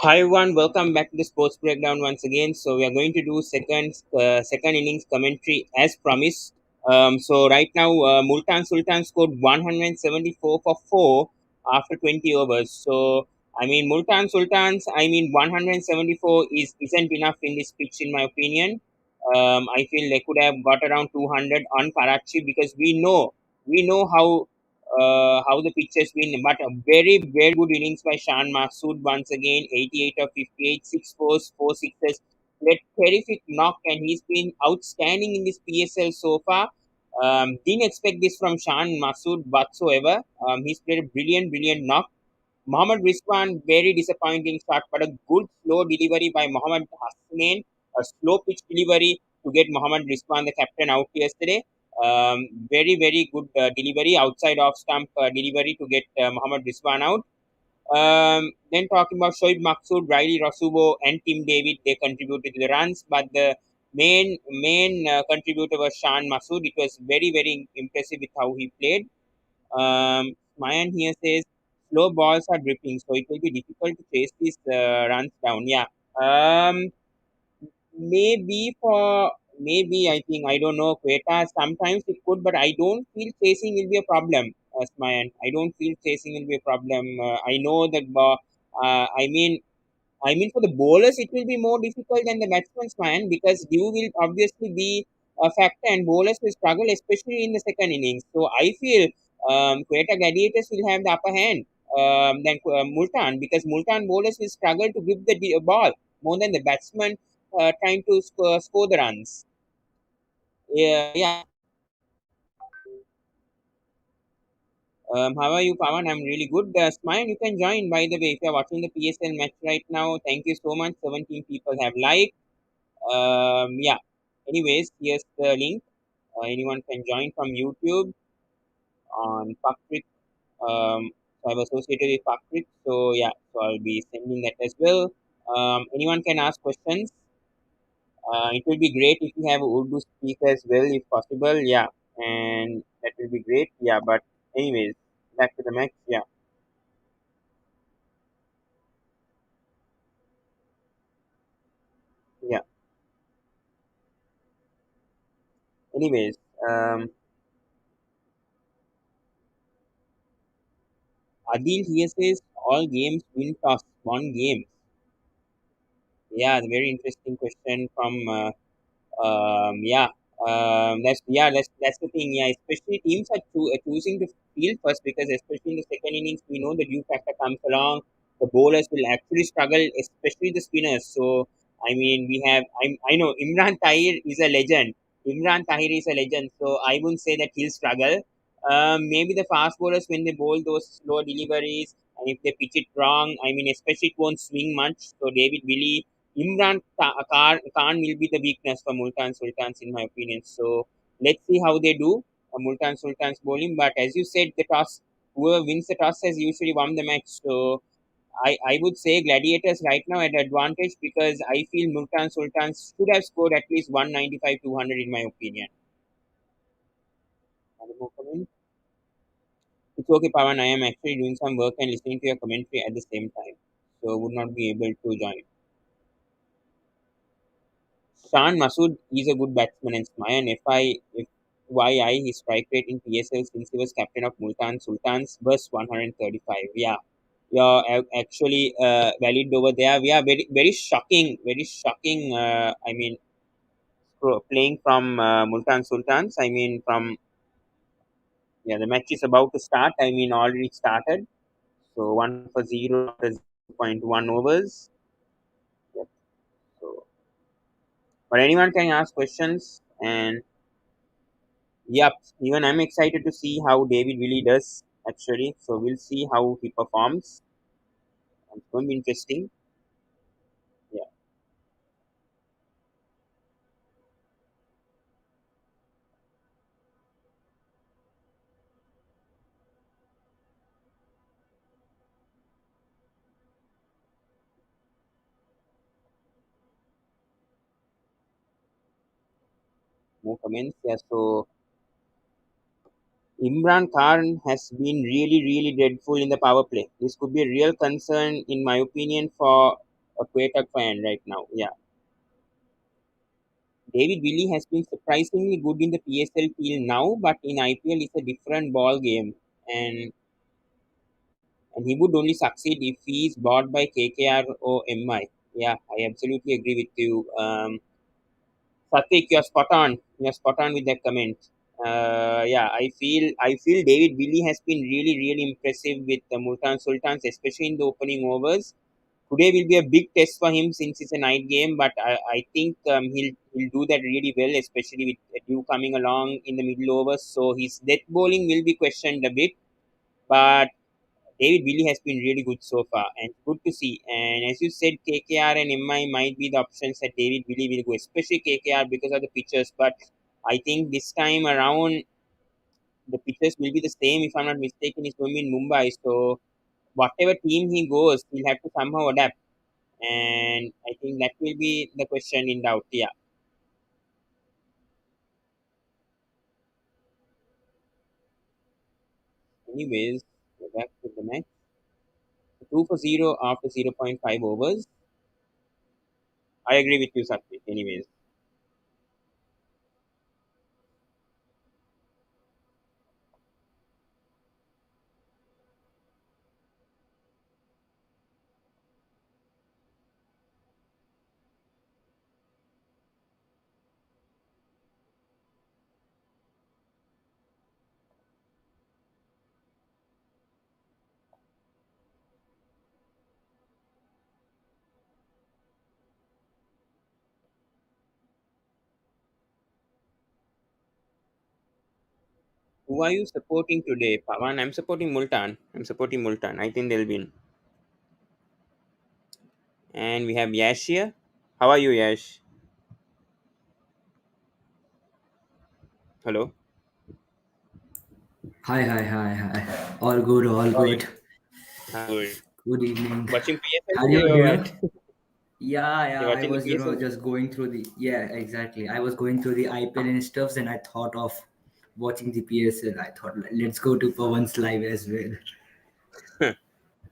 Hi everyone, welcome back to the Sports Breakdown once again. So we are going to do second innings commentary as promised. So right now, Multan Sultan scored 174 for four after 20 overs. So Multan Sultans, 174 isn't enough in this pitch in my opinion. I feel they could have got around 200 on Karachi because we know how the pitch has been. But a very, very good innings by Shan Masood once again, 88 of 58, six fours, four sixes. Played terrific knock, and he's been outstanding in this PSL so far. Didn't expect this from Shan Masood whatsoever. He's played a brilliant, brilliant knock. Mohammad Rizwan, very disappointing start, but a good slow delivery by Mohammad Hasnain, a slow pitch delivery to get Mohammad Rizwan, the captain, out yesterday. Very, very good delivery, outside off stump delivery to get Mohammad Rizwan out. Then talking about Shoaib Maksud, Riley Rasubo, and Tim David, they contributed to the runs, but the main contributor was Shan Masood. It was very, very impressive with how he played. Mayan here says slow balls are dripping, so it will be difficult to chase these runs down. Yeah. Um, maybe I think I don't know Quetta. Sometimes it could, but I don't feel chasing will be a problem. Mayan, I don't feel chasing will be a problem. I know that. For the bowlers, it will be more difficult than the batsman's man because dew will obviously be a factor and bowlers will struggle, especially in the second innings. So I feel Quetta Gladiators will have the upper hand than Multan because Multan bowlers will struggle to grip the ball more than the batsman trying to score the runs. Yeah. How are you, Pawan? I'm really good. Smile, you can join, by the way, if you're watching the PSL match right now. Thank you so much. 17 people have liked. Yeah. Anyways, here's the link. Anyone can join from YouTube on Pakrik. So I've associated with Pakrik. So yeah, so I'll be sending that as well. Anyone can ask questions. It will be great if you have Urdu speaker as well, if possible. Yeah, and that will be great. Yeah, but anyways, back to the match. Yeah, yeah. Anyways, um, Adil here says all games win toss, one game. Yeah, the very interesting question from yeah, that's the thing. Yeah, especially teams are choosing to field first because especially in the second innings, we know the due factor comes along. The bowlers will actually struggle, especially the spinners. So I know Imran Tahir is a legend. Imran Tahir is a legend. So I wouldn't say that he'll struggle. Maybe the fast bowlers when they bowl those slow deliveries and if they pitch it wrong, especially it won't swing much. So David Willey Khan will be the weakness for Multan Sultans, in my opinion. So let's see how they do. Multan Sultans bowling, but as you said, the toss, whoever wins the toss has usually won the match. So I would say Gladiators right now at advantage because I feel Multan Sultans should have scored at least 195, 200 in my opinion. Any more comments? It's okay, Pawan. I am actually doing some work and listening to your commentary at the same time, so would not be able to join. Shan Masood is a good batsman and Smayan FYI his strike rate in PSL since he was captain of Multan Sultans was 135. Yeah, you're actually valid over there. We are very shocking, very shocking. Playing from Multan Sultans. From yeah, the match is about to start. Already started. So 1 for 0 after 0.1 overs. Yep. So, but anyone can ask questions and yep, even I'm excited to see how David really does actually. So we'll see how he performs. It's going to be interesting. Yeah, more comments. Yeah, so Imran Khan has been really, really dreadful in the power play. This could be a real concern, in my opinion, for a Quetta fan right now. Yeah, David Willie has been surprisingly good in the PSL till now, but in IPL it's a different ball game, and he would only succeed if he is bought by KKR or MI. Yeah, I absolutely agree with you. Satvik, you're spot on. You're spot on with that comment. Yeah, I feel David Willie has been really really impressive with the Multan Sultans, especially in the opening overs. Today will be a big test for him since it's a night game, but I think he'll do that really well, especially with Dew coming along in the middle overs. So his death bowling will be questioned a bit, but David Willie has been really good so far and good to see. And as you said, KKR and MI might be the options that David Willie will go, especially KKR because of the pitches. But I think this time around, the pitches will be the same, if I'm not mistaken. It's going to be in Mumbai. So whatever team he goes, he'll have to somehow adapt. And I think that will be the question in doubt. Yeah. Anyways, go back to the match. 2 for 0 after zero point 0.5 overs. I agree with you, Satvik. Anyways, who are you supporting today, Pawan? I'm supporting Multan. I'm supporting Multan. I think they'll win. And we have Yash here. How are you, Yash? Hello. Hi, hi, hi, hi. All good, all How are you? good. Good. Good evening. Watching PSL Had today your or what? dinner? Yeah, You're yeah. I watching the was, PSL? just going through yeah, exactly. I was going through the IPL and stuffs, and I thought of watching the PSL. I thought, let's go to Pawan's live as well.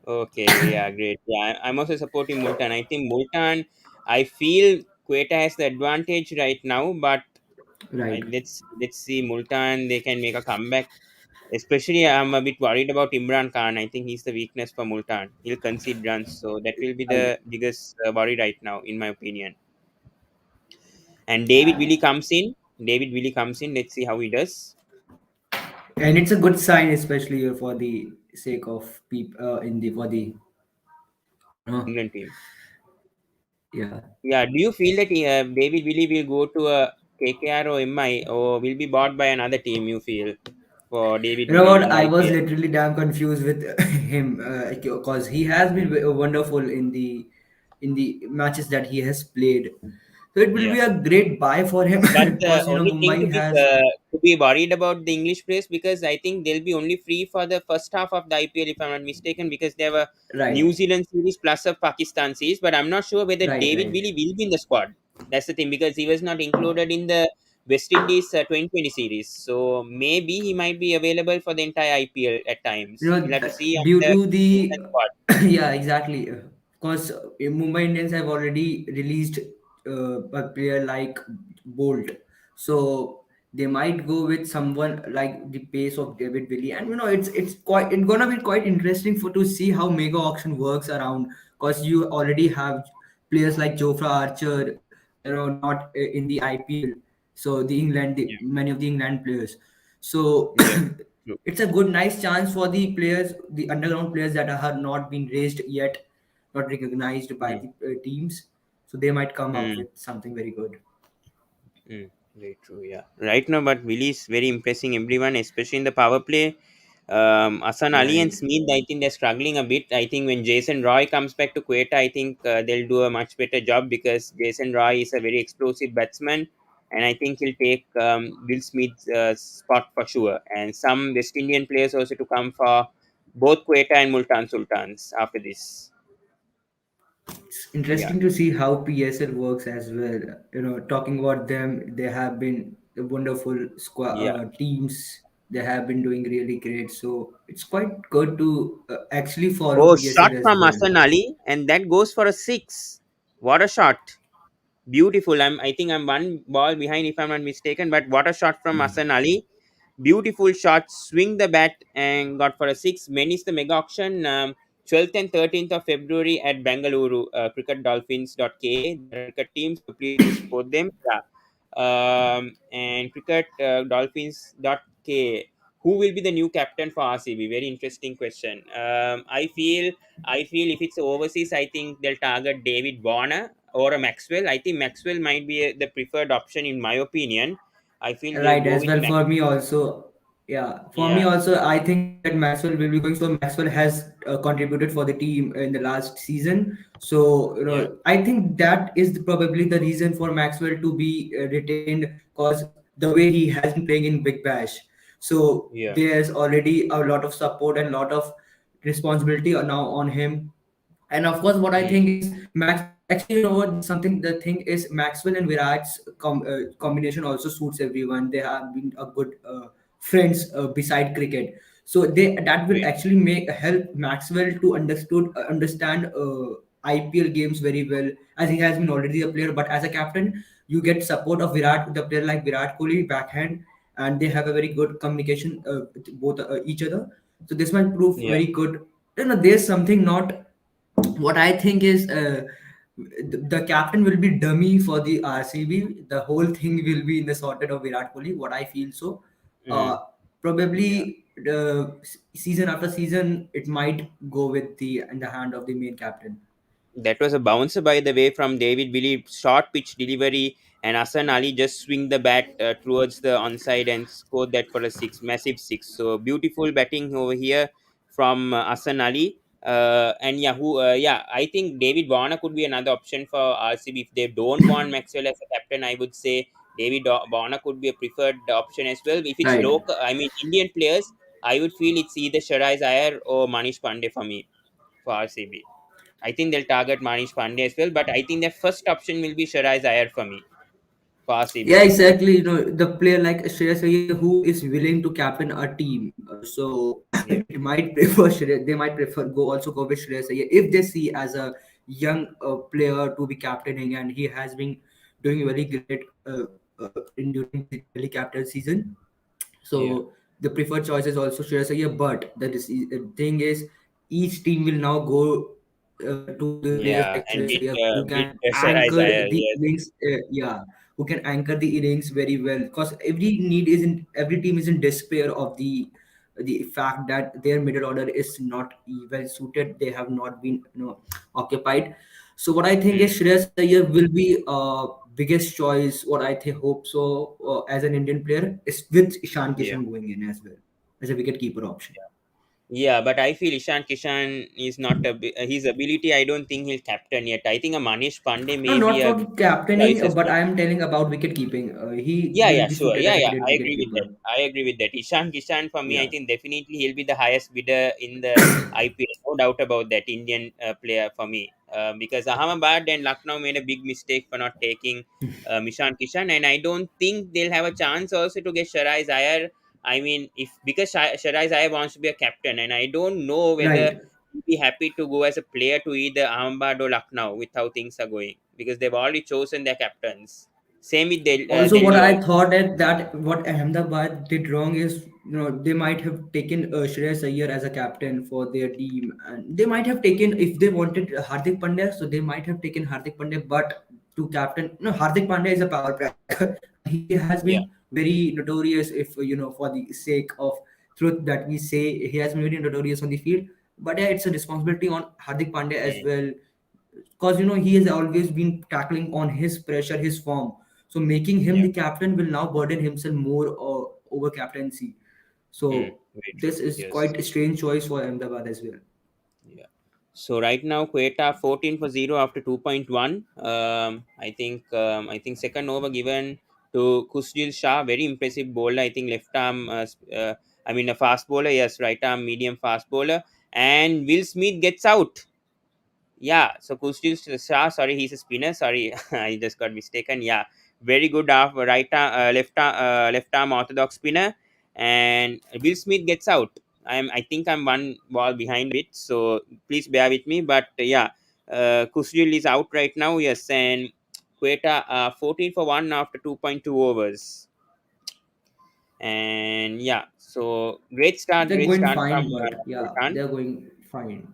Okay, yeah, great. Yeah, I'm also supporting Multan. I think Multan, I feel Quetta has the advantage right now, but Right. let's see Multan. They can make a comeback. Especially, I'm a bit worried about Imran Khan. I think he's the weakness for Multan. He'll concede runs, so that will be Right. the biggest worry right now, in my opinion. And David Willie comes in. David Willie comes in. Let's see how he does. And it's a good sign, especially for the sake of people in the for the uh, England team. yeah. Yeah. Do you feel that David Willie will go to a KKR or MI or will be bought by another team? You feel for David You know Willie what? in the I was IPL? literally damn confused with him because he has been wonderful in the matches that he has played. So it will Yeah. be a great buy for him But the because only thing Mumbai has to be worried about the English players because I think they'll be only free for the first half of the IPL if I'm not mistaken because they have a right, New Zealand series plus a Pakistan series. But I'm not sure whether David right. Willie will be in the squad. That's the thing because he was not included in the West Indies 2020 series. So maybe he might be available for the entire IPL at You times. know, We'll have to see on due the to the England squad. yeah, exactly. Because Mumbai Indians have already released a player like Bolt, so they might go with someone like the pace of David Willie, and it's gonna be quite interesting for to see how mega auction works around. Because you already have players like Jofra Archer, not in the IPL, so Yeah. many of the England players. So Yeah. True. it's a good nice chance for the players, the underground players that have not been raised yet, not recognized by Mm. the teams, so they might come up Mm. with something very good. Mm, very true. Yeah. Right now, but Willie is very impressing everyone, especially in the power play. Asan Ali and Right. Smith, I think they're struggling a bit. I think when Jason Roy comes back to Quetta, I think they'll do a much better job because Jason Roy is a very explosive batsman, and I think he'll take Will Smith's spot for sure. And some West Indian players also to come for both Quetta and Multan Sultans after this. It's Yeah. interesting to see how PSL works as well. Talking about them, they have been wonderful Yeah. teams. They have been doing really great. So it's quite good to actually follow Oh, shot PSL as from well. Hasan Ali, and that goes for a six. What a shot! Beautiful. I think I'm one ball behind if I'm not mistaken, but what a shot from Hasan Ali. Beautiful shot, swing the bat and got for a six. When is the mega auction? 12th and 13th of February at Bangalore, cricketdolphins.ca. There are cricket teams, so please do support them. Yeah. And cricketdolphins.k. Who will be the new captain for RCB? Very interesting question. I feel if it's overseas, I think they'll target David Warner or a Maxwell. I think Maxwell might be the preferred option in my opinion. I feel they'll Right, go as with well Max. for me also. Yeah, for me Yeah, also, I think that Maxwell will be going. So Maxwell has contributed for the team in the last season. So yeah. I think that is probably the reason for Maxwell to be retained, because the way he has been playing in Big Bash. So Yeah. there's already a lot of support and lot of responsibility now on him. And of course, what I Mm, think is Maxwell. Actually, you know what? Something. The thing is, Maxwell and Virat's combination also suits everyone. They have been a good friends beside cricket. So they that will great. actually make help Maxwell to understand IPL games very well, as he has been already a player. But as a captain, you get support of Virat, the player like Virat Kohli backhand, and they have a very good communication with both each other. So this might prove Yeah. very good. There's something not what I think is the captain will be dummy for the RCB. The whole thing will be in the sorted of Virat Kohli. What I feel so. Uh, Mm, yeah. Probably season after season, it might go with the in the hand of the main captain. That was a bouncer, by the way, from David Billy. Short pitch delivery, and Hasan Ali just swing the bat towards the onside and scored that for a six, massive six. So beautiful batting over here from Hasan Ali. And yeah, I think David Warner could be another option for RCB if they don't want Maxwell as a captain. I would say Warner could be a preferred option as well. If it's Right. local, I mean Indian players, I would feel it's either Sharai Iyer or Manish Pandey for me for RCB. I think they'll target Manish Pandey as well, but I think their first option will be Shiraz Iyer for me for Yeah, RCB. exactly. The player like Shreyas Iyer who is willing to captain a team. So Yeah, it might prefer Shreyas, they might prefer go with Shreyas Iyer if they see as a young player to be captaining, and he has been doing very great in during the Delhi Capital season. yeah, So the preferred choice is also Shreyas Iyer, but thing is, each team will now go to the players yeah, like and Shreyas Iyer who beat can Shiraz anchor Iyer. the Yes, innings. Yeah, who can anchor the innings very well, because every team is in despair of the fact that their middle order is not well suited. They have not been occupied. So what I think is mm, Shreyas Iyer will be biggest choice. What I think hope so as an Indian player is with Ishan yeah, Kishan going in as well as a wicket keeper option. yeah. But I feel Ishan Kishan is not his ability. I don't think he'll captain yet. I think a Manish Pandey No, may be not a for good choice captaining, as but well. I am telling about wicket keeping. He Yeah, will yeah, be sure. suited Yeah, as a yeah. great I wicket agree with that. keeper. I agree with that. Ishan Kishan for me, I Yeah. think definitely he'll be the highest bidder in the IPL. No doubt about that. Indian player for me, because Ahmedabad and Lucknow made a big mistake for not taking Ishan Kishan, and I don't think they'll have a chance also to get Sharai Iyer. I mean, if because Sharai Iyer wants to be a captain, and I don't know whether Right. he'll be happy to go as a player to either Ahmedabad or Lucknow with how things are going, because they've already chosen their captains. Same with Also, what Delhi I also. thought that what Ahmedabad did wrong is, they might have taken Shreyas Iyer as a captain for their team, and they might have taken, if they wanted Hardik Pandya, so they might have taken Hardik Pandya, but to captain, no, Hardik Pandya is a power player. He has Yeah. been very notorious, if for the sake of truth that we say, he has been very notorious on the field. But yeah, it's a responsibility on Hardik Pandya as Mm, well, because he has always been tackling on his pressure, his form. So making him yeah. the captain will now burden himself more over captaincy. So Very true. this is Yes. quite a strange choice for Ahmedabad as well. Yeah. So right now Quetta 14 for 0 after 2.1. I think second over given to Kusjil Shah, very impressive bowler. I think left arm. I mean a fast bowler. Yes, right arm medium fast bowler. And Will Smith gets out. Yeah. So Kusjil Shah. Sorry, he's a spinner. Sorry, I just got mistaken. Yeah. Very good right arm, left arm orthodox spinner. and Will Smith gets out. I think I'm one ball behind it, so please bear with me. But yeah, Kusril is out right now. Yes, and Quetta 14 for 1 after 2.2 overs. And yeah, so They're great going start from fine, but yeah, Multan. they're going fine.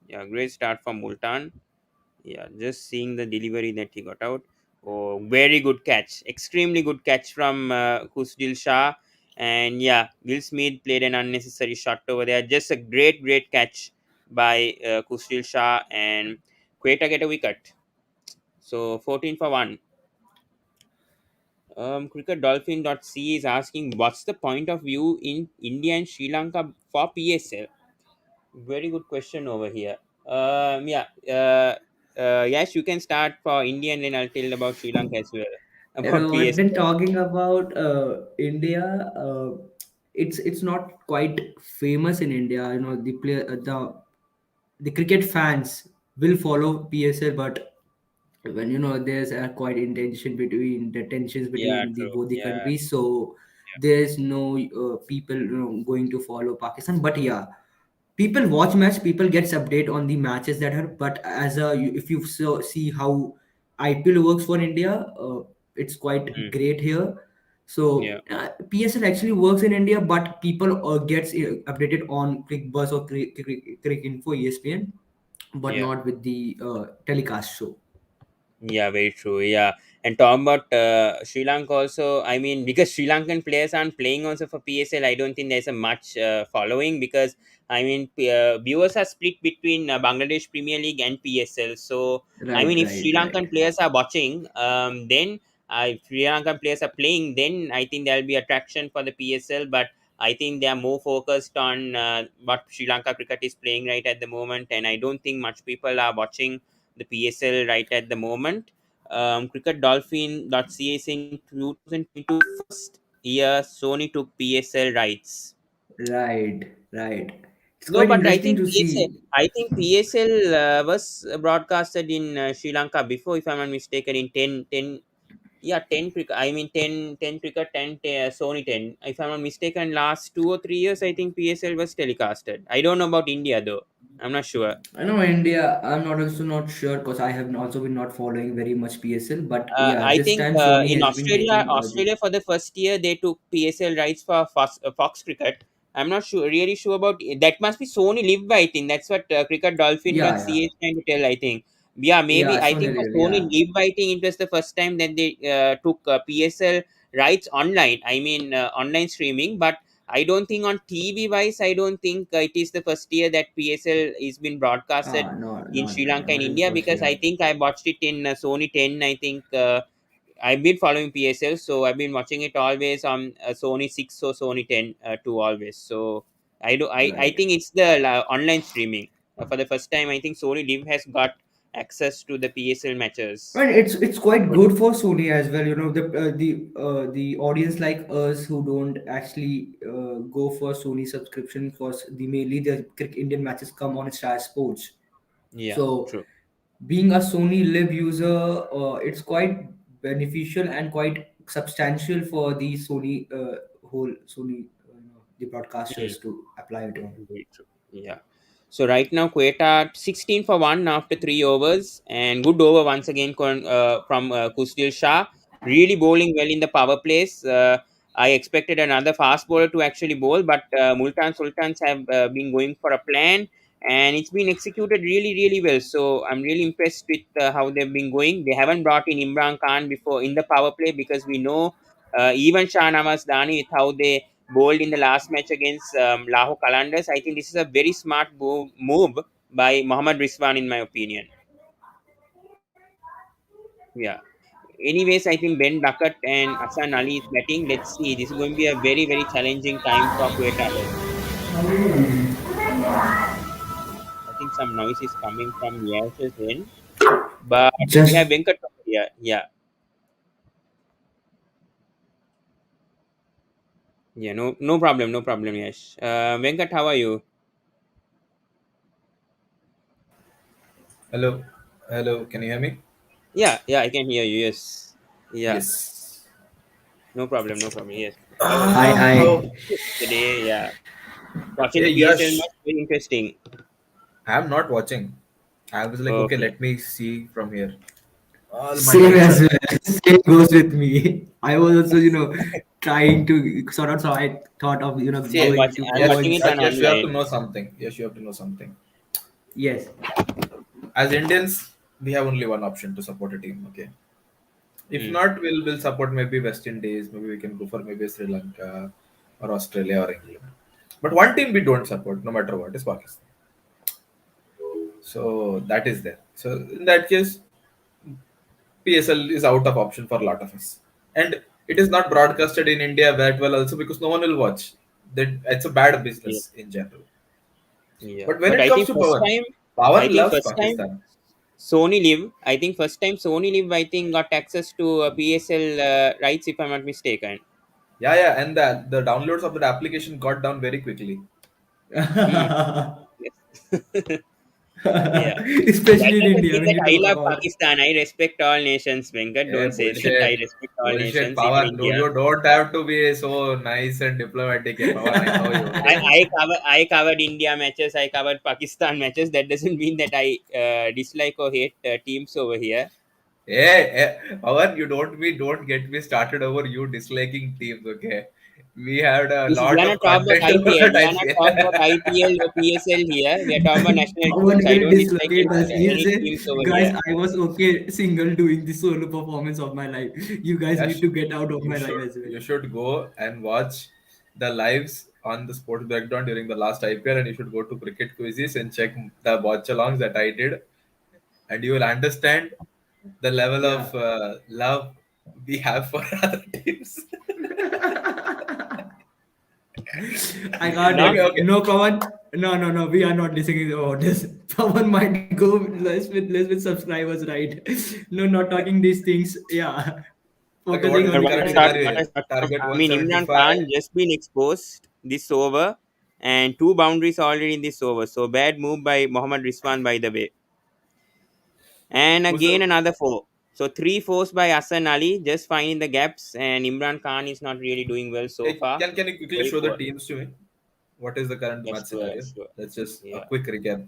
Yeah, great start from Multan. Yeah, just seeing the delivery that he got out. Oh, very good catch. Extremely good catch from Kusdil Shah. And yeah, Will Smith played an unnecessary shot over there. Just a great catch by Kusdil Shah, and Quetta get a wicket. So 14 for 1. Cricket is asking, what's the point of view in India and Sri Lanka for PSL? Very good question over here. Yeah. Yes, you can start for India, and then I'll tell about Sri Lanka as well. About But then PSL. talking about India, it's not quite famous in India. The cricket fans will follow PSL, but when there's a quite intention between the tensions Yeah, between the true. both the Yeah. countries, so there's no people going to follow Pakistan. But yeah, people watch match, people gets update on the matches that are, but if you see how IPL works for India, it's quite Mm, great here. So yeah. PSL actually works in India, but people gets updated on Click Buzz or Crick Info, ESPN, but Yeah. not with the telecast show. Yeah, very true. Yeah, and talking about Sri Lanka also, I mean, because Sri Lankan players aren't playing also for PSL, I don't think there's a much following, because I mean, viewers are split between Bangladesh Premier League and PSL. So I Right, mean, if right, Sri right. Lankan players are watching, then if Sri Lankan players are playing, then I think there'll be attraction for the PSL. But I think they are more focused on what Sri Lanka cricket is playing right at the moment, and I don't think much people are watching the PSL right at the moment. Cricket Dolphin.ca is in 2022 first year Sony took PSL rights. Right, right. It's No, quite but interesting to see. I think PSL was broadcasted in Sri Lanka before, if I'm not mistaken, in 10, yeah, 10 cricket. I mean, 10 cricket, 10 Sony 10. If I'm not mistaken, last 2 or 3 years, I think PSL was telecasted. I don't know about India though. I'm not sure. I know India. I'm not also not sure because I have also been not following very much PSL. But yeah, I this think time Sony in has been taking the. Australia for the first year they took PSL rights for Fox Cricket. I'm not sure, really sure about that. Must be Sony Live, I think. That's what Yeah, yeah, cricket.dolphin.ca is trying to tell. I think. Yeah, maybe yeah. I Sony think for Live. Sony Yeah. Live, I think it was the first time that they took PSL rights online. I mean, online streaming, but. I don't think on TV wise, I don't think it is the first year that PSL is been broadcasted No, in not Sri Lanka and not in India, first because I year. think I watched it in Sony 10. I think I've been following PSL, so I've been watching it always on Sony 6 or Sony 10 to always. So I Right. think it's the online streaming. For the first time, I think Sony Live has got access to the PSL matches. And it's quite good for Sony as well. The audience like us who don't actually go for Sony subscription because mainly the Indian matches come on Star Sports. Yeah, So true. being a Sony Live user, it's quite beneficial and quite substantial for the Sony whole Sony the Mm. broadcasters to apply it on. Very true. Yeah. So right now, Quetta 16 for 1 after 3 overs, and good over once again from Kusdil Shah. Really bowling well in the power plays. I expected another fast bowler to actually bowl, but Multan Sultans have been going for a plan, and it's been executed really well. So I'm really impressed with how they've been going. They haven't brought in Imran Khan before in the power play, because we know even Shah Nawaz Dani with how they bowled in the last match against Lahore Qalandars. I think this is a very smart move by Mohammad Rizwan, in my opinion. Yeah. Anyways, I think Ben Duckett and Asan Ali is batting. Let's see. This is going to be a very challenging time for Quetta ahead. I think some noise is coming from Yash's end, but we have Just Venkat here. Yeah. Yeah. No problem. No problem, Yash. Venkat, how are you? Hello, hello. Can you hear me? Yeah. I can hear you. Yes. Yeah. Yes. No problem. No problem. Yes. Hi, Oh, hi. Today, yeah, watching hey the PSL Yash, match very interesting. I'm not watching. I was like, okay, Okay, let me see from here. All my Same lights as are well. dim. Same goes with me. I was also, trying to sort out. So I thought of, See, going to I'm Yash, watching Pawan's. it on Yash, you have to online. know something. Yes, you have to know something. Yes. As Indians, we have only one option to support a team. Okay. If Hmm. not, we'll support maybe West Indies. Maybe we can go for maybe Sri Lanka or Australia or England. But one team we don't support, no matter what, is Pakistan. So that is there. So in that case, PSL is out of option for a lot of us. And it is not broadcasted in India that well also because no one will watch. That it's a bad Yeah, business in general. yeah. But when But it I comes think to first Pawan, time, I Pawan think loves first time Pakistan. Sony Live. I think first time Sony Live. I think got access to PSL rights, if I'm not mistaken. Yeah, yeah, and the downloads of that application got down very quickly. Hmm. Yes. Yeah. That Especially in doesn't India mean when that you I talk love about. Pakistan. I respect all nations, Venkat. Eh, Don't say that. I bullshit. respect all Bullshit, nations, even Pawan. No, India. you don't have to be so nice and diplomatic, eh, Pawan. I know you, I, okay? I covered India matches. I covered Pakistan matches. That doesn't mean that I dislike or hate teams over here. Pawan, don't get me started over you disliking teams, okay? We had a We lot are of not talking about content IPL. about We are not talking about IPL. IPL or PSL here. We are talking about national Pawan teams. I will don't dislike dislocate us. He'll any say, teams over guys, here. I was okay single doing the solo performance of my life. You guys need Yash, to get out of you my life should as well. you should go and watch the lives on the sports breakdown during the last IPL, and you should go to cricket quizzes and check the watch alongs that I did, and you will understand the level Yeah. of love we have for other teams. I got No, Okay, it. okay. No, Pawan. No, no, no. We are not listening about this. Pawan might go less with subscribers, right? No, not talking these things. Yeah. Okay, what Focusing is but on the the current cricket. scenario what here? has Target I mean, Imran 175. Khan just been exposed this over, and two boundaries already in this over. So bad move by Mohammad Rizwan, by the way. And Who's again the another four. So three fours by Hassan Ali, just finding the gaps, and Imran Khan is not really doing well so Hey, far. can you quickly Very show the poor. teams to me? What is the current Yes, match sure, scenario? sure. That's just a Yeah. quick recap.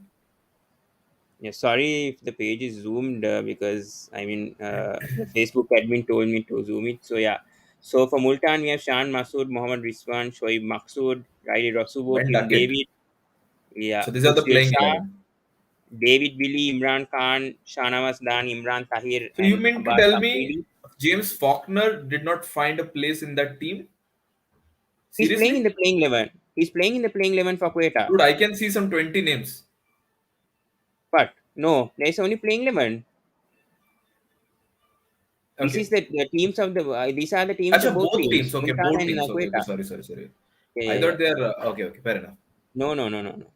Yeah, sorry if the page is zoomed because I mean the Facebook admin told me to zoom it. So yeah. So for Multan we have Shan Masood, Mohammad Rizwan, Shoaib Maksud, Riley Rasubo, When Tim duck it. David, yeah, So these are the Hussain playing Shah, 11. David Billy, Imran Khan, Shanawaz Dan, Imran Tahir, So you and mean to Abbas tell me Afridi. James Faulkner did not find a place in that team? He's playing in Seriously? the playing 11. He's playing in the playing 11 for Quetta. Dude, I can see some 20 names. But no, there's only playing 11. This is Okay. the teams of the these are the teams of Acha, both both teams, teams. Okay, Multan both and teams. Okay, okay. Quetta. Sorry, sorry, sorry. Yeah, I yeah, thought yeah. they're okay, okay. Fair enough. No, no, no, no, no.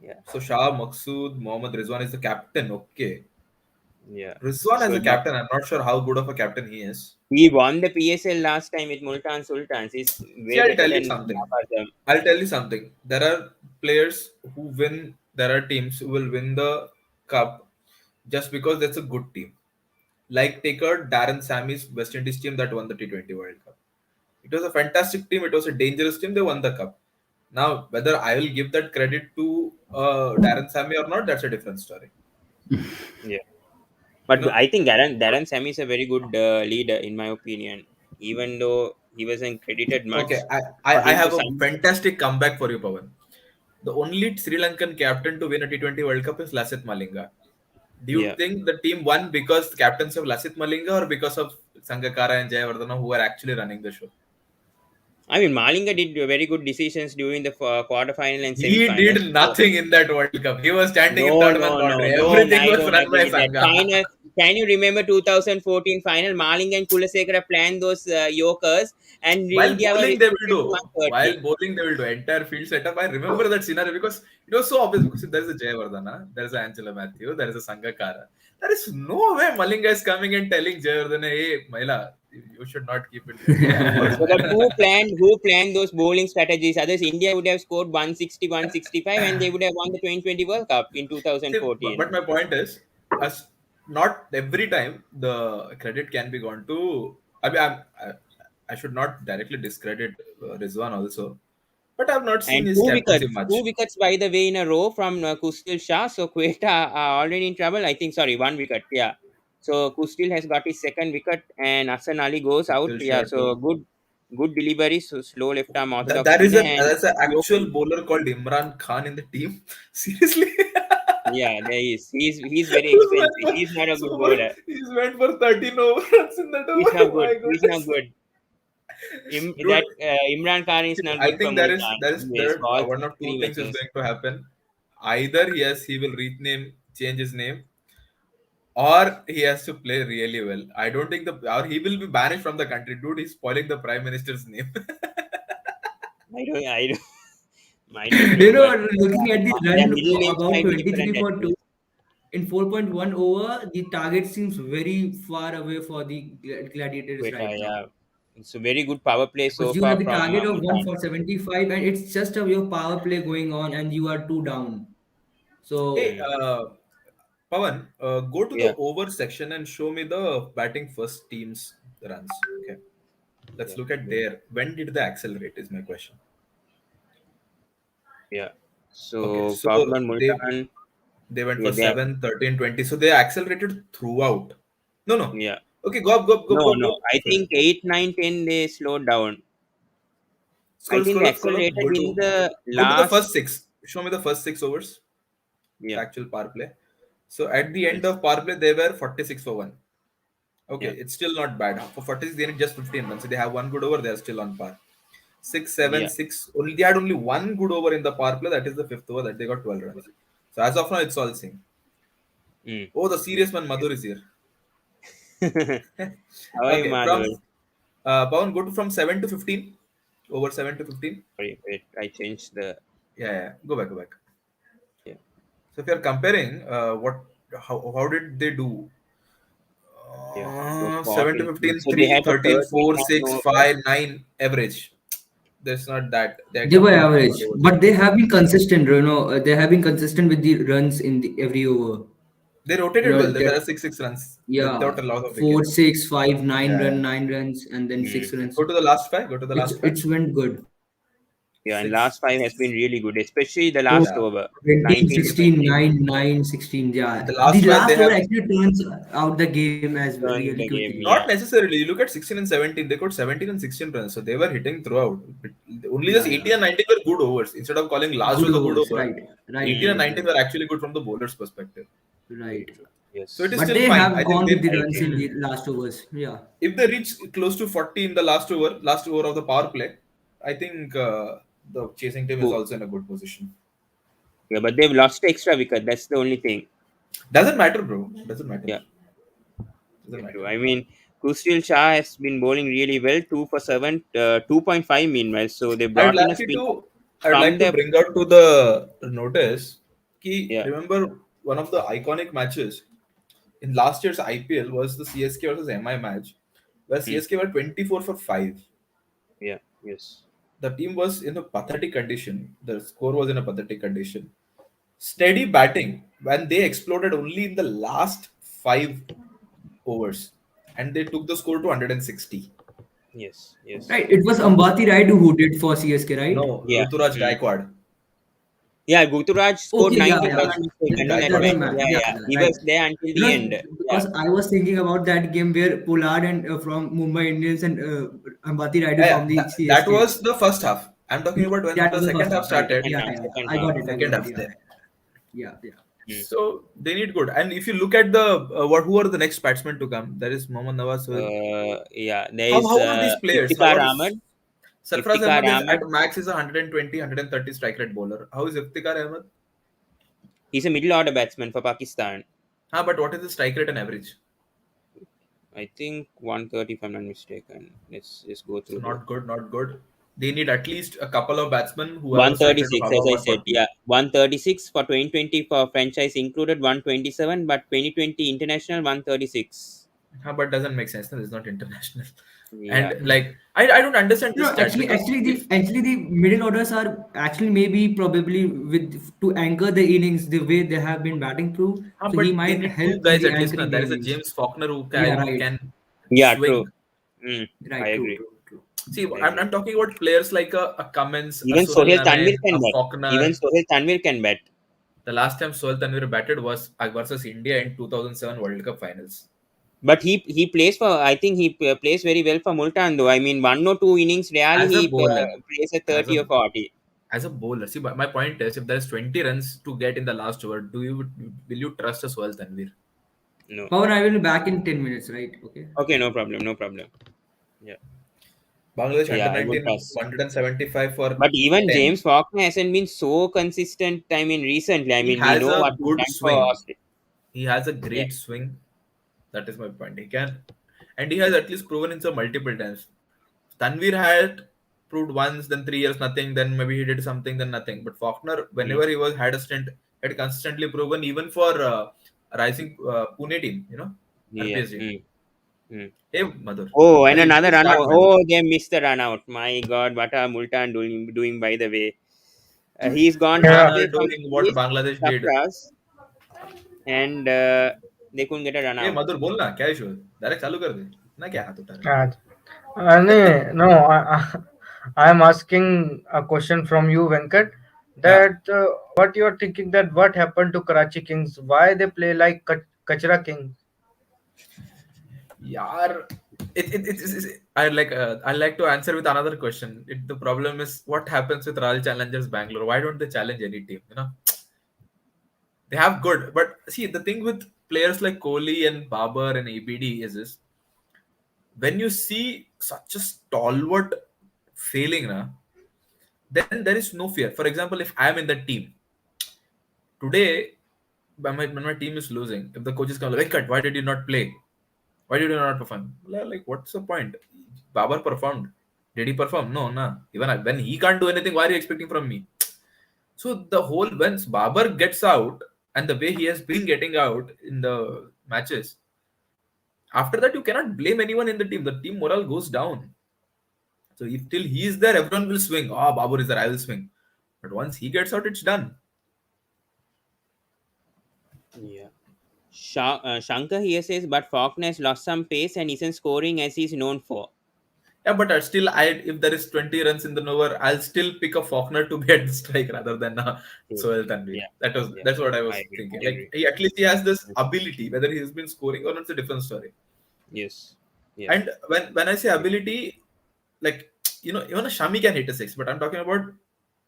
Yeah, So Shah, Maqsood, Mohammad Rizwan is the captain. Okay. yeah. Rizwan as So a captain, I'm not sure how good of a captain he is. he won the PSL last time with Multan Sultans. He's See, way I'll better tell you than something. Azam. I'll tell you something. There are players who win, there are teams who will win the cup just because that's a good team. Like take out Darren Sammy's West Indies team that won the T20 World Cup. It was a fantastic team. It was a dangerous team. They won the cup. Now, whether I will give that credit to Darren Sammy or not, that's a different story. Yeah, You but know, I think Darren Sammy is a very good leader in my opinion. Even though he wasn't credited okay, much, for I him to have a sign. fantastic comeback for you, Pawan. The only Sri Lankan captain to win a T20 World Cup is Lasith Malinga. Do you Yeah, think the team won because the captains of Lasith Malinga or because of Sangakkara and Jayawardena who are actually running the show? I mean Malinga did very good decisions during the quarter final and semi He finals. did nothing in that World Cup. He was standing in No, third man no, no, boundary. no. Everything I was don't run agree by with that. Sangha. Final. Can you remember 2014 final? Maling and Kulasekara planned those Yorkers, and While India were bowling, they will restricted to do. While 130. bowling, they will do entire field setup. I remember that scenario because it was so obvious. Because there is a Jayawardena, there is a Angela Matthew, there is a Sangakkara. There is no way Malinga is coming and telling Jayawardena, "Hey, Maila, you should not keep it there." So but who planned those bowling strategies? Others, India would have scored 160, 165, and they would have won the 2020 World Cup in See, but 2014. my point is, as not every time the credit can be gone to. I mean, I should not directly discredit Rizwan also, but I've not seen And his captaincy much. two wickets by the way in a row from Kustil Shah. So Quetta are already in trouble. I think, sorry, one wicket. Yeah. So Kustil has got his second wicket and Hassan Ali goes out. Kustil Yeah. Shah So too. good delivery. So slow left arm orthodox There is spinner an and That's an slow actual field. bowler called Imran Khan in the team. Seriously. Yeah, there is. He's very expensive. He's not a good bowler. He's went for 13 runs in that He's over. not good. My He's not goodness. good. Dude, Imran Khan is not I good for think Multan. there Anyways, for are all one of two three things is matches. going to happen. Either yes, he will change his name, or he has to play really well. I don't think or he will be banished from the country. Dude, he's spoiling the prime minister's name. I don't, I don't know, but Looking at the their run middle names about might be different 23 at for 2 least. in 4.1 over, the target seems very far away for the Gladiators Quetta, right now. yeah. It's a very good power play so Because you have far the from target of 1 Multan. for 75, and it's just your power play going on, and you are two down. Hey, So Mm, Pawan, go to the yeah, over section and show me the batting first team's runs. Okay, let's yeah, look at yeah, there. When did they accelerate? Is my question. yeah. Okay, So so talking about they Multan, they went yeah, for 7, 13, 20. So they accelerated throughout. No, no. yeah. Okay, go up, go up, go up, No, go up, go no. up. I Sorry. think 8, 9, 10 they slowed down. I think Scroll they up, scroll up. accelerated in the Go to the last. first six. Show me the first 6 overs, the Yeah, actual power play. So at the end yes, of power play, they were 46 for one. Okay, yeah, it's still not bad. For 46, they need just 15 runs. So they have one good over, they are still on par. Six, seven, yeah. six. Only they had only one good over in the power play. That is the fifth over that they got 12 runs. So as of now, it's all same. Mm. Oh, the serious man Madhur is here. How are you, Okay, from Madhur? Pawan, go to from 7 to 15. Over 7 to 15. Wait, wait. I changed the. Yeah, yeah. Go back, go back. Yeah, So if you're comparing, how did they do? yeah. So for 7 to 15. 15, So they 3, had a 13, 4, 39 6, over. 5, 9 average. That's not that. They they were completely got average, over. but they have been consistent. They have been consistent with the runs in the every over. They rotated well. There That are 6 runs yeah, without a lot of four, wickets. 6, 5, 9 Yeah, run, yeah. 9 runs, and then Mm. 6 runs. Go to the last five. Go to the last five. It's went good. Yeah, and Six. last five has been really good, especially the Oh, last Yeah. over, 17, 19 to 16, 20. 9, 9, 16. Yeah, The the last five they last over have actually turns out the game as well, really Turn the game, quickly. not yeah. necessarily. You look at 16 and 17. They got 17 and 16 runs, so they were hitting throughout. But only just Yeah, 18 yeah. and 19 were good overs. Instead of calling last Good was a good overs. over, Right, right, 18 and Mm. right, 19 right, were actually good from the bowler's perspective. True, right. true. So it is Yes, But still they fine. I have think gone with the I runs agree. in the last overs. Yeah. if they reach close to 40 in the last over of the power play, I think the chasing team is Cool. also in a good position. Yeah, but they've lost extra wicket. That's the only thing. Doesn't matter, bro. Doesn't matter. Yeah, Doesn't yeah, true. matter. I mean, Kustil Shah has been bowling really well, 2 for 7, 2.5 meanwhile. So they I would brought in a like you spinner to. I would from like to the. bring out to the notice. Ki, Yeah. remember one of the iconic matches in last year's IPL was the CSK versus MI match, where Mm, CSK were 24 for 5. yeah, yes, The team was in a pathetic condition. The score was in a pathetic condition. Steady batting when they exploded only in the last 5 overs, and they took the score to 160. yes, yes. Right. It was Ambati, right, who did for CSK, No, right? Yeah. Ruturaj Mm. Gaikwad. Yeah, Guturaj scored Okay, yeah, 90 if yeah. I'm not mistaken in That that Gaikwad match. doesn't scored matter. Yeah, 90. Yeah, yeah. yeah, He right. was there until the Because end. Yeah. because I was thinking about that game where Pollard and from Mumbai Indians and Ambati Raidu Yeah, from the that CSK. was the first half. I'm talking about when That the was the second first half half, right? started. Second Yeah, half, yeah, yeah. second I half. got it. I Second got it. half Yeah, there. yeah, yeah. Mm. So they need good. And if you look at the who are the next batsmen to come, there is Mohammad Nawaz Sohail. Yeah, there is How are these players? How Iftikhar are Ahmed. Sarfraz Iftikhar Ahmed is Ahmed. at max is a 120, 130 strike rate bowler. How is Iftikhar Ahmed? He's a middle order batsman for Pakistan. But what is the strike rate and average? I think 130 if I'm not mistaken. Let's just go So through the not good, not good. They need at least a couple of batsmen who have a strike rate of 136 as above I said. 140. Yeah, 136 for 2020 for franchise included 127, but 2020 international 136. But doesn't make sense. No, it's not international. Yeah, And like I don't understand No, this stat actually, because if actually the middle orders are actually maybe probably with to anchor the innings the way they have been batting through. So he but they might need help two in guys the at least. Na. anchoring There the is a innings. James Faulkner Yeah, who right, can yeah, swing. true. Mm, I right, true, agree. true, true. See, I I'm, agree. I'm talking about players like a Cummins, a Even Sunil Sohail Tanvir Narine, can a bat. Even Faulkner. Sohail Tanvir can bat. The last time Sohail Tanvir batted was versus India in 2007 World Cup finals. But he plays for. I think he plays very well for Multan though. I mean, one or two innings, really As a he bowler, plays a as 30 a or 40. as a bowler. See, my point is, if there's 20 runs to get in the last over, will you trust a Sohail Tanvir? No. Pawan, I will be back in 10 minutes, right? Okay. Okay, no problem. No problem. Yeah. Bangladesh under Yeah, I would 19 trust. 175 for But even 10. James Faulkner hasn't been so consistent. I mean, recently. I He mean, we has know a what he's good done for swing. Australia. He has a Yeah. great swing. That is my point. He can, and he has at least proven himself multiple times. Tanvir had proved once, then 3 years nothing, then maybe he did something, then nothing. But Faulkner, Mm, whenever he was had a stint, had consistently proven even for rising Pune team, yeah. RPS team. Mm, mm. Hey, Madhur, Oh, and give another me run out. start, Madhur. Oh, they missed the run out. My God, what are Multan doing by the way? He's gone Yeah, halfway Multan from doing the what crease, Bangladesh did. surprise, and they couldn't get a run Hey, out. Madhur, बोल ना क्या issue है direct चालू कर दे इतना क्या हाथ उठा रहा है आज no, I am asking a question from you, Venkat. हाँ That what you are thinking that what happened to Karachi Kings? Why they play like Kachra Kings? यार I like to answer with another question. The problem is what happens with Royal Challengers Bangalore. Why don't they challenge any team? They have good, but see the thing with players like Kohli and Babar and ABD is this: when you see such a stalwart failing, then there is no fear. For example, if I am in the team today, when my team is losing, if the coach is coming, like, "Cut, why did you not play? Why did you not perform?" Like, what's the point? Babar performed. Did he perform? No, nah. Even when he can't do anything, why are you expecting from me? So the whole once Babar gets out and the way he has been getting out in the matches, after that you cannot blame anyone in the team. The team morale goes down. So if till he is there, everyone will swing. Oh, Babar is there, I will swing. But once he gets out, it's done. Yeah. Shankar here says, but Faulkner has lost some pace and isn't scoring as he's known for. Yeah, but still, if there is 20 runs in the over, I'll still pick a Faulkner to be at the strike rather than True. Sohail Tanvir. Yeah. Yeah. That's what I I was agree. thinking. I Like agree. at least he has this Yes. ability. Whether he has been scoring or not, it's a different story. Yes. Yeah. And when I say ability, like even a Shami can hit a six, but I'm talking about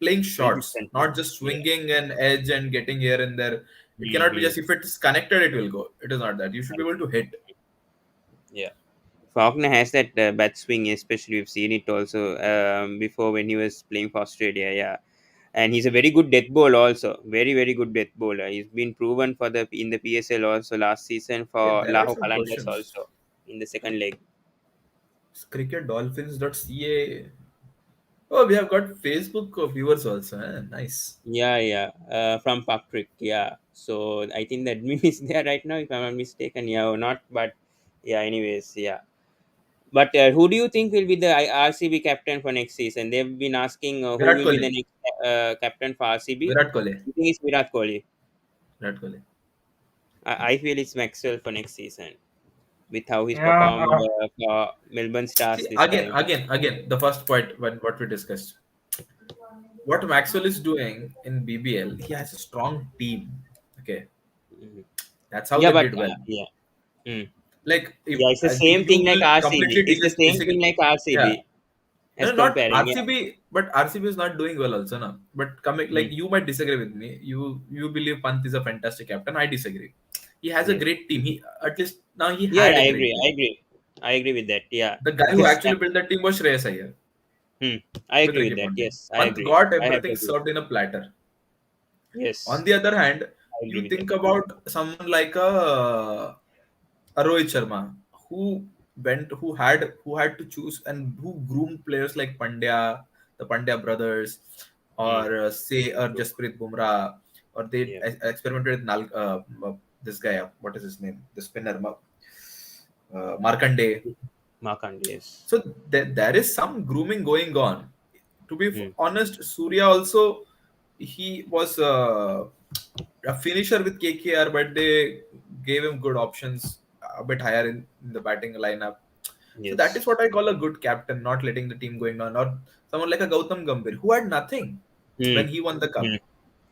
playing shots, Consistently. not just Yeah. swinging and edge and getting here and there. It cannot be Mm-hmm. just if it's connected, it will go. It is not that. You should I be able agree. to hit. Yeah. Faulkner has that bat swing, especially we've seen it also before when he was playing for Australia. Yeah, and he's a very good death bowler also. Very very good death bowler. He's been proven for the in the PSL also last season Okay, for there are Lahore some Qalandars questions. also in the second leg. Cricketdolphins.ca. Oh, we have got Facebook viewers also. Nice. Yeah, yeah, from Patrick. Yeah, so I think the admin is there right now, if I'm not mistaken. Yeah, or not, but yeah. Anyways, yeah. But who do you think will be the RCB captain for next season? They've been asking who Virat will be the Kohli. next captain for RCB. Virat Kohli. You think it's Virat Kohli? Virat Kohli. I feel it's Maxwell for next season with how he's Yeah, performed for Melbourne Stars See, this again, time. again, again, the first point when what we discussed. What Maxwell is doing in BBL, he has a strong team. Okay, Mhm. that's how Yeah, they but did well. yeah, mm. Like if Yeah, it's the same you thing like will RCB. completely It's the same thing disagree. like Yeah, RCB no, as not comparing. Yeah. RCB, but RCB is not doing well also, no. But coming like Mm. you might disagree with me. You believe Pant is a fantastic captain. I disagree. He has a Yes. great team. He at least now he Yeah, had yeah, a I great agree. I team. agree. I agree with that. Yeah, The guy who because actually built the team was Shreyas Iyer I with agree with Ricky that. Ponting. Yes, I Pant agree. got I have to everything agree. served in a platter. On Yes, the other hand, I agree you with that. think about someone like a Rohit Sharma who had to choose and who groomed players like Pandya, the Pandya brothers, Mm. or say Jasprit Bumrah, or they Yeah, experimented with this guy. What is his name? The spinner, Markande. Markand. Yes. So there is some grooming going on. To be Mm. honest, Surya also he was a finisher with KKR, but they gave him good options a bit higher in the batting lineup. So that is Yes. what I call a good captain, not letting the team going down. Or someone like a Gautam Gambhir who had nothing Hmm. when he won the cup. Hmm.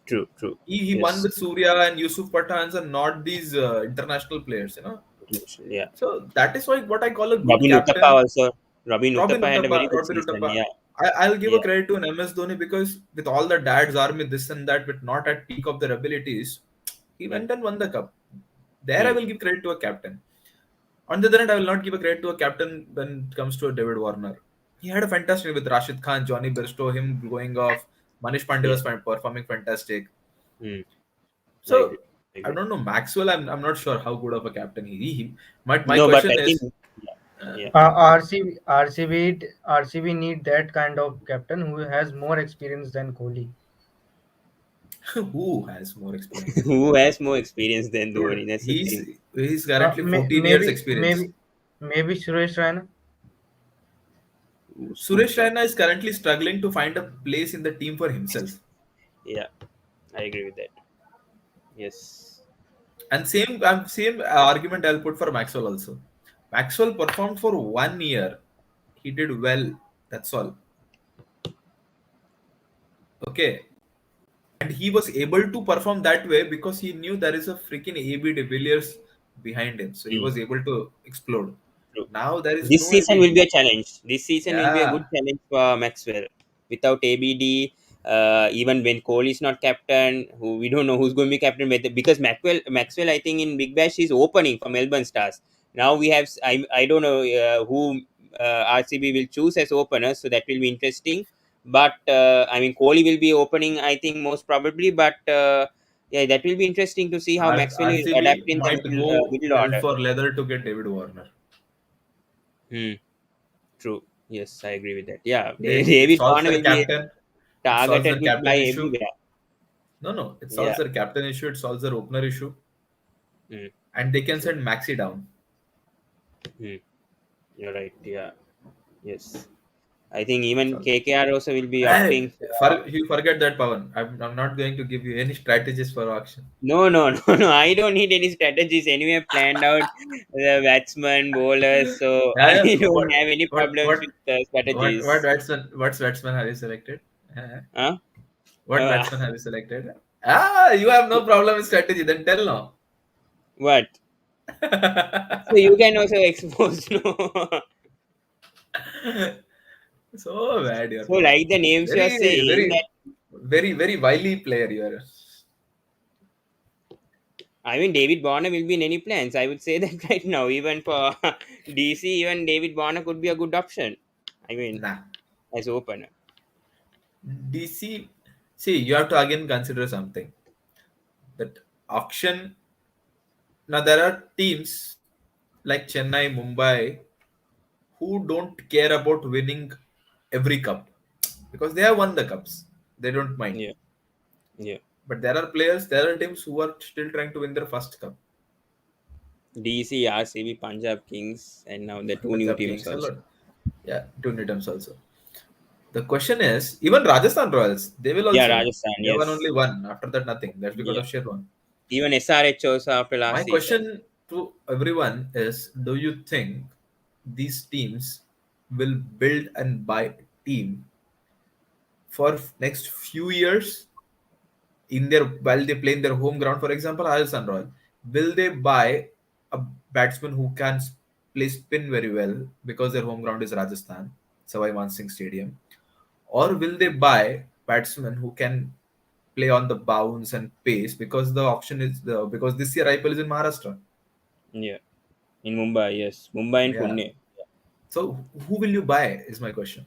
True. True. He won Yes. with Surya and Yusuf Pathans and not these international players, you know. Yeah. So that is why what I call a good Robin Uthappa captain. also. Robin Uthappa had a very good Robin season. Uthappa. Yeah. I'll give a Yeah. credit to an MS Dhoni because with all the dad's army, this and that, but not at peak of their abilities, he Hmm. went and won the cup. There I Hmm. will give credit to a captain. On the other hand, I will not give a credit to a captain when it comes to a David Warner. He had a fantastic with Rashid Khan, Johnny Bairstow, him going off. Manish Pandey Yeah. was performing fantastic. Hmm. I agree. So I I agree. don't know Maxwell. I'm not sure how good of a captain my No, but question I think. is, Yeah. uh, Yeah. RCB need that kind of captain who has more experience than Kohli. who has more experience than Who Kohli? has more experience than Dude, Dhoni? That's the he's thing. he's currently 14 years Maybe, experience. Suresh Raina. Suresh Super. Raina is currently struggling to find a place in the team for himself. Yeah. I agree with that. Yes. And same argument I'll put for Maxwell also. Maxwell performed for 1 year. He did well. That's all. Okay. And he was able to perform that way because he knew there is a freaking AB de Villiers behind him. So he Hmm. was able to explode. True. Now there is This no season will ABD. be a challenge. This season will be a good Yeah. challenge for Maxwell. Without ABD, even when Kohli is not captain, who we don't know who's going to be captain because Maxwell, I think in Big Bash is opening for Melbourne Stars. Now we have I don't know who RCB will choose as opener, so that will be interesting. But I mean Kohli will be opening, I think most probably. But yeah, that will be interesting to see how Maxwell will adapt RCB in the might go middle hell order. for leather to get David Warner. Hmm. True. Yes, I agree with that. Yeah, It David solves Warner their will be captain. It solves targeted their with by captain issue. everywhere. No. It solves Yeah. their captain issue. It solves their opener issue. Mm, And they can true. send Maxi down. Mm, you're right. Yeah. Yes. I think even So, KKR also will be hey, opting for. you forget that, Pawan. I'm not going to give you any strategies for auction. No, no, no, no. I don't need any strategies. Anyway, planned out the batsman, bowlers. So Yeah, I yeah. don't have any What, problems what, with what strategies. batsman have you selected? Huh? What Uh, batsman have you selected? Ah, you have no problem with strategy. Then tell no. what? So you can also expose. No. So bad, your So Pawan. like the names you are Very, saying very, that. very wily player you are. I mean, David Warner will be in any plans. I would say that right now, even for DC, even David Warner could be a good option. I mean, Nah. as opener. DC, see, you have to again consider something. That auction. Now there are teams like Chennai, Mumbai, who don't care about winning every cup because they have won the cups. They don't mind. Yeah, yeah. But there are teams who are still trying to win their first cup. DC, RCB, Punjab Kings, and now the two new Punjab teams Kings, a also. lot. Yeah, two Nidams also. The question is, even Rajasthan Royals, they will Yeah, also win. Rajasthan, They won yes. only one. After that, nothing. That's because Yeah. of Sherwan. Even SRH also after My last season. question to everyone is, do you think these teams will build and buy a team for next few years in their while they play in their home ground? For example, Rajasthan Royal, will they buy a batsman who can play spin very well because their home ground is Rajasthan, Savai Man Singh Stadium, or will they buy batsmen who can play on the bounce and pace because the option is because this year IPL is in Maharashtra. Yeah. In Mumbai, yes. Mumbai and Yeah. Pune. So who will you buy is my question,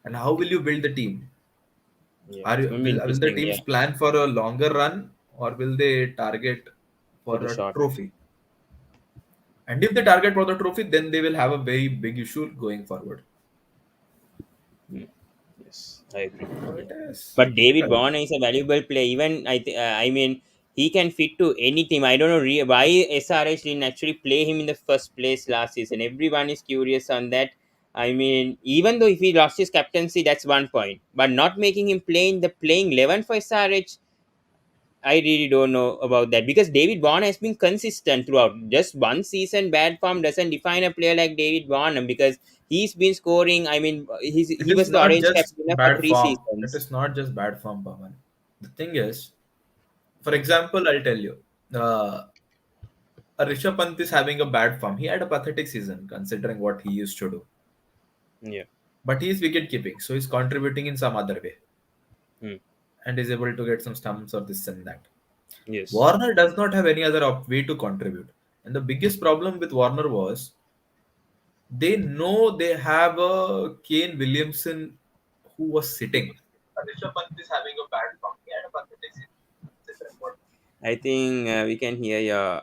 and how will you build the team? Yeah. Are It's you going to be will the interesting. teams Yeah. plan for a longer run or will they target For for the a short. trophy? And if they target for the trophy, then they will have a very big issue going forward. Mm. Yes, I agree. So Yeah. it is But David difficult. Warner is a valuable player. Even I mean, he can fit to any team. I don't know why SRH didn't actually play him in the first place last season. Everyone is curious on that. I mean, even though if he lost his captaincy, that's one point. But not making him play in the playing 11 for SRH, I really don't know about that because David Vaughan has been consistent throughout. Just one season bad form doesn't define a player like David Vaughan because he's been scoring. I mean, It he is was the not orange cap just winner for bad three form. It seasons. is not just bad form, Pawan. The thing is, for example, I'll tell you, uh, Rishabh Pant is having a bad form. He had a pathetic season considering what he used to do. Yeah. But he is wicket keeping, so he's contributing in some other way Hmm. and is able to get some stumps or this and that. Yes. Warner does not have any other way to contribute. And the biggest problem with Warner was they know they have a Kane Williamson who was sitting. Rishabh Pant is having a bad form. He had a pathetic season. Considering what- I think we can hear your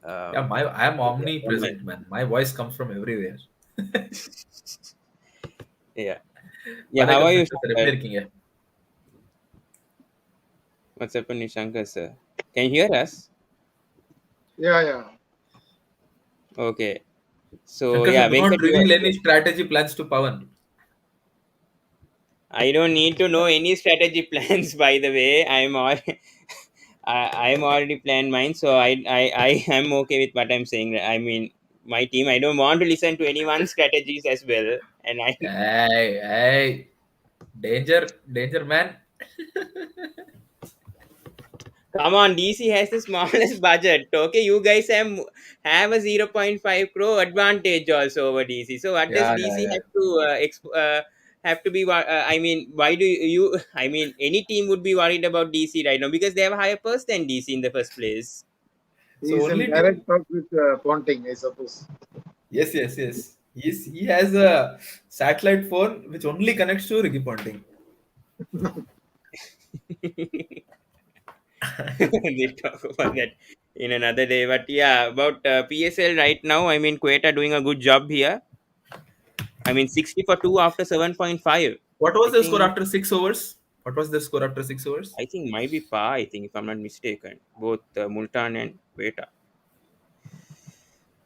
Yeah, I am comment. omnipresent, man. My voice comes from everywhere. Yeah. Yeah. How வணக்கம் are you, sister எப்படி Shankar? இருக்கீங்க? What's happening, Shankar sir? Can you hear us? Yeah, yeah. Okay. So Shankar sir, yeah, do not Venkat, you. reveal any strategy plans to Pawan. I don't need to know any strategy plans. By the way, I'm all. I'm already planned mine, so I am okay with what I'm saying. I mean, my team. I don't want to listen to anyone's strategies as well. And I Hey, hey, danger, man. come on, DC has the smallest budget. Okay, you guys have a 0.5 crore advantage also over DC. So what does Yeah. DC have to have to be? I mean, why do you? I mean, any team would be worried about DC right now because they have a higher purse than DC in the first place. He So is in only team. direct talk with Ponting, I suppose. Yes. He has a satellite phone which only connects to Ricky Ponting. We'll talk about that in another day. But yeah, about PSL right now, I mean, Quetta doing a good job here. I mean, 60 for 2 after 7.5. What I was the score think after 6 overs? What was the score after 6 overs? might be Pa. I think if I'm not mistaken, both Multan and Quetta.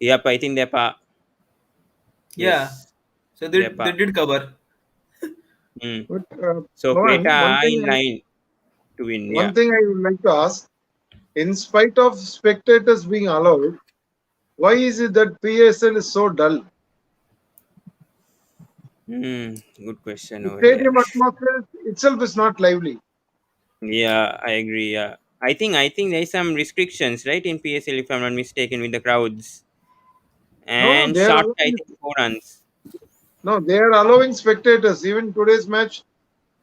Yep, I think they're Pa. Yeah. Yes, So they're they Pa. did cover. Hmm. But So Quetta Pawan, are in line to win. Yeah. one thing I would like to ask: in spite of spectators being allowed, why is it that PSL is so dull? Good question The over here. stadium atmosphere itself is not lively. Yeah, I agree. Yeah, I think there's some restrictions right in PSL if I'm not mistaken with the crowds No, and they are shot. I allowing. think 4 runs. No, they are allowing spectators. Even today's match,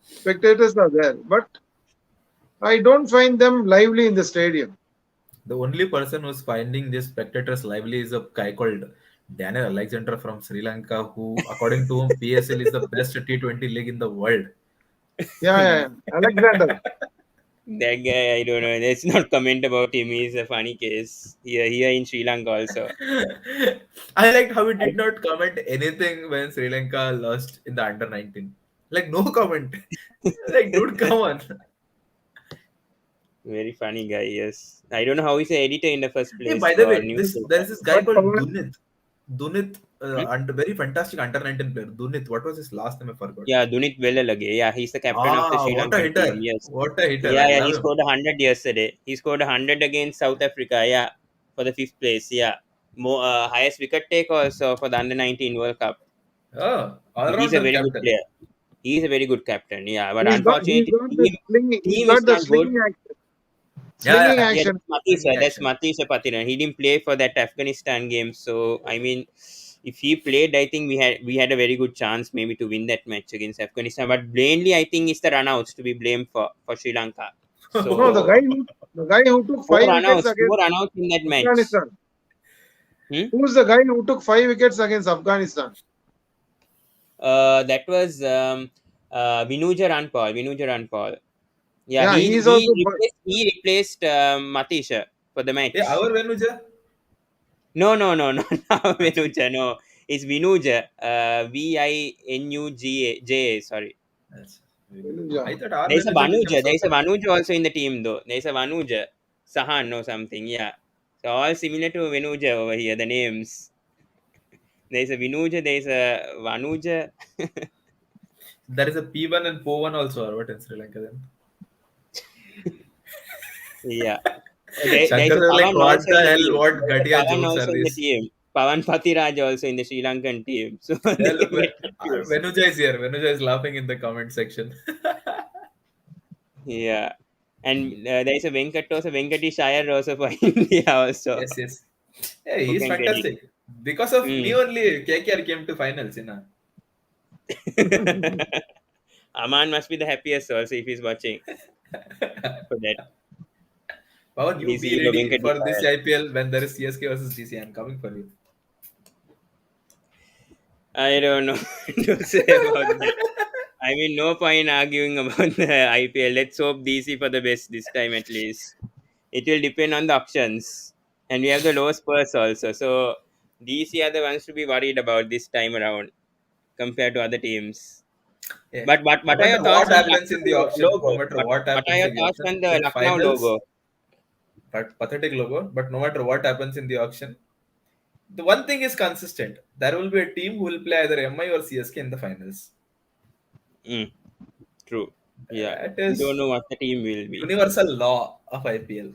spectators are there, but I don't find them lively in the stadium. The only person who's finding these spectators lively is a guy called Daniel Alexander from Sri Lanka, who, according to him, PSL is the best T20 league in the world. Yeah. Alexander. That guy, I don't know. Let's not comment about him. He's a funny case. Here in Sri Lanka also. I liked how he I, did not comment anything when Sri Lanka lost in the under 19. Like, no comment. Like, dude, come on. very funny guy. Yes, I don't know how he's an editor in the first Hey, place by the for way, there newspaper. is this guy But called Pawan, Dunit. Dunit, Hmm? under very fantastic under 19 player. Dunit, what was his last name? I forgot. Yeah, Dunit Velalage. Yeah, he's the captain of the Ah, Sri what a Lankan team. hitter! Yes. What a hitter! Yeah, I yeah, he love him. scored 100 yesterday. He scored 100 against South Africa. Yeah, for the fifth place. Yeah, more highest wicket take also for the under 19 World Cup. Oh, He's a all-rounder very good captain. player. He's a very good captain. Yeah, but he's unfortunately, got the slinging. He's team is got the not good. slinging action. Slinging Yeah. Yeah, action. that's Matisha. Bringing That's action. Matisha Patiran. He didn't play for that Afghanistan game. So I mean, if he played, I think we had a very good chance maybe to win that match against Afghanistan. But mainly, I think it's the runouts to be blamed for Sri Lanka. No, So the guy who took five wickets four against runouts in that match. Afghanistan. Hmm? Who's the guy who took 5 wickets against Afghanistan? That was Vinuja Ranpal. Vinuja Ranpal. Yeah, Yeah, he he's he also. replaced Matisha for the Yeah, match. our Venuja. No, not Vinuja. No, it's Vinuja. Vinuja. Sorry, That's I Yeah. thought our there's a Venuja became Vanuja. so There's a famous. Vanuja also in the team though. There's a Vanuja, Sahan or something. Yeah, so all similar to Vinuja over here. The names. There's a Vinuja. There's a Vanuja. There is a P1 and Po1 also, or what in Sri Lanka then? Yeah. There's Shankar a was like, Pawan what also the in the hell? team. What There's a Ghatiya Pawan jokes also are in the these? team. Pawan Pathiraj also in the Sri Lankan team. So they Well, get confused. Venuja is here. Venuja is laughing in the comment section. Yeah. And there's a Venkat also, Venkatish Iyer also for India also. Yes, yes. Hey, Who he's can get it? fantastic. Because of me Hmm. only, KKR came to finals, you know. Aman must be the happiest also if he's watching for that. Pawan, you His be hero ready Venkatish for this Iyer. IPL when there is CSK versus DC. I'm coming for you. I don't know what to say about that. I mean, no point arguing about the IPL. Let's hope DC for the best this time at least. It will depend on the auctions. And we have the lowest purse also. So DC are the ones to be worried about this time around compared to other teams. Yeah. But No what are matter your what thoughts on happens in the Lucknow auction, no logo? matter But what what are happens your in the thoughts auction, on the in Lucknow finals, logo? but pathetic logo. But no matter what happens in the auction, the one thing is consistent. There will be a team who will play either MI or CSK in the finals. Mm, true. Yeah. That We don't is know what the team will be. universal law of IPL.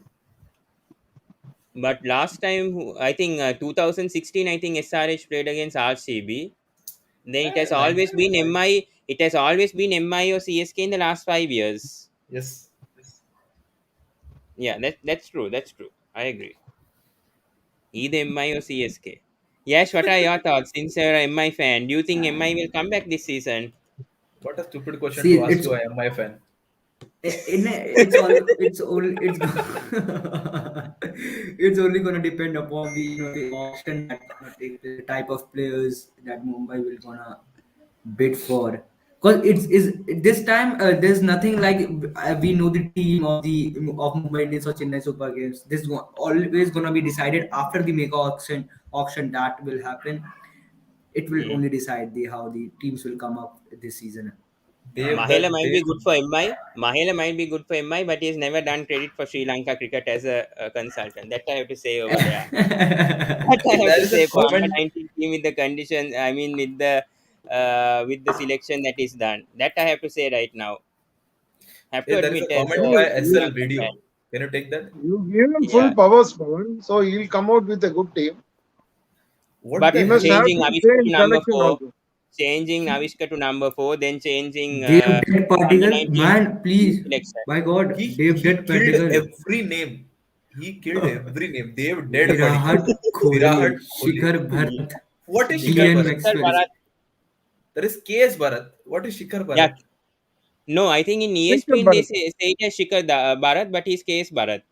But last time, I think 2016, I think SRH played against RCB. Then it has always been 1995. MI. It has always been MI or CSK in the last 5 years. Yes. Yeah, that's true. That's true. I agree. Either MI or CSK. Yes, what are your thoughts? Since you're a MI fan, do you think MI will come back this season? What a stupid question See, to ask to a MI fan. it's all it's all it's it's only gonna depend upon the the auction that's gonna take place, the type of players that Mumbai will gonna bid for. Because it's is this time there's nothing like we know the team of Mumbai Indians or Chennai Super Kings. This is always gonna be decided after the mega auction that will happen. It will Hmm. only decide the how the teams will come up this season. They've Mahela done, might they be good for MI. Mahela might be good for MI, but he's never done credit for Sri Lanka cricket as a consultant. That I have to say over there. That I have there to is a say for under comment. 19 team with the conditions. I mean, with the selection that is done. That I have to say right now. Have to There is admit a as comment a by You, Sri you, SL Lankan fan. video. Can you take that? you give him Yeah, full powers, Pawan, so he'll come out with a good team. What but He the must hell? have changing some say Avishka to in number selection four, also. changing Avishka to number four, then changing Dave Dead under Particle, 19 man, team please. selection. My God, Dave He Dead killed Particle, every name. He killed every name. They've dead Padikkal. Virat Virat Kohli, Kohli. Shikhar Bharat, What is Shikhar Yes, Glenn Bharat? Shikhar Maxwell. Bharat. There is KS Bharat. What is Shikhar Yeah, Bharat? no, I think in Srikar ESPN they Bharat. say it as Bharat, but he's KS Bharat.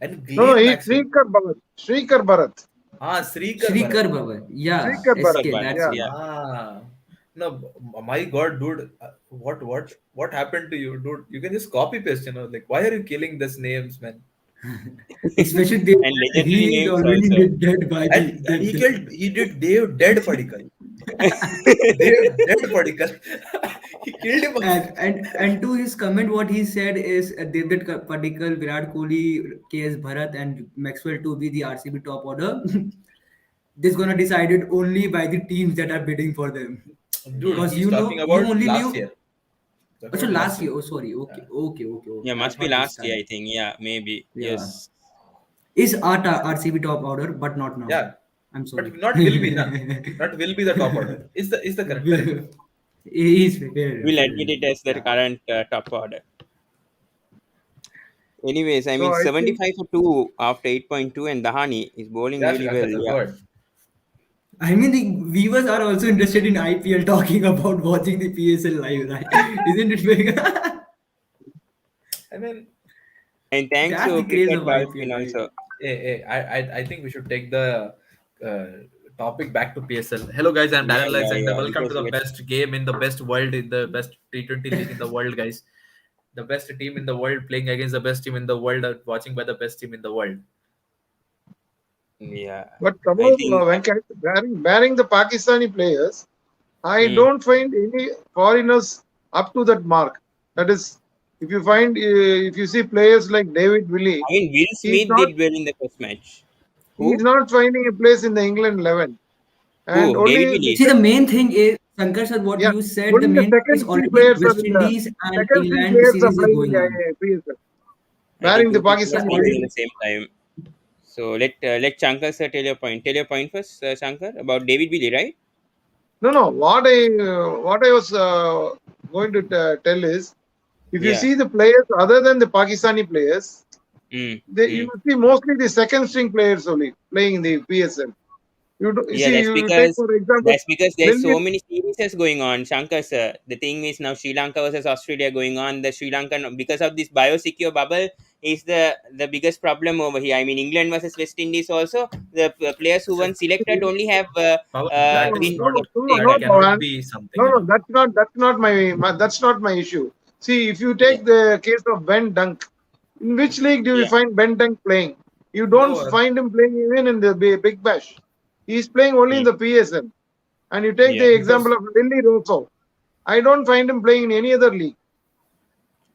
And No, no, Glenn he's Maxwell. Srikar Bharat. Srikar Bharat. Srikar Shrikar Bharat. Bhavat. Yeah, Srikar Bharat. Shikhar SK, Bharat. that's Yeah. it. Yeah. Ah. No, my God, dude. What happened to you, dude? You can just copy paste, Like, why are you killing these names, man? Especially Dave, And legendary he is names already also. dead by the And he did Dave dead Padikkal. And Dave dead Padikkal. He killed him off. and to his comment, what he said is Devdutt Padikkal, Virat Kohli, KS Bharat, and Maxwell to be the RCB top order. This gonna decided only by the teams that are bidding for them. Dude, Because he's talking you about only last knew. year. Talking Also about last last year. year. Oh, sorry. Okay, Yeah. okay, okay, yeah, okay. I must be thought this last year, time. I think. Yeah, maybe. Yeah, Yes. is RCB top order, but not now. Yeah. I'm But sorry. not will be, na. Not will be the top order. Is the correct phrase. He's fair, We'll fair admit enough. it as the Yeah. current top order. Anyways, I So mean, I think 75 for 2 after 8.2, and Dahani is bowling Yeah, really well. Shankar, Yeah. go ahead. I mean, the viewers are also interested in IPL talking about watching the PSL live, right? Isn't it big? I mean, And thanks That's to the craze Cricket of Dolphin IPL, right? also. I think we should take the uh, topic back to PSL. Hello, guys. I'm Yeah, Daniel yeah, Alexander. yeah. Welcome to Because the let's, best game in the best world, in the best T20 league in the world, guys. The best team in the world playing against the best team in the world, watching by the best team in the world. yeah. but I Kamal think Venkat, barring the Pakistani players, I hmm, don't find any foreigners up to that mark. That is, if you see players like David Willey, I mean, Will he's Smith not did well in the first match. he's Who? not finding a place in the England 11. And Who? David only the Willie. See, the main thing is, Shankar sir, what yeah, you said, the only the main thing is second three already players are West in the Indies and second three England players are series is playing going on. PSL. I think barring the two people are Pakistani speaking at players. the same time. So let Shankar sir tell your point. Tell your point first, Shankar, about David Willey, right? No, no. What I was going to tell is, if you Yeah. see the players other than the Pakistani players, Mm, you mm. will see mostly the second string players only playing in the PSL. You Yeah, see, you take for example, that's because there's Lily. so many series going on, Shankar sir. The thing is now Sri Lanka versus Australia going on. The Sri Lankan, because of this biosecure bubble, is the biggest problem over here. I mean, England versus West Indies also. The players who were selected only have Pawan, that No, is been no, not, no, no, that no, selected. cannot Pawan. be something, No, no, that's not my issue. See, if you Yeah, take the case of Ben Dunk, in which league do you yeah, find Ben Dunk playing? You don't No, find him playing even in the Big Bash. He's playing only in mm, the PSL. And you take yeah. the example because of Lily Rosso. I don't find him playing in any other league.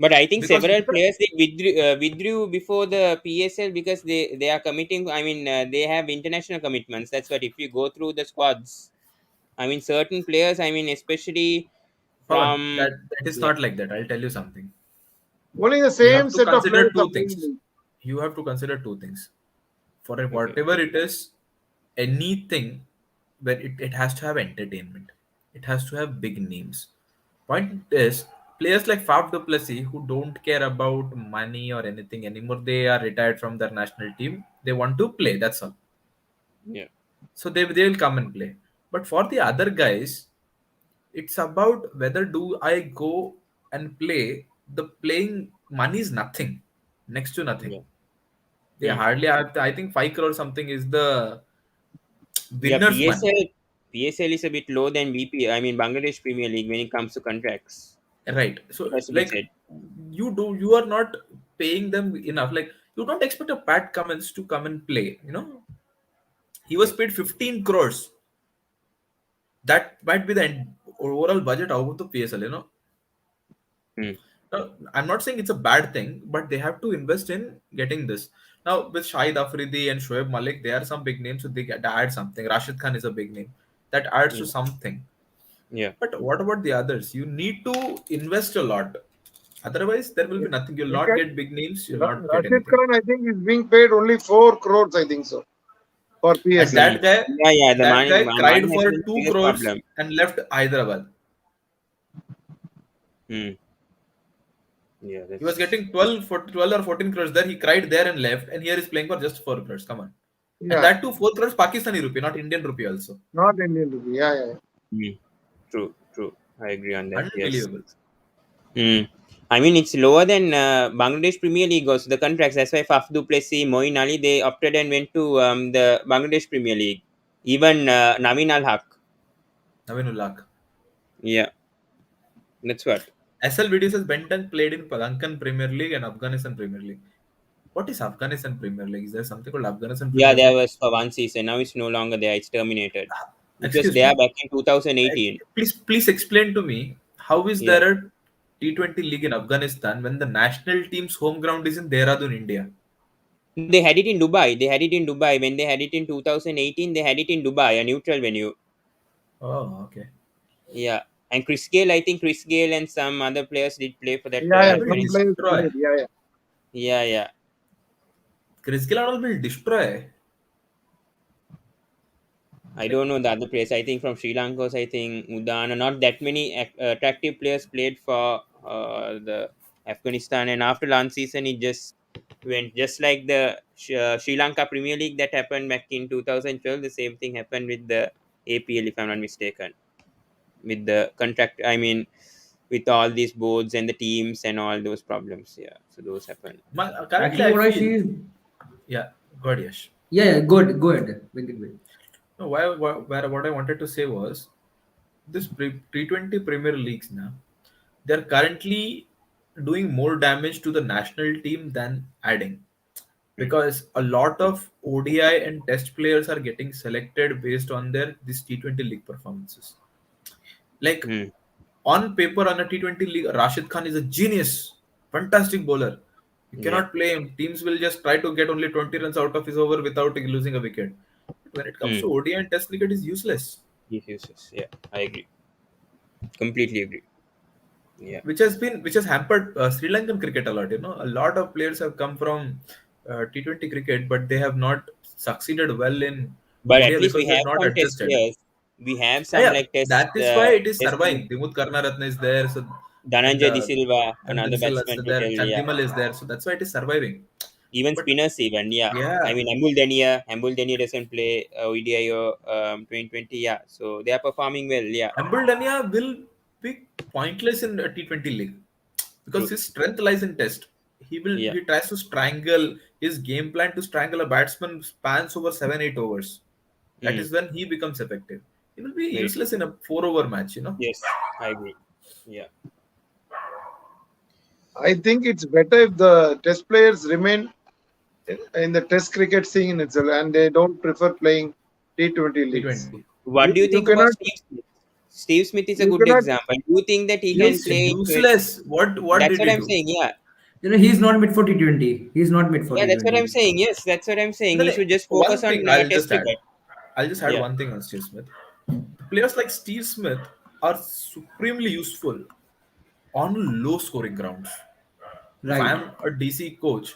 But I think because several players they withdrew before the PSL because they are committing. I mean, they have international commitments. That's what if you go through the squads. I mean, certain players. I mean, especially Pawan, from that is yeah, not like that. I'll tell you something. Only the You same have to set of players consider are two playing in things. the league. You have to consider two things. For okay, whatever it is, anything, where it has to have entertainment. It has to have big names. Point is, players like Faf du Plessis who don't care about money or anything anymore, they are retired from their national team. They want to play. That's all. yeah, So they will come and play. But for the other guys, it's about whether do I go and play. The playing money is nothing, next to nothing. yeah. They Mm. hardly have. I think 5 crore something is the Yeah, winner's money, PSL is a bit low than VP. I mean, Bangladesh Premier League when it comes to contracts. right? So It has to be like said. you are not paying them enough. Like you don't expect a Pat Cummins to come and play. He was Yeah. paid 15 crores. That might be the overall budget out of the PSL. Mm. Now, I'm not saying it's a bad thing, but they have to invest in getting this. Now, with Shahid Afridi and Shoaib Malik, they are some big names, so they add something. Rashid Khan is a big name. That adds to Yeah. something. Yeah. But what about the others? You need to invest a lot. Otherwise, there will Yeah. be nothing. You'll You not can, get big names, you'll not get Rashid anything. Khan, I think, is being paid only 4 crores, I think so, for And PSL. that guy, Yeah, yeah. The that money, guy cried money has for been the 2 biggest crores problem. and left Hyderabad. Mm. Yeah, He was that's getting 12 or 14 crores there. He cried there and left. And here he's playing for just 4 crores. Come on. And Yeah, that too, 4 crores Pakistani rupee, not Indian rupee also. not Indian rupee. Yeah, yeah. mm. True, true. I agree on that. Yes. Unbelievable. Mm. I mean, it's lower than Bangladesh Premier League also, the contracts. That's why Faf du Plessis, Moeen Ali, they opted and went to the Bangladesh Premier League. Even Naveen Al Haq. Navinullah. Yeah, that's what. SLVD says Benton played in Lankan Premier League and Afghanistan Premier League. What is Afghanistan Premier League? Is there something called Afghanistan Yeah, Premier there League? was for one season. Now it's no longer there. It's terminated. It was Excuse there me. back in 2018. Please explain to me how is Yeah. there a T20 league in Afghanistan when the national team's home ground is in Dehradun, India? They had it in Dubai. They had it in Dubai. When they had it in 2018, they had it in Dubai, a neutral venue. Oh, okay. Yeah. And Chris Gale, I think Chris Gale and some other players did play for that Yeah, yeah. Will Some place. players destroy. played. Yeah, yeah. Yeah, yeah. Chris Gill will destroy. I don't know the other players. I think from Sri Lanka, I think Udana. Not that many attractive players played for the Afghanistan. And after last season, it just went just like the Sri Lanka Premier League that happened back in 2012. The same thing happened with the APL, if I'm not mistaken, with the contract. I mean, with all these boards and the teams and all those problems. Yeah, so those happen. Currently, Actually, I what I feel. see is, Yeah, God, yes. yeah, yeah, good, go ahead, Venkat bhai. No, what I wanted to say was this T20 Premier Leagues now, they're currently doing more damage to the national team than adding, Hmm. because a lot of ODI and test players are getting selected based on their this T20 league performances. Like Hmm. on paper on a T20 league, Rashid Khan is a genius, fantastic bowler. You Yeah, cannot play him. Teams will just try to get only 20 runs out of his over without losing a wicket. But when it comes hmm. to ODI and test cricket, is useless. Yes, yes, yes. Yeah, I agree. Completely agree. Yeah. which has hampered Sri Lankan cricket a lot. You know, a lot of players have come from T20 cricket, but they have not succeeded well in But at ODI least we because they've have not some test adjusted. players. We have Ah, some yeah, like test that is why it is test surviving. Dimut Karnaratne is there, so and Dhananjay De Silva, and another Dinsel batsman is to there, tell. Yeah. Chandimal is there, so that's why it is surviving. Even But spinners even. Yeah. I yeah, mean, Ambul Dania doesn't play ODI or 2020. Yeah. So they are performing well. Yeah. Ambul will be pointless in a T20 league because True. his strength lies in test. Yeah. He tries to strangle his game plan to strangle a batsman spans over 7-8 overs. That Mm, is when he becomes effective. He will be very useless true. in a 4 over match, you know. Yes, I agree. Yeah. I think it's better if the test players remain in the test cricket scene itself and they don't prefer playing T20 leagues. T20. What do you You think about cannot, Steve Smith? Steve Smith is a you good cannot, example. Do you think that he He can is play in useless. What That's did what he I'm do? saying. Yeah. He's not made for T20. He's not made for Yeah, that's what I'm T20. saying. Yes, that's what I'm saying. No, He no, should just focus one on thing I'll test just add. cricket. I'll just add Yeah. one thing on Steve Smith. Players like Steve Smith are supremely useful on low scoring grounds. If I Right. am a DC coach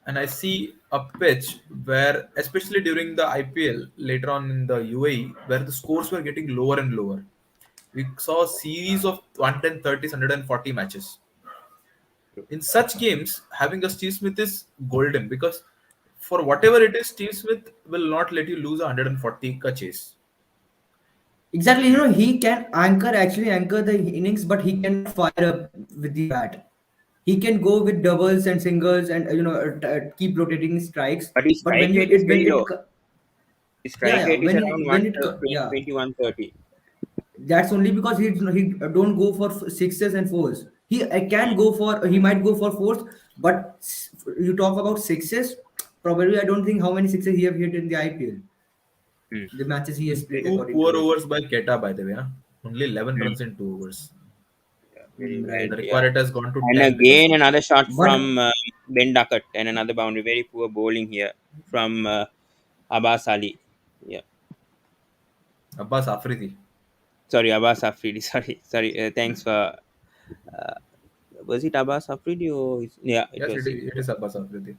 and I see a pitch where, especially during the IPL later on in the UAE, where the scores were getting lower and lower, we saw a series of 130s, 140 matches. In such games, having a Steve Smith is golden because for whatever it is, Steve Smith will not let you lose a 140 ka chase. Exactly. He can actually anchor the innings, but he cannot fire up with the bat. He can go with doubles and singles and keep rotating strikes. But his But strike rate is very low. His strike yeah, rate is around yeah, 120, 130. that's only because he don't go for sixes and fours. He might go for fours, but you talk about sixes. Probably I don't think how many sixes he have hit in the IPL. Hmm. The matches he has played Two according to poor it. overs by Quetta, by the way. Huh? Only 11 Hmm. runs in 2 overs. Yeah, very well. The Yeah. required has gone to And 10 because again, another shot But from Ben Duckett and another boundary. Very poor bowling here from Abbas Ali. Yeah. Abbas Afridi. Sorry, Abbas Afridi. Sorry. Thanks for. Uh, was it Abbas Afridi or yeah, it Yes, was him. it is Abbas Afridi.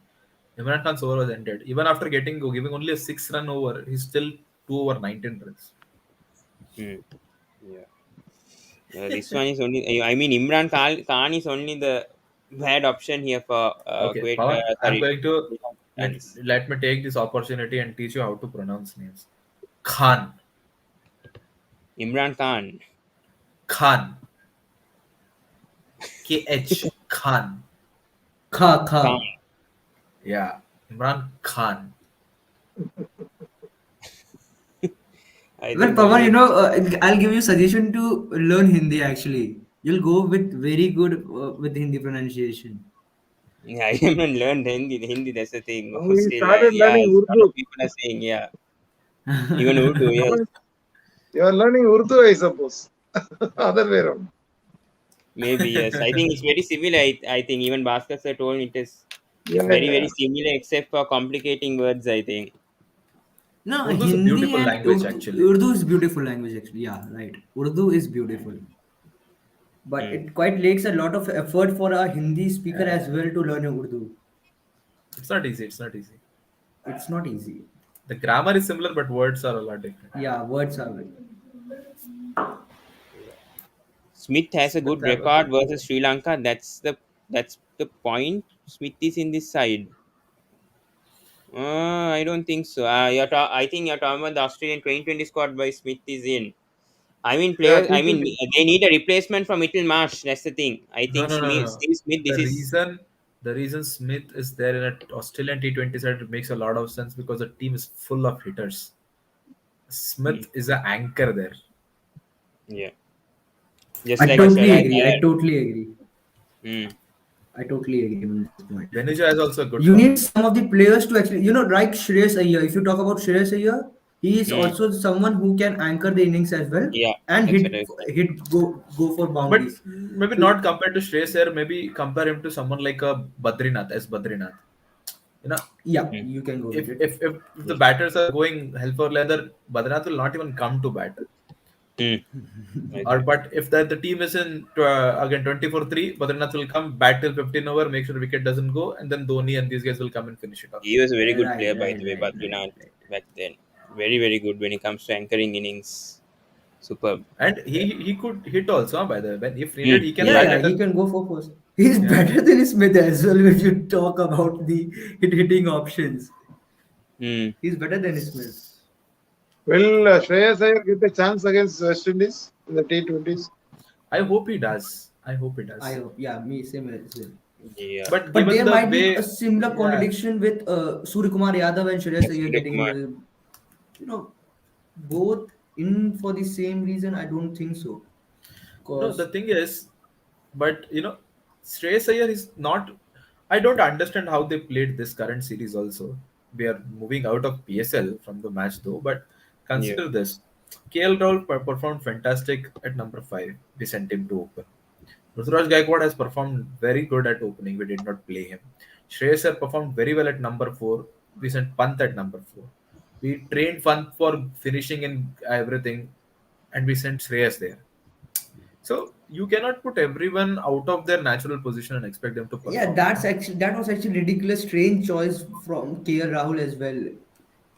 Imran Khan's over was ended. Even after giving only a 6 run over, he's still 2 over 19 runs. Hmm. Yeah. This one is only. I mean, Khan is only the bad option here for Okay, Kuwait. Pawan, I'm Sorry, going to let, Afghans. let me take this opportunity and teach you how to pronounce names. Khan. Imran Khan. Khan. KH. Khan. Kha Kha. Khan. Yeah. Imran Khan. I Well, think Pawan, only. I'll give you suggestion to learn Hindi actually. You'll go with very good with Hindi pronunciation. Yeah, I haven't learned Hindi, that's the thing. now he Still, started yeah, learning a lot of Urdu. people are saying, yeah, even Urdu, yes, You are learning Urdu, I suppose. Other way around. maybe, yes. I think it's very similar. I think even Bhaskar sir told me Yeah, it's very, yeah. very similar except for complicating words, I think. No, Urdu is a Hindi beautiful and language, Urdu. actually. Urdu is beautiful language actually. Yeah, right. Urdu is beautiful, but Hmm. it quite takes a lot of effort for a Hindi speaker as Uh, well to learn Urdu. it's not easy. It's not easy. It's not easy. The grammar is similar, but words are a lot different. Yeah, words are very. Smith has a Smith good have a record good. versus Sri Lanka. That's the point. Smith is in this side. I don't think so. I think you're talking about the Australian 2020 squad by Smith is in. I mean, Yeah, players. I mean, T20. they need a replacement for Mittelmarsh. That's the thing. I No, think no, no, no. Steve Smith. The This is. reason the reason Smith is there in an Australian T20 side makes a lot of sense because the team is full of hitters. Hmm, Smith is an anchor there. yeah, just I like totally Sharad. agree. I totally agree. Hmm, I totally agree on this point. Venezuela has also a good You form. need some of the players to actually, like Shreyas Iyer. If you talk about Shreyas Iyer, he is hmm, also someone who can anchor the innings as well yeah, and that's what I was saying. go for But boundaries. maybe So not compared to Shreyas here, maybe compare him to someone like a Badrinath, as Badrinath. You know, yeah, Hmm, you can go with if it. if if, if the yeah. batters are going hell for leather, Badrinath will not even come to bat. Hmm. Or Okay. but if the team is in again 24-3, Badrinath will come bat till 15 over, make sure wicket doesn't go, and then Dhoni and these guys will come and finish it off. He was a very good Right, player, by right, the way, right, right, Badrinath, right. back then. Very, very good when it comes to anchoring innings. Superb. And he could hit also, by the way. When if needed, Hmm. he can Yeah, Yeah. bat yeah, at he a can go for first. He's yeah. better than Smith as well when you talk about the hitting options. Hmm. He's better than Smith. Will Shreyas Iyer get a chance against West Indies in the T20s? I hope he does. I hope he I does. hope. Yeah, me same as well. Yeah. But But given there the might be a way, similar yeah, contradiction with Surya Kumar Yadav and Shreyas Yes, Iyer Surya getting Kumar. you know, both in for the same reason. I don't think so. no, the Cause thing is, but Shreyas Iyer is not. I don't understand how they played this current series. Also, we are moving out of PSL from the match though. But Yeah. consider this: KL Rahul performed fantastic at number 5. We sent him to open. Ruturaj Gaikwad has performed very good at opening. We did not play him. Shreyas Iyer performed very well at number 4. We sent Pant at number 4. We trained Pant for finishing in everything, and we sent Shreyas there. So you cannot put everyone out of their natural position and expect them to yeah, perform. that was actually ridiculous, strange choice from KL Rahul as well.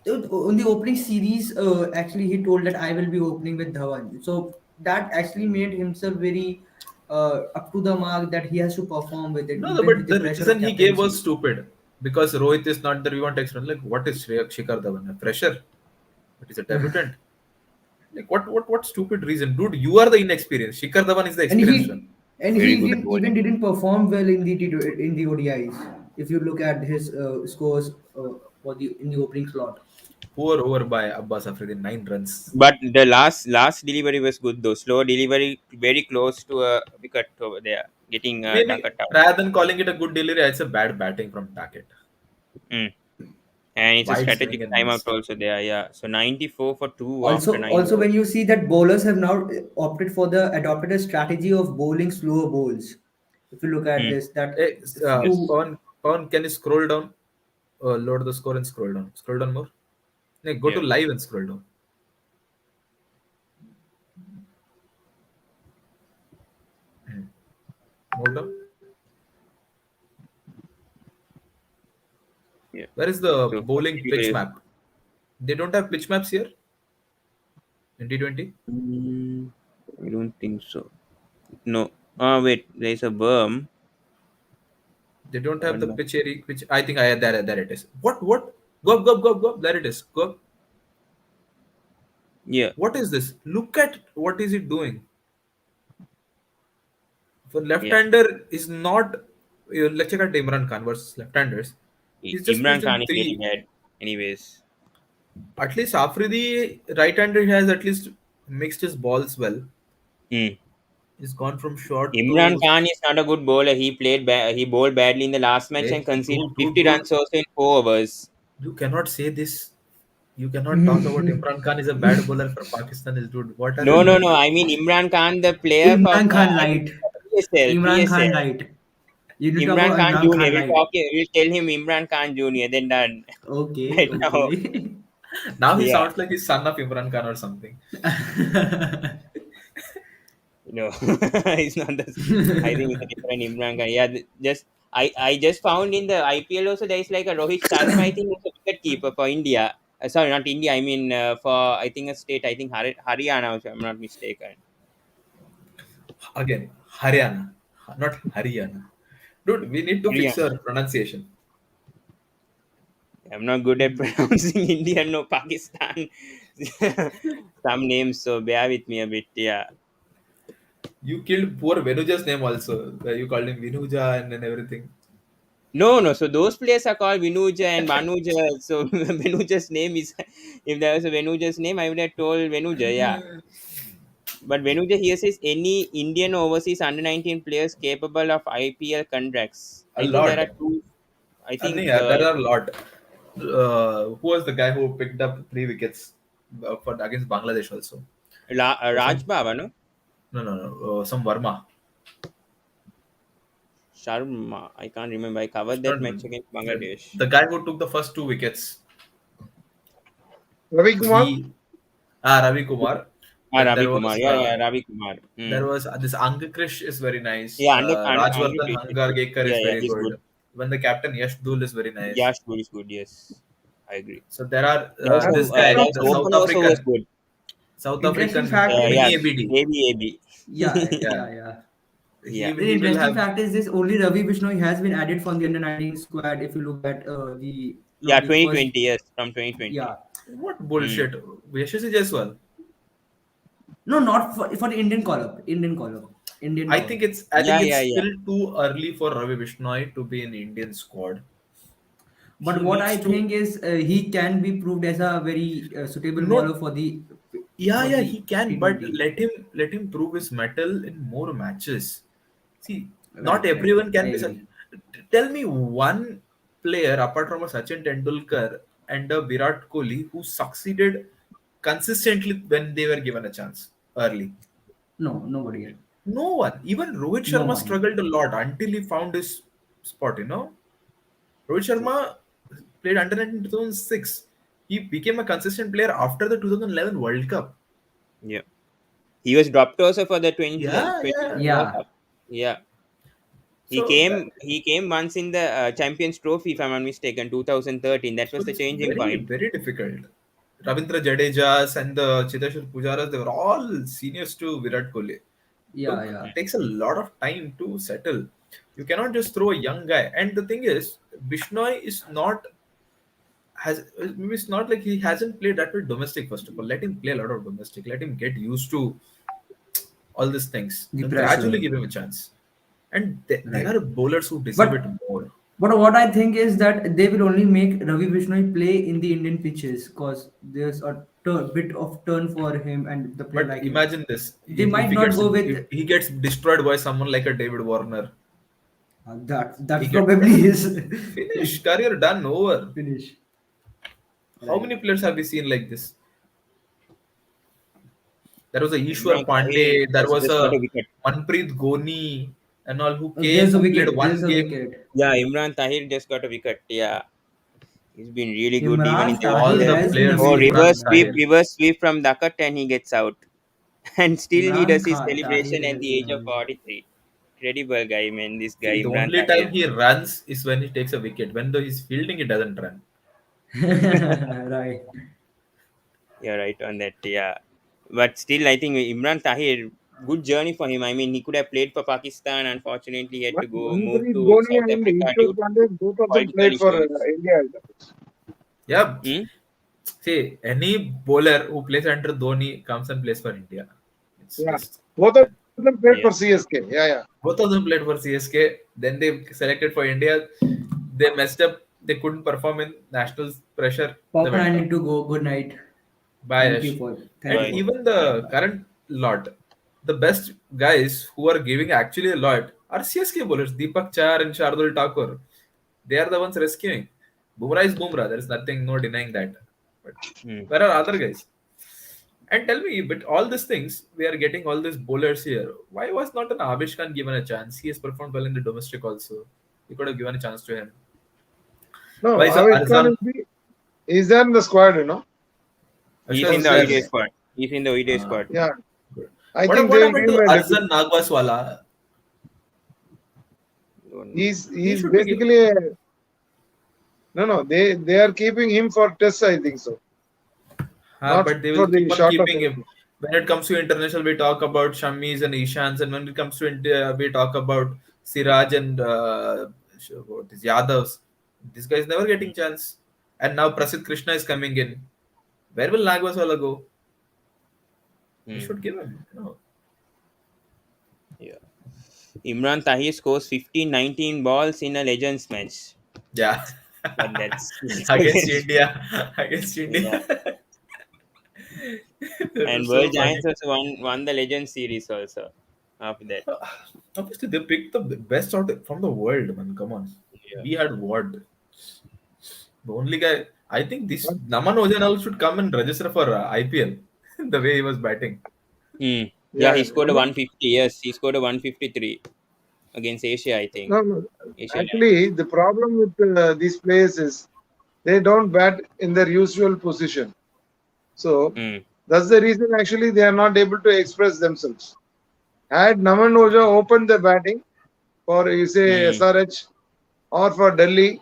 On the opening series, actually he told that I will be opening with Dhawan. So that actually made himself very up to the mark that he has to perform with it, No, no, even with but the the pressure of reason he gave was captaincy. stupid because Rohit is not the we external. Like, what is Shikhar Dhawan? A fresher? It is a debutant. Like, what stupid reason, dude? You are the inexperienced. Shikhar Dhawan is the and experienced one. he and Very he good didn't bowling. even didn't perform well in the in the ODIs. If you look at his scores for the in the opening slot. Poor over by Abbas Afridi, 9 runs. But the last delivery was good though. Slow delivery, very close to a wicket over there, getting Maybe Duckett out. rather than calling it a good delivery, it's a bad batting from Tackett. Mm. And it's a Wide swing strategic and timeout missed. also there. Yeah. So 94 for two after nine Also, balls. when you see that bowlers have now opted for the adopted a strategy of bowling slower bowls. If you look at Mm. this, that Hey, Yes. to Pawan, can you scroll down? Load the score and scroll down. Scroll down more. Like, go to Yeah. live and scroll down. Hmm. More down. Yeah. Where is the So first bowling pitch delivery. map? They don't have pitch maps here in T20. Mm, I don't think so. No. Oh wait, there's a worm. They don't have the No. pitch area. Which I think I there it is. What? Go up, go up, go up, go up. There it is. Go up. Yeah. What is this? Look at what is it doing. For Yeah. left-hander is not. Let's check out Imran Khan versus left-handers. He's just Imran pitched Khan in is very 3. bad. Anyways. At least Afridi, right-hander, he has at least mixed his balls well. Hmm. He's gone from short Imran to. Khan is not a good bowler. He bowled badly in the last match Hey, and conceded dude, 50 dude. runs also in 4 overs. You cannot say this. You cannot talk about Imran Khan is a bad bowler for Pakistan. Is dude. What are you No, no, doing? no. I mean Imran Khan, the player Imran from Khan I mean light. PSL, Imran Khan PSL. light. You need to talk Imran about Khan Imran Junior. Khan light. We'll tell him Imran Khan Junior. Then done. Okay, Right now, okay. Now he yeah. sounds like he's son of Imran Khan or something. No, it's not the. I think it's a different Imran Khan. Yeah, just I just found in the IPL also there is like a Rohit Sharma. I think is a wicket keeper for India. Sorry, not India. I mean for I think a state. I think Haryana, if I'm not mistaken. Again, Haryana, not Haryana. Dude, we need to fix Haryana. our pronunciation. I'm not good at pronouncing Indian or Pakistan. Some names, so bear with me a bit. Yeah. You killed poor Venuja's name also. Where you called him Venuja and everything. No, no. So those players are called Vinuja and Banuja. So Venuja's name is, if there was a Venuja's name, I would have told Venuja. Yeah. But Venuja here says any Indian overseas under 19 players capable of IPL contracts. A I think there lot. are two. I think Yeah, there are a lot. Who was the guy who picked up 3 wickets for against Bangladesh also? Raj Some Baba, no? no, some Verma. Sharma. I can't remember. I covered I that don't match remember. against Bangladesh. The guy who took the first 2 wickets. Ravi Kumar? He Ravi Kumar. Then Ravi there Kumar. was Yeah, Ravi Kumar. this Angkrish is very nice. Yeah, Andhra Rajvardhan Pradesh is good. Hangargekar is Yeah, very he's good. good. When the captain Yash Dul is very nice. Yeah, Shur is good. Yes, I agree. So there are As this guy, of There's the open South also was African, good. South Interesting African fact Yeah, is, BABD. AB. yeah, Yeah, yeah, yeah. Yeah, The he will interesting have fact is this: only Ravi Bishnoi has been added from the under 19 squad. If you look at the yeah, the first, 2020. Yes, from 2020. yeah, what Hmm. bullshit. Yashasvi Jaiswal. no, not for the Indian call up, Indian I call think up. it's Yeah. still too early for Ravi Bishnoi to be in Indian squad. But He what I needs to think is he can be proved as a very suitable no. bowler Yeah, he for the can, but T20. let him prove his mettle in more matches. See, not Right. everyone I can be such. agree. Tell me one player apart from a Sachin Tendulkar and a Virat Kohli who succeeded consistently when they were given a chance early. No, nobody yet. No one. Even Rohit No Sharma one. struggled a lot until he found his spot. Rohit True. Sharma played under 19 in 2006. He became a consistent player after the 2011 World Cup. Yeah, he was dropped also for the Yeah, 2011 yeah. World Yeah. Cup. Yeah, he So came. that He came once in the Champions Trophy, if I'm not mistaken, 2013. That was so the it's changing very, point. very difficult. Ravindra Jadejas and the Chiteshwar Pujaras, they were all seniors to Virat Kohli. Yeah, Took yeah. takes a lot of time to settle. You cannot just throw a young guy. And the thing is, Bishnoi is not has maybe it's not like he hasn't played that well domestic. First of all, let him play a lot of domestic. Let him get used to all these things. The Gradually pressure. give him a chance. And there Right. are bowlers who deserve it But more. but what I think is that they will only make Ravi Bishnoi play in the Indian pitches because there's a bit of turn for him and the player But like him. imagine this: They if might he not gets go with if he gets destroyed by someone like a David Warner, he that's gets probably his finished career done over. finish. How Right. many players have we seen like this? There was a Ishwar Imran Tahir Pandey, there was just got a a wicket. Manpreet Goni, and all who came There's a who played wicket. one There's a game. wicket. Yeah, Imran Tahir just got a wicket. Yeah, he's been really good even in Imran the All Tahir the ODI. has been players, Oh, amazing. Imran reverse Yeah. sweep, Tahir. reverse sweep from Duckett and he gets out. And still he does his Tahir celebration at has the been age of amazing. 43. Incredible guy, man. This guy, See, the Imran only Tahir. time he runs is when he takes a wicket. When he's fielding, he doesn't run. Right. You're right on that. Yeah. But still, I think Imran Tahir, good journey for him. I mean, he could have played for Pakistan. Unfortunately, he had But to go move Manpreet to Goni South and Africa Ishwar due to Pandey both of them political played for issues. India. Yeah. Hmm? See, any bowler who plays under Dhoni comes and plays for India. It's Yeah, just both of them played for Yeah. CSK. Yeah. both of them played for CSK. Then they selected for India. They messed up. They couldn't perform in national pressure. They Pawan, I went off. need to go. Good night. Bias. Thank And you Bye. for even Yeah. yeah, the bye. current lot, the best guys who are giving actually a lot are CSK bowlers. Deepak Char and Shardul Thakur. They are the ones rescuing. Bumrah is Bumrah. There is nothing, no denying that. But Hmm. where are other guys? And tell me, but all these things, we are getting all these bowlers here. Why was not an Abish Khan given a chance? He has performed well in the domestic also. You could have given a chance to him. No, Why is Avish Khan Arzal? is there in the squad. He's Ashkan in is the He's there. there. ODI squad. He's in the ODI Uh, squad. Yeah, good. I What, think what they will happened give to him a deputy. Arzan Nagwaswala? Don't know. He He's should be given. basically no. They are keeping him for tests. I think so, not But they for will the keep on shorter keeping him. term. When it comes to international, we talk about Shamis and Ishans, and when it comes to India, we talk about Siraj and what is Yadavs. This guy is never getting chance. And now Prasidh Krishna is coming in. Where will Nagwaswala go? We Hmm. should give him. No. Yeah. Imran Tahir scores 15, 19 balls in a Legends match. Yeah. But that's Against India. Against yeah. India. That And was World so Giants funny. also won the Legends series also after that. Obviously, they picked the best out from the world, man. Come on. Yeah. We had Ward. The only guy. I think this But Naman Ojanal should come and register for IPL. The way he was batting. Hmm. Yeah, yeah, he scored a Naman, 150. Yes, he scored a 153 against Asia, I think. no. Asia Actually, the problem with these players is they don't bat in their usual position. So Lions. That's the reason actually they are not able to express themselves. Had Naman Oja opened the batting for you say Hmm. SRH or for Delhi,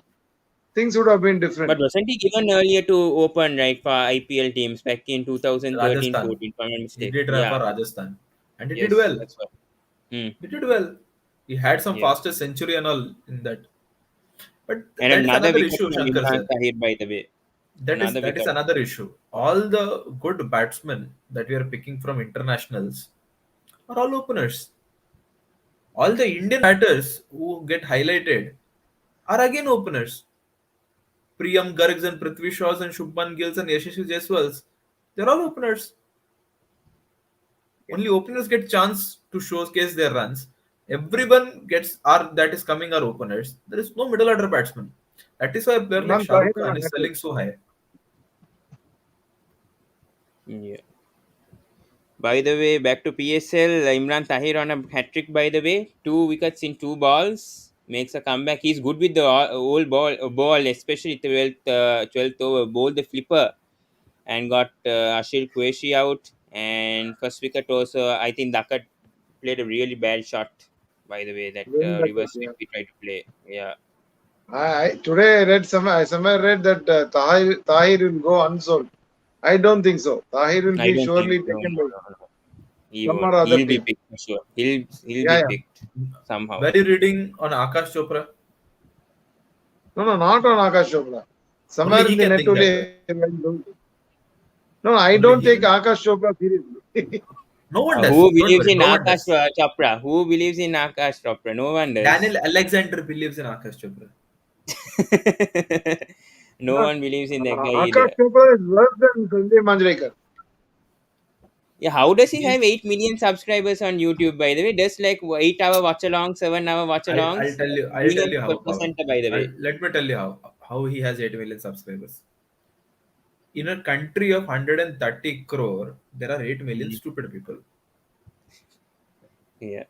things would have been different. But wasn't he given earlier to open, right, for IPL teams back in 2013 Rajasthan. 14, if I'm not He mistake? did try Yeah, for Rajasthan, and he did yes, well. that's what. Hmm. He did well. He had some Yeah. fastest century and all in that. But And that is another another wicket issue, from Shankar Imran sir. Tahir, by the way. Another That is wicket. another issue. All the good batsmen that we are picking from internationals are all openers. All the Indian batters who get highlighted are again openers. Priyam Gargs and Prithvi Shaws and Shubman Gills and Yashasvi Jaiswals, they're all openers. Only openers get chance to showcase their runs. Everyone gets are that is coming are openers. There is no middle order batsman. That is why a player like Imran Shah Tahir Rukh Khan is selling so high. Yeah. By the way, back to PSL, Imran Tahir on a hat trick. By the way, 2 wickets in 2 balls, makes a comeback. He's good with the old ball, especially 12th over. Bowled the flipper and got Ashil Qureshi out. And first wicket also, I think Dakat played a really bad shot. By the way, that win the cup. reverse sweep Yeah. he tried to play. Yeah, Today I read I somewhere read that Tahir will go unsold. I don't think so. Tahir will I be don't think surely no, taken no, by no, no. He some won't. or other He'll be team. picked for sure. He'll Yeah, be yeah. picked somehow. Were you reading on Akash Chopra? No, no, not on Akash Chopra. Only Somewhere in he the can net think that only. way. No, I Only don't he take will. Akash Chopra seriously. No one Who does. Don't believes worry. in No one Akash does. Chopra? Who believes in Akash Chopra? No one does. Daniel Alexander believes in Akash Chopra. No one believes in that guy Akash either. Chopra is worse than Sanjay Manjrekar. Yeah, how does he He's. have 8 million subscribers on YouTube, by the way? Does like 8-hour watch along, 7-hour watch I'll alongs? tell you. I'll Being tell a you how, Pawan. presenter, by the way. Let me tell you how he has 8 million subscribers. In a country of 130 crore, there are 8 million Mm, stupid people. yeah.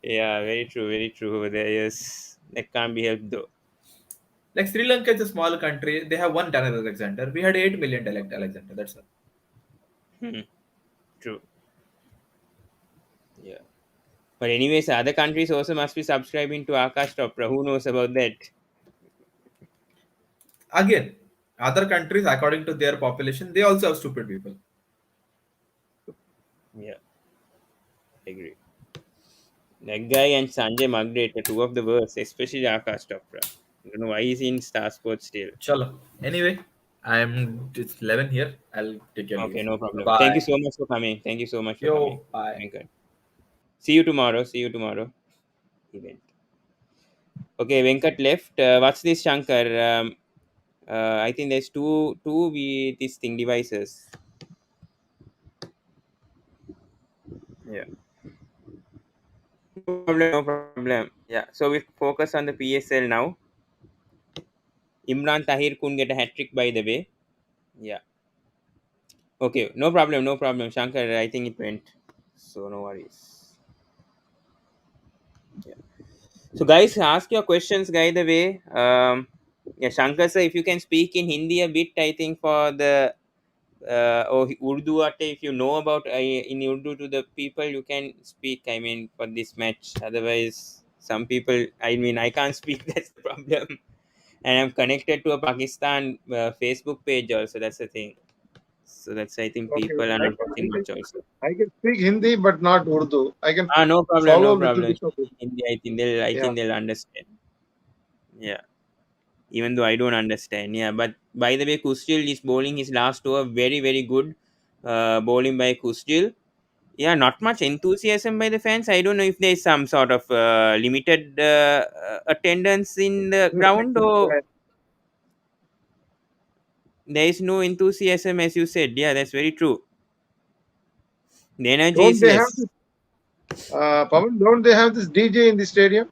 Yeah, very true, very true over there. Yes. That can't be helped though. Like Sri Lanka is a small country. They have one Daniel Alexander. We had 8 million Alexander. That's all. Hmm, true. Yeah. But anyways, other countries also must be subscribing to Akash Chopra. Who knows about that? Again, other countries, according to their population, they also have stupid people. Yeah, I agree. That guy and Sanjay Magret are two of the worst, especially Akash Chopra. I don't know why he's in Star Sports still. Chalo. Anyway, it's 11 here. I'll take your Okay, leave. no problem. Thank you Bye. so much for coming. Thank you so much for coming. Yo, bye. Venkat. See you tomorrow. See you tomorrow. Event. Okay, Venkat left. What's this, Shankar? I think there's these thing devices. Yeah. No problem. No problem. Yeah. So we focus on the PSL now. Imran Tahir couldn't get a hat trick, by the way. Yeah. Okay. No problem. No problem. Shankar, I think it went. So no worries. Yeah. So guys, ask your questions, by the way. Yeah, Shankar sir, if you can speak in Hindi a bit, I think for the or Urdu, if you know about in Urdu to the people, you can speak. I mean, for this match. Otherwise, some people. I mean, I can't speak. That's the problem. And I'm connected to a Pakistan Facebook page also. That's the thing. So that's I think Okay, people are I not can, I watching can, much also. I can speak Hindi but not Urdu. I can Ah, no problem, follow no a little problem. bit of it. Hindi, I think they'll. I Yeah. think they'll understand. Yeah. Even though I don't understand. Yeah, but by the way, Kustil is bowling his last over very, very good. Bowling by Kustil. Yeah, not much enthusiasm by the fans. I don't know if there's some sort of limited attendance in the ground or there is no enthusiasm as you said. Yeah, that's very true. The energy Don't is they have less. this, Pawan, don't they have this DJ in the stadium?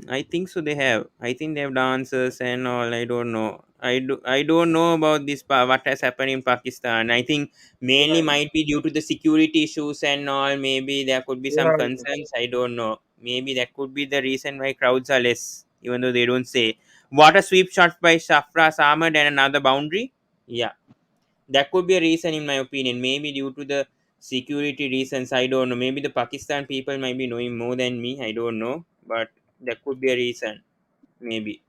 I think so. They have. I think they have dancers and all. I don't know. I don't know about this. What has happened in Pakistan? I think mainly Yeah, might be due to the security issues and all. Maybe there could be some yeah. concerns. I don't know. Maybe that could be the reason why crowds are less, even though they don't say. Water sweep shot by Shafras Ahmed and another boundary. Yeah, that could be a reason in my opinion. Maybe due to the security reasons. I don't know. Maybe the Pakistan people might be knowing more than me. I don't know, but that could be a reason. Maybe.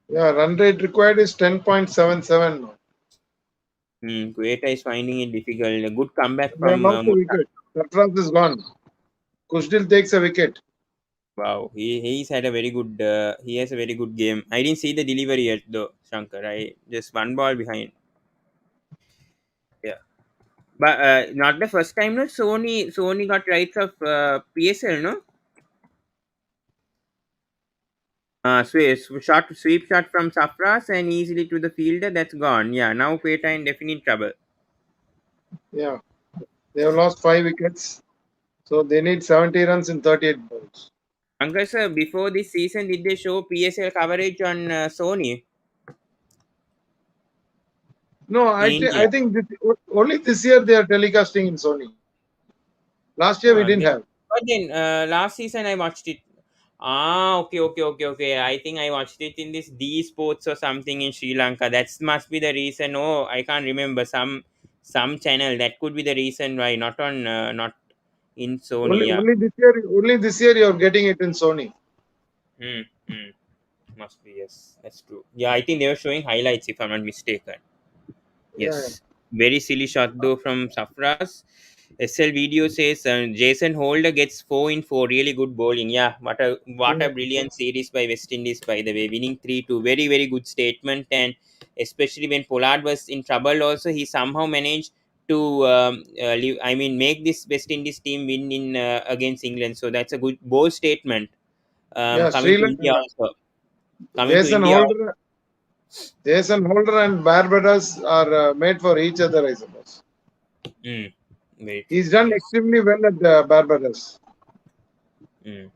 Yeah, run rate required is 10.77 now. Quetta is finding it difficult. A good comeback They have from lost a Multan. wicket. Sarfraz is gone. Kushdil takes a wicket. Wow, he's had a very good. He has a very good game. I didn't see the delivery yet though, Shankar. I just one ball behind. Yeah, but not the first time. No, Sony got rights of PSL. No, sweep shot from Safras and easily to the fielder. That's gone. Yeah, now Quetta in definite trouble. Yeah, they have lost 5 wickets. So they need 70 runs in 38 balls. Shankar sir, before this season, did they show PSL coverage on Sony No, in I India? think only this year they are telecasting in Sony. Last year we didn't have. But then last season I watched it. Okay. I think I watched it in this D Sports or something in Sri Lanka. That must be the reason. Oh, I can't remember some channel. That could be the reason why not on not in Sony. Only Yeah. only this year you are getting it in Sony. Hmm. Hmm. Must be, yes. That's true. Yeah, I think they were showing highlights if I'm not mistaken. Yeah, Yes. Very silly shot though from Safras. SL video says Jason Holder gets 4 in 4. Really good bowling. Yeah, what yeah. a brilliant series by West Indies, by the way. Winning 3-2. Very, very good statement. And especially when Pollard was in trouble, also, he somehow managed to make this West Indies team win in against England. So that's a good bold statement. Yeah, Coming Sri to India Lanka, also. Coming to Jason India. Holder, Jason Holder and Barbados are made for each other, I suppose. Mm, very true. He's done Yes. extremely well at Barbados. Mm.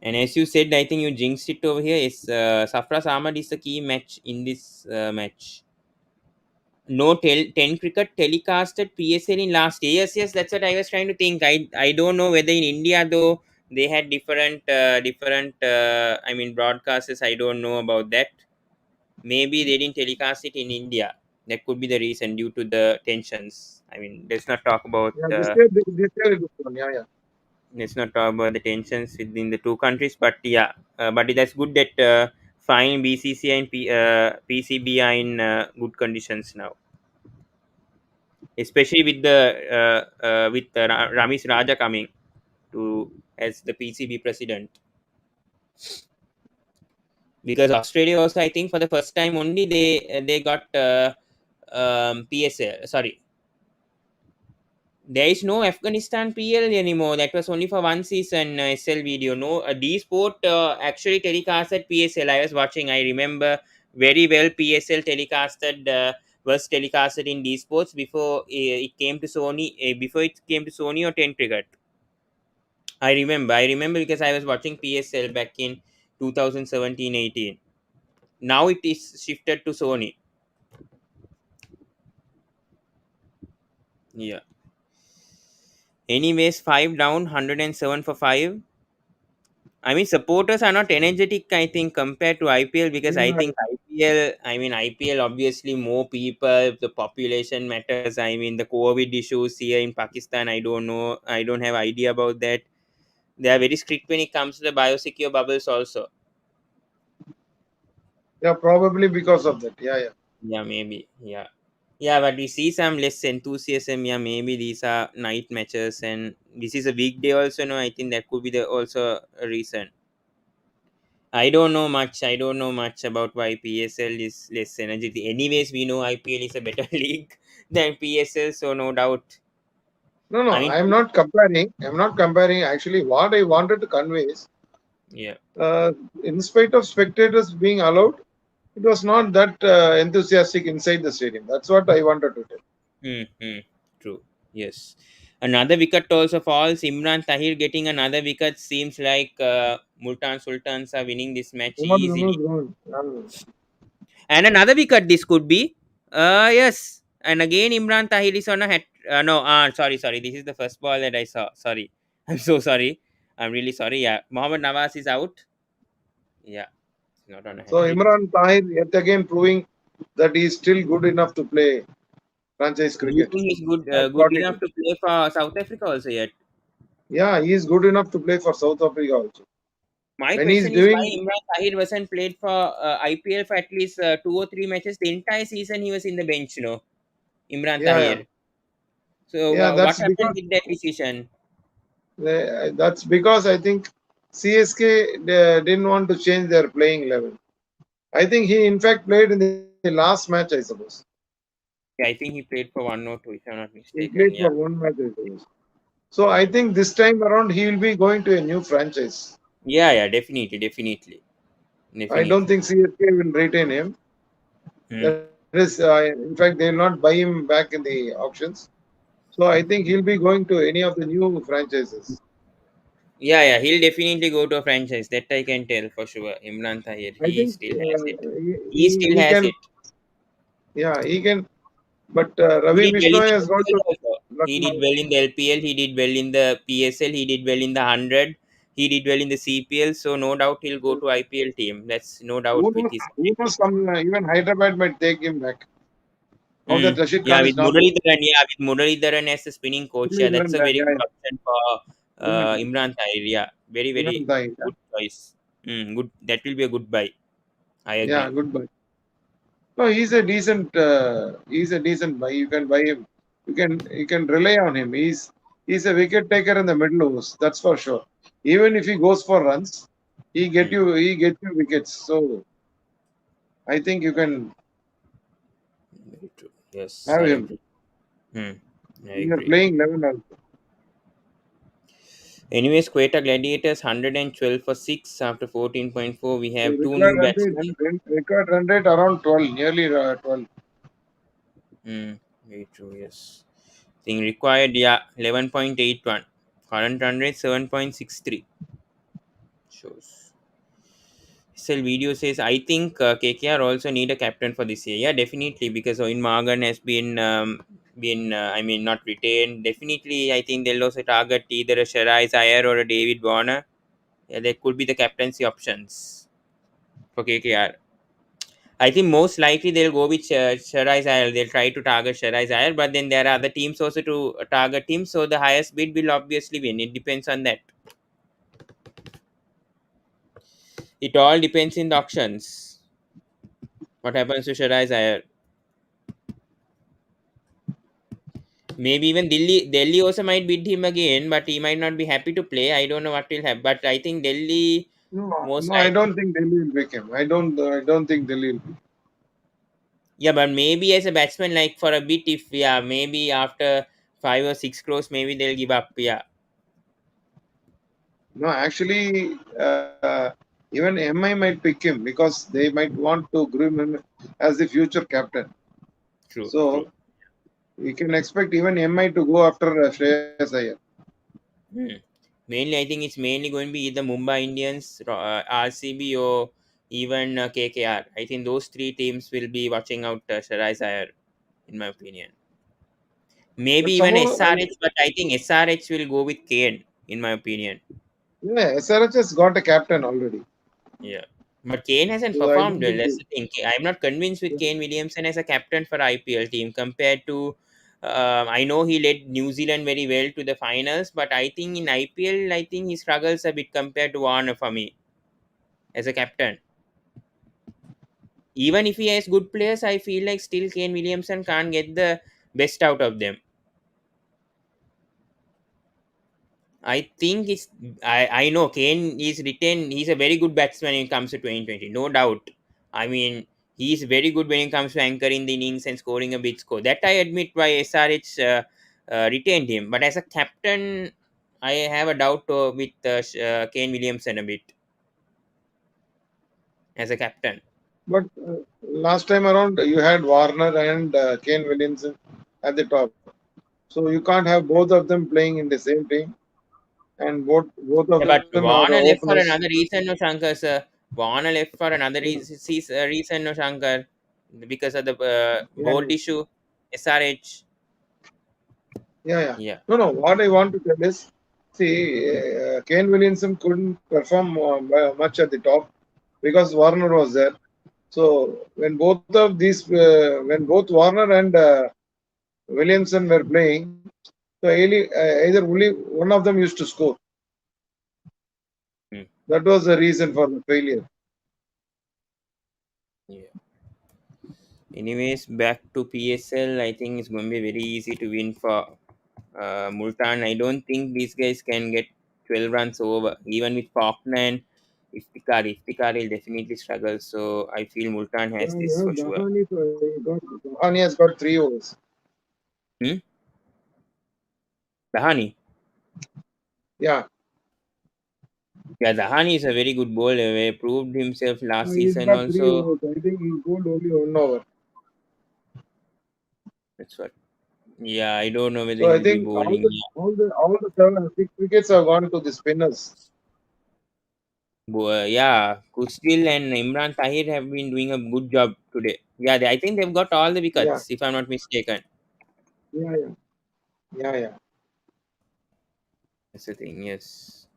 And as you said, I think you jinxed it over here. Is Safras Ahmad is the key match in this match. No 10 cricket telecasted PSL in last year. Yes, that's what I was trying to think. I don't know whether in India though they had different broadcasters. I don't know about that. Maybe they didn't telecast it in India. That could be the reason due to the tensions. I mean, let's not talk about Yeah, this year it is one. Yeah, yeah. let's not talk about the tensions within the two countries, but yeah, but that's good that fine BCCI and PCB are in good conditions now, especially with the Ramesh Raja coming to as the PCB president. Because Australia also, I think, for the first time only they got PSL. Sorry, there is no Afghanistan PL anymore. That was only for one season. SL video. No, D Sport actually telecasted PSL. I was watching. I remember very well. PSL telecasted was telecasted in D Sports before it came to Sony. Before it came to Sony or Ten Cricket. I remember. I remember because I was watching PSL back in 2017-18. Now it is shifted to Sony. Yeah. Anyways, 5 down, 107 for 5. I mean, supporters are not energetic, I think, compared to IPL, because I Yeah, think IPL, obviously more people, the population matters. I mean, the COVID issues here in Pakistan, I don't know. I don't have idea about that. They are very strict when it comes to the biosecure bubbles also. yeah, probably because of that. Yeah, yeah. Yeah, maybe. Yeah. Yeah, but we see some less enthusiasm. Yeah, maybe these are night matches and this is a weekday also. No, I think that could be the also a reason. I don't know much. I don't know much about why PSL is less energetic. Anyways, we know IPL is a better league than PSL, so no doubt. No, no, I mean, I'm not comparing. I'm not comparing. Actually, what I wanted to convey is, yeah. uh, in spite of spectators being allowed, it was not that enthusiastic inside the stadium. That's what I wanted to tell. Mm-hmm. True. Yes. Another wicket also falls. Imran Tahir getting another wicket. Seems like Multan Sultans are winning this match Roman easily. Reigns, And another wicket this could be. Yes. And again, Imran Tahir is on a hat. No, sorry. This is the first ball that I saw. Sorry. I'm so sorry. I'm really sorry. Yeah. Mohammad Nawaz is out. Yeah. not on a So hat trick. Imran Tahir yet again proving that he is still good enough to play franchise Do you cricket. think he's good I've good got it. enough to play for South Africa also yet? Yeah, he is good enough to play for South Africa also. My When he's question is why doing, Imran Tahir wasn't played for IPL for at least 2 or 3 matches. The entire season he was in the bench, Imran yeah, yeah, Tahir. So yeah. what happened with that decision? That's because I think CSK didn't want to change their playing level. I think he in fact played in the last match, I suppose. Yeah, I think he played for one or two, if I'm not He played mistaken. for Yeah. one match, I suppose. So I Mm. think this time around he will be going to a new franchise. Yeah, yeah, definitely, definitely, I don't definitely. think CSK will retain him. Mm. That is, in fact, they will not buy him back in the auctions. So I think he'll be going to any of the new franchises. Yeah, yeah, he'll definitely go to a franchise. That I can tell for sure. Imran Tahir, I he think still has it. He he still has can, it. yeah, he can. But He Ravi did well in Vishnoy the has gone LPL to also. He did Lucknow. well in the LPL. He did well in the PSL. He did well in the 100. He did well in the CPL. So no doubt he'll go to IPL team. That's no doubt with his Who ability. knows, some even Hyderabad might take him back. Now that Rashid Yeah, Khan with is not there. Muralidharan. Yeah, with Muralidharan as a spinning coach. Yeah, that's a very Yeah, good yeah, option for yeah, yeah. Imran Tahir. Yeah, very Imran very Tahir, yeah. good choice. Good. That will be a good buy. I Yeah, agree. goodbye. No, he's a decent buy. You can buy him. You can rely on him. He's a wicket taker in the middle overs. That's for sure. Even if he goes for runs, Hmm. he get you wickets. So I think you can Very true. Yes, have I him. agree. Hmm. I We are agree. playing 11 also. Anyways, Quetta Gladiators 112 for 6 after 14.4. We So have two new batsmen. required run rate around 12, nearly 12. Very true, yes. Thing required, yeah, 11.81. Current run rate 7.63. Shows. Still, video says, I think KKR also need a captain for this year. Yeah, definitely, because Owen Morgan has not retained. Definitely, I think they'll also target either a Shiraz Iyer or a David Warner. Yeah, that could be the captaincy options for KKR. I think most likely they'll go with Shiraz Iyer. They'll try to target Shiraz Iyer, but then there are other teams also to target him. So the highest bid will obviously win. It depends on that. It all depends in the auctions. What happens to Shiraz Iyer? Maybe even Delhi also might bid him again, but he might not be happy to play. I don't know what will happen, but I think Delhi No, most no, I likely. don't think Delhi will pick him. I don't think Delhi will pick. Yeah, but maybe as a batsman, like for a bit, if yeah, maybe after 5 or 6 crores, maybe they'll give up. Yeah, No, actually, even MI might pick him because they might want to groom him as the future captain. true, true. So we can expect even MI to go after Shreyas Iyer. Hmm. Mainly, I think it's mainly going to be either Mumbai Indians, RCB, or even KKR. I think those three teams will be watching out Shiraz Iyer, in my opinion. Maybe But even somehow, SRH, but I think SRH will go with Kane, in my opinion. yeah, SRH has got a captain already. Yeah. But Kane hasn't So I performed don't well. think That's the thing. I'm not convinced with Kane Williamson as a captain for IPL team compared to. I know he led New Zealand very well to the finals, but I think in IPL, I think he struggles a bit compared to Warner for me as a captain. Even if he has good players, I feel like still Kane Williamson can't get the best out of them. I think I know Kane is retained. He's a very good batsman when it comes to 2020, no doubt. I mean, he's very good when it comes to anchoring the innings and scoring a big score. That I admit why SRH retained him. But as a captain, I have a doubt with Kane Williamson a bit as a captain. but last time around you had Warner and Kane Williamson at the top. So you can't have both of them playing in the same team, and both of Yeah, them but are Warner left openers. for another reason, no Shankar sir. Warner left for another reason, no Shankar, because of the Yeah, board issue. SRH. yeah, yeah. Yeah. No, no. What I want to tell is, see, Kane Williamson couldn't perform much at the top because Warner was there. So when both of these, when both Warner and Williamson were playing, so either only one of them used to score. Hmm. That was the reason for the failure. Yeah. Anyways, back to PSL. I think it's going to be very easy to win for Multan. I don't think these guys can get 12 runs over, even with Faulkner and Iftikhar. Iftikhar will definitely struggle. So I feel Multan has this for sure. Dahani has got 3 overs. Hmm? Dahani. Yeah, Yeah, Dahani is a very good bowler. He proved himself last he's season got three also. overs. I think he bowled only 1 over. That's what. Yeah, I don't know whether So I he'll be think bowling. all the 6 wickets have gone to the spinners. Yeah, Kustil and Imran Tahir have been doing a good job today. Yeah, I think they've got all the Yeah, wickets, if I'm not mistaken. yeah, yeah, yeah, yeah. That's the thing. Yes,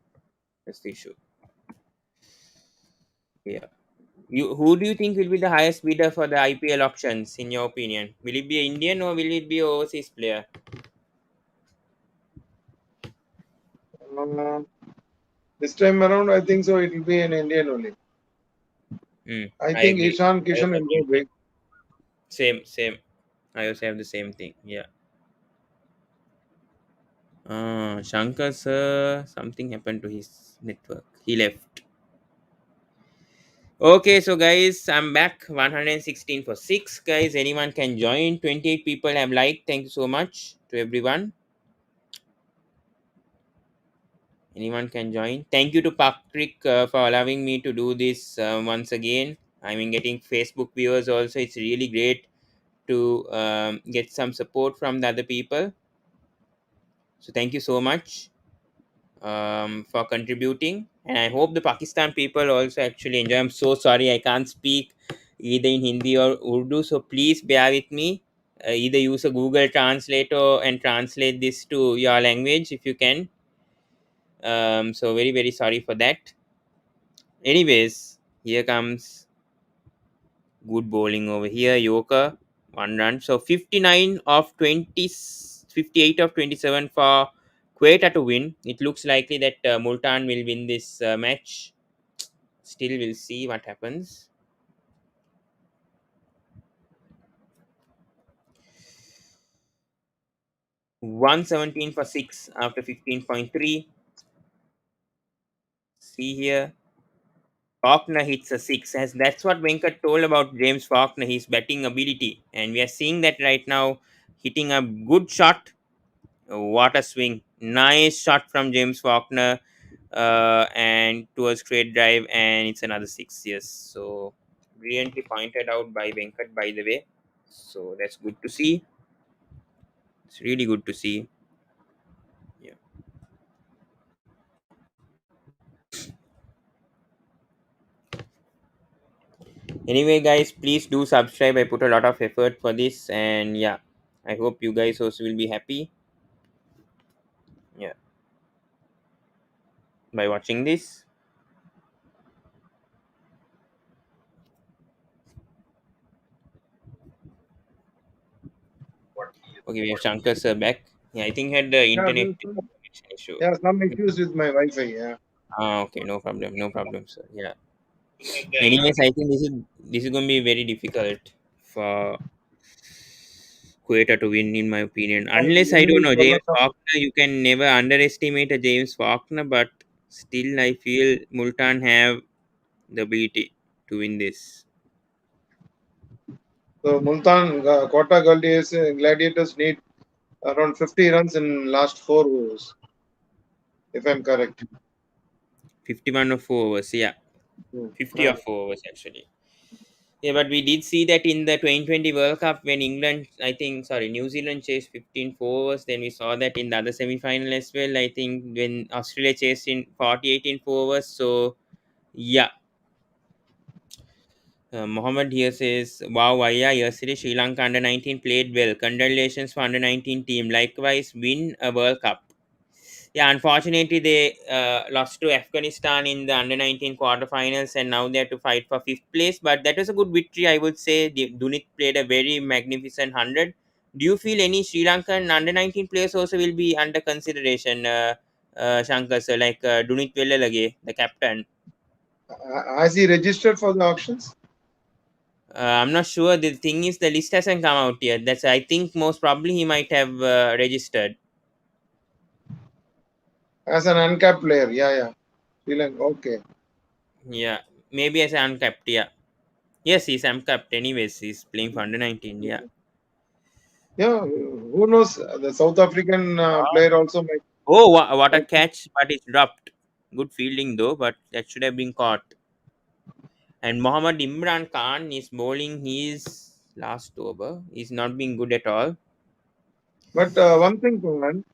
that's the issue. Yeah. Who do you think will be the highest bidder for the IPL auctions, in your opinion? Will it be an Indian or will it be an overseas player? Uh, this time around, I think so. It will be an Indian only. I I think agree. Ishan I have Kishan the will same go thing. big. Same. I also have the same thing. Yeah. Shankar sir, something happened to his network. He left. Okay, so guys, I'm back. 116 for 6. Guys, anyone can join. 28 people have liked. Thank you so much to everyone. Anyone can join. Thank you to Patrick for allowing me to do this once again. I mean, getting Facebook viewers also. It's really great to get some support from the other people. So, thank you so much for contributing. And I hope the Pakistan people also actually enjoy. I'm so sorry I can't speak either in Hindi or Urdu. So, please bear with me. Either use a Google translator and translate this to your language if you can. So, very sorry for that. Anyways, here comes good bowling over here. Yoker, 1 run. So 59 of 20, 58 of 27 for Quetta to win. It looks likely that Multan will win this match. Still, we'll see what happens. $117 for 6 after 15.3. See here. Faulkner hits a 6. As that's what Venkat told about James Faulkner, his batting ability. And we are seeing that right now, hitting a good shot. What a swing. Nice shot from James Faulkner and towards straight drive, and it's another 6. Yes. So, brilliantly pointed out by Venkat, by the way. So, that's good to see. It's really good to see. Yeah. Anyway, guys, please do subscribe. I put a lot of effort for this, and yeah, I hope you guys also will be happy. Yeah, by watching this. Okay, we have Shankar sir back. Yeah, I think he had the Yeah, internet there's connection issue. some issues with my Wi-Fi. Yeah. Okay, no problem, sir. Yeah. Anyways, I think this is going to be very difficult for Quetta to win, in my opinion. Unless I don't English know World James Cup. Faulkner, you can never underestimate a James Faulkner, but still, I feel Multan have the ability to win this. So Multan Quetta Gladiators need around 50 runs in last 4 overs, if I'm correct. 51 of 4 overs, yeah, Hmm. 50 of 4 overs actually. Yeah, but we did see that in the 2020 World Cup when England, I think, sorry, New Zealand chased 15 4 overs. Then we saw that in the other semi final as well. I think when Australia chased in 48 in 4 overs. So, yeah. Mohammed here says, wow, Vaya, yesterday Sri Lanka under 19 played well. Congratulations for under 19 team. Likewise, win a World Cup. Yeah, unfortunately, they lost to Afghanistan in the under 19 quarterfinals, and now they have to fight for fifth place. But that was a good victory, I would say. Dunit played a very magnificent 100. Do you feel any Sri Lankan under 19 players also will be under consideration, Shankar? So, like Dunit Vellalage, the captain. Has he registered for the auctions I'm not sure. The thing is, the list hasn't come out yet. That's I think most probably he might have registered. as an uncapped player? Yeah, yeah. Sri Lanka. Okay. Yeah, maybe as an uncapped. Yeah. Yes, he's uncapped. Anyways, he's playing for under 19. Yeah. Yeah. Who knows? The South African player also might. Oh, what a might catch! But it's dropped. Good fielding though, but that should have been caught. And Mohammad Imran Khan is bowling his last over. He's not being good at all. But one thing, Pawan,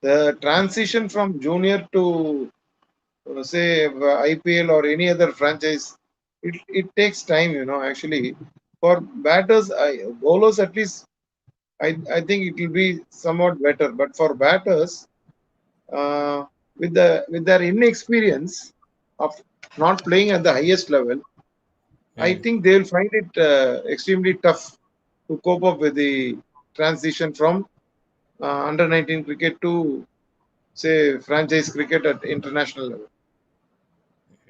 the transition from junior to say IPL or any other franchise, it takes time. Actually, for batters, bowlers at least, I think it will be somewhat better. But for batters, uh, with their inexperience of not playing at the highest level, I Hmm. think they will find it extremely tough to cope up with the transition from under 19 cricket to say franchise cricket at international level.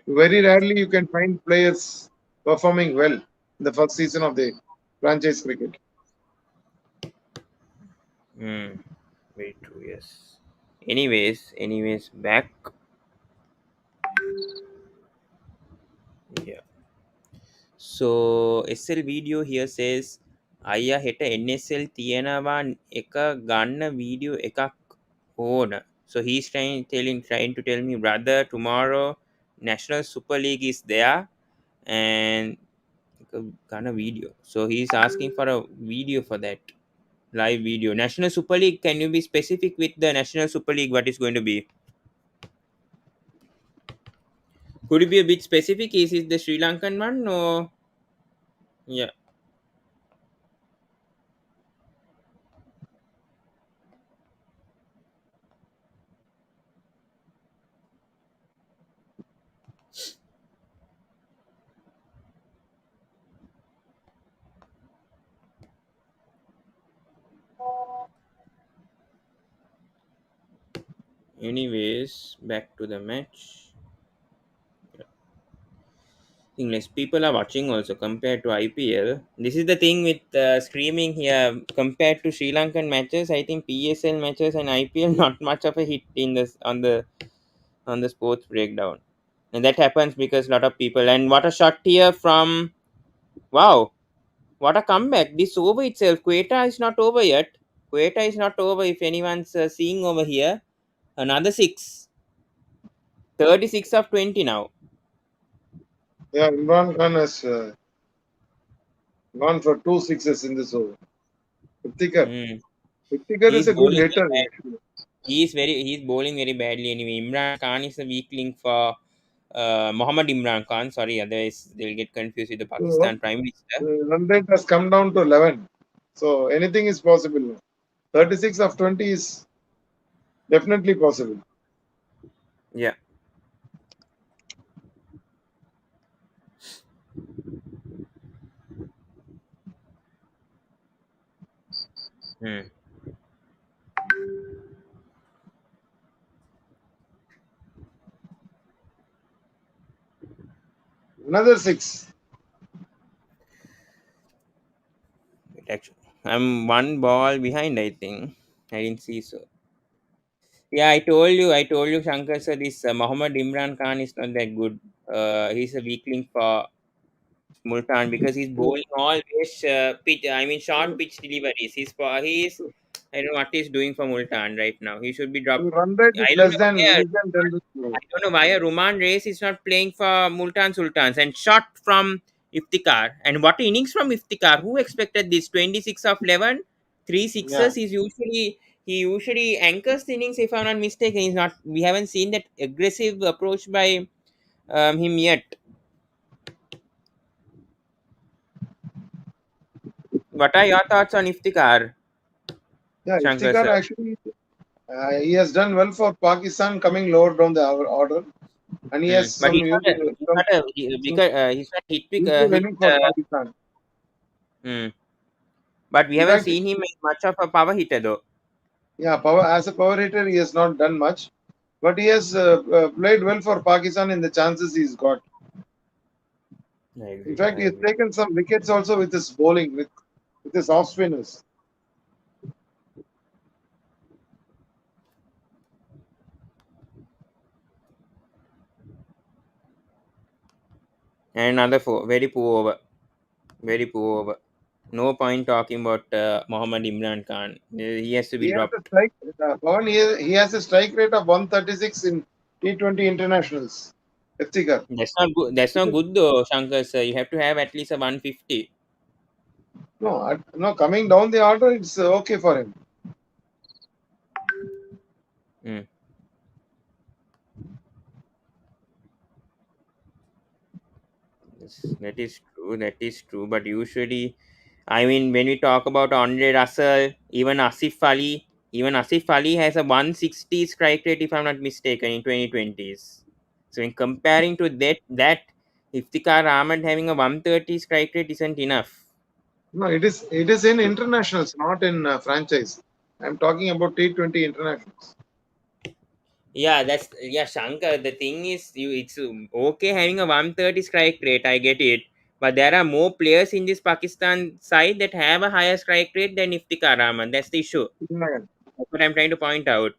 Very rarely you can find players performing well in the first season of the franchise cricket. Hmm. Very true. Yes. Anyways, back. Yeah. So SL video here says අයියා හෙට NSL තියෙනවා එක ගන්න video එකක් ඕන. So he's trying to tell me, brother, tomorrow National Super League is there and gonna video. So he's asking for a video for that, live video. National Super League, can you be specific with the National Super League what is going to be? Could you be a bit specific? Is it the Sri Lankan one or yeah? Anyways, back to the match. Thing less people are watching also compared to IPL. This is the thing with streaming here compared to Sri Lankan matches. I think PSL matches and IPL not much of a hit in this on the sports breakdown, and that happens because a lot of people. And what a shot here from, wow! What a comeback! This over itself. Quetta is not over yet. Quetta is not over. If anyone's seeing over here, another six. 36 of 20 now. Yeah, Imran Khan has gone for two sixes in this over. Ittikar. Hmm. Ittikar is He's a good bowling hitter very actually. he's bowling very badly anyway. Imran Khan is a weak link for Mohammad Imran Khan. Sorry, otherwise they'll get confused with the So, Pakistan Prime Minister. run rate has come down to 11. So anything is possible now. 36 of 20 is definitely possible. Yeah. Hmm. Another six. Wait, actually, I'm one ball behind. I think I didn't see so. Yeah, I told you, Shankar sir. This Mohammad Imran Khan is not that good. He's a weak link for Multan because he's bowling always pitch. I mean, short pitch deliveries. He's I don't know what he's doing for Multan right now. He should be dropped. Run rate is I don't less know than why. less than 10 this over. I don't know why a Ruman Race is not playing for Multan Sultans and shot from Iftikhar. And what innings from Iftikhar? Who expected this? 26 of 11, three Yeah, sixes. He usually anchors the innings. If I'm not mistaken, he's not. We haven't seen that aggressive approach by him yet. What are your thoughts on Iftikhar, yeah. Shankar Iftikar sir? actually He has done well for Pakistan coming lower down the order, and he has But some he's not hit with useful hit. inning for Pakistan. Mm. But we In haven't fact, seen him as much of a power hitter though. yeah, power as a power hitter, he has not done much, but he has played well for Pakistan in the chances he's got. I In agree. fact, I he has agree. taken some wickets also with his bowling, with his off spinners. And another four, very poor over. Very poor over. No point talking about Mohammad Imran Khan. He has to He be has a dropped. strike. Pawan, he has a strike rate of 136 in T20 internationals. Iftikhar. That's not good. That's not good though, Shankar sir. You have to have at least a 150. No, no, coming down the order, it's okay for him. Mm. Yes, that is true. That is true. But usually, I mean, when we talk about Andre Russell, even Asif Ali has a 160 strike rate, if I'm not mistaken, in 2020s. So, in comparing to that Iftikhar Ahmed having a 130 strike rate isn't enough. No, it is in internationals, not in franchise. I'm talking about T20 internationals. Shankar. The thing is, it's okay having a 130 strike rate. I get it, but there are more players in this Pakistan side that have a higher strike rate than Iftikhar Ahmed. That's the issue. Yeah, That's what I'm trying to point out.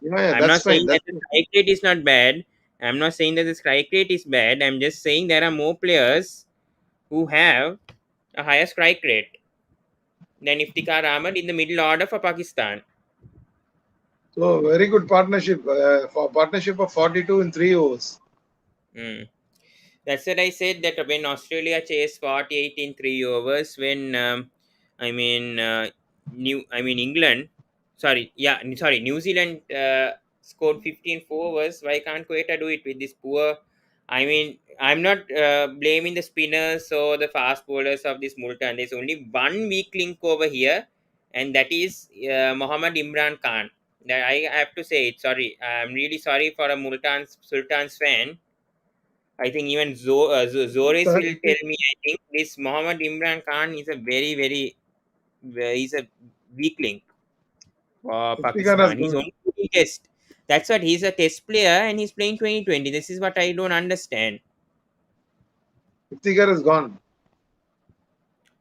yeah, I'm that's not fine. saying that That's the fine. strike rate is not bad. I'm not saying that the strike rate is bad. I'm just saying there are more players who have a higher strike rate than Iftikhar Ahmed in the middle order for Pakistan. So very good partnership for partnership of 42 in 3 overs. Hmm. That's what I said that when Australia chased 48 in 3 overs, when England, New Zealand scored 15 4 overs. Why can't Quetta do it with this poor? I mean, I'm not blaming the spinners or the fast bowlers of this Multan. There's only one weak link over here, and that is Mohammad Imran Khan. That I have to say it. Sorry, I'm really sorry for a Multan Sultans fan. I think even Zores will tell me. I think this Mohammad Imran Khan is a he's a weak link for Iftikhar has Pakistan. He's gone. only playing test. That's what he's a test player and he's playing 2020. This is what I don't understand. Iftikhar has gone.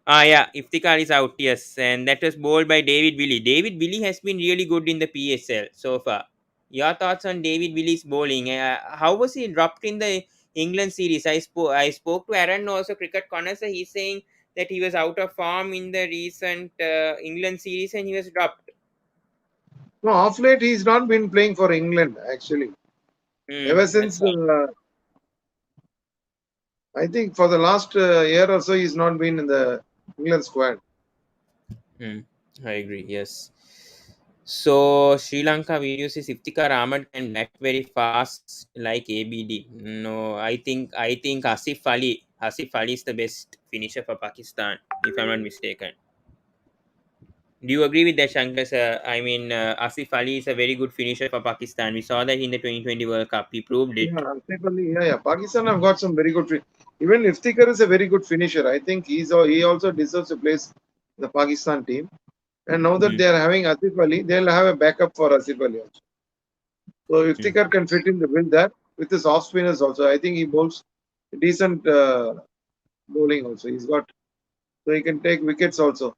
Yeah, Iftikhar is out, yes, and that was bowled by David Willey. David Willey has been really good in the PSL so far. Your thoughts on David Willey's bowling? How was he dropped in the England series? I spoke to Aaron also cricket corner. So he's saying that he was out of form in the recent England series and he was dropped. No, off late he's not been playing for England actually. Ever That's since I think for the last year or so, he's not been in the England squad. Hmm. I agree. Yes. So Sri Lanka videos is Iftikhar Ahmed can bat very fast like ABD. No, I think Asif Ali is the best finisher for Pakistan, if I'm not mistaken. Do you agree with that, Shankar sir? I mean, Asif Ali is a very good finisher for Pakistan. We saw that in the 2020 World Cup. He proved it. Yeah, certainly, yeah. Pakistan have got some very good. Even Iftikhar is a very good finisher. I think he also deserves a place in the Pakistan team. And now that Hmm. they are having Asif Ali, they'll have a backup for Asif Ali also. So Hmm. Iftikhar can fit in the bill there with his off spinners also. I think he bowls decent bowling also. He's got so he can take wickets also.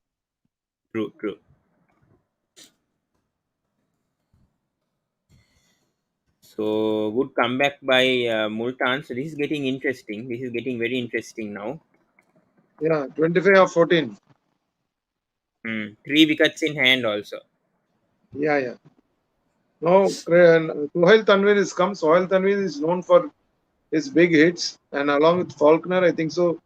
True, true. So good comeback by Multan. So this is getting interesting. This is getting very interesting now. Yeah, 25 of 14. Hmm. 3 wickets in hand also. Yeah, yeah. No, Sohail Tanvir is come. Sohail Tanvir is known for his big hits, and along with Faulkner, I think so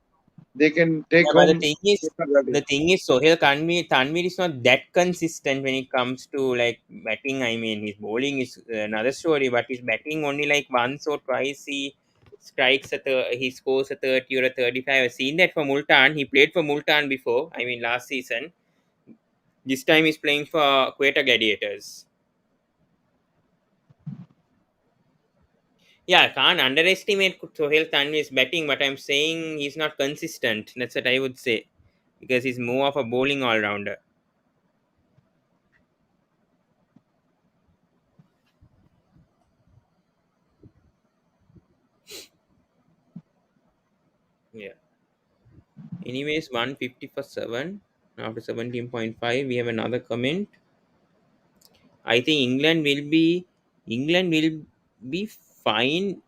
they can take Yeah, but home. Quetta Gladiators. Sohail Tanvir is not that consistent when it comes to like batting. I mean, his bowling is another story, but his batting only like once or twice he scores a 30 or a 35. I've seen that for Multan. He played for Multan before. I mean, last season. This time he's playing for Quetta Gladiators. Yeah, I can't underestimate Sohail Tanvi's batting, but I'm saying he's not consistent. That's what I would say, because he's more of a bowling all rounder. Yeah. Anyways, 150 for 7. After 17.5, we have another comment. I think England will be fine.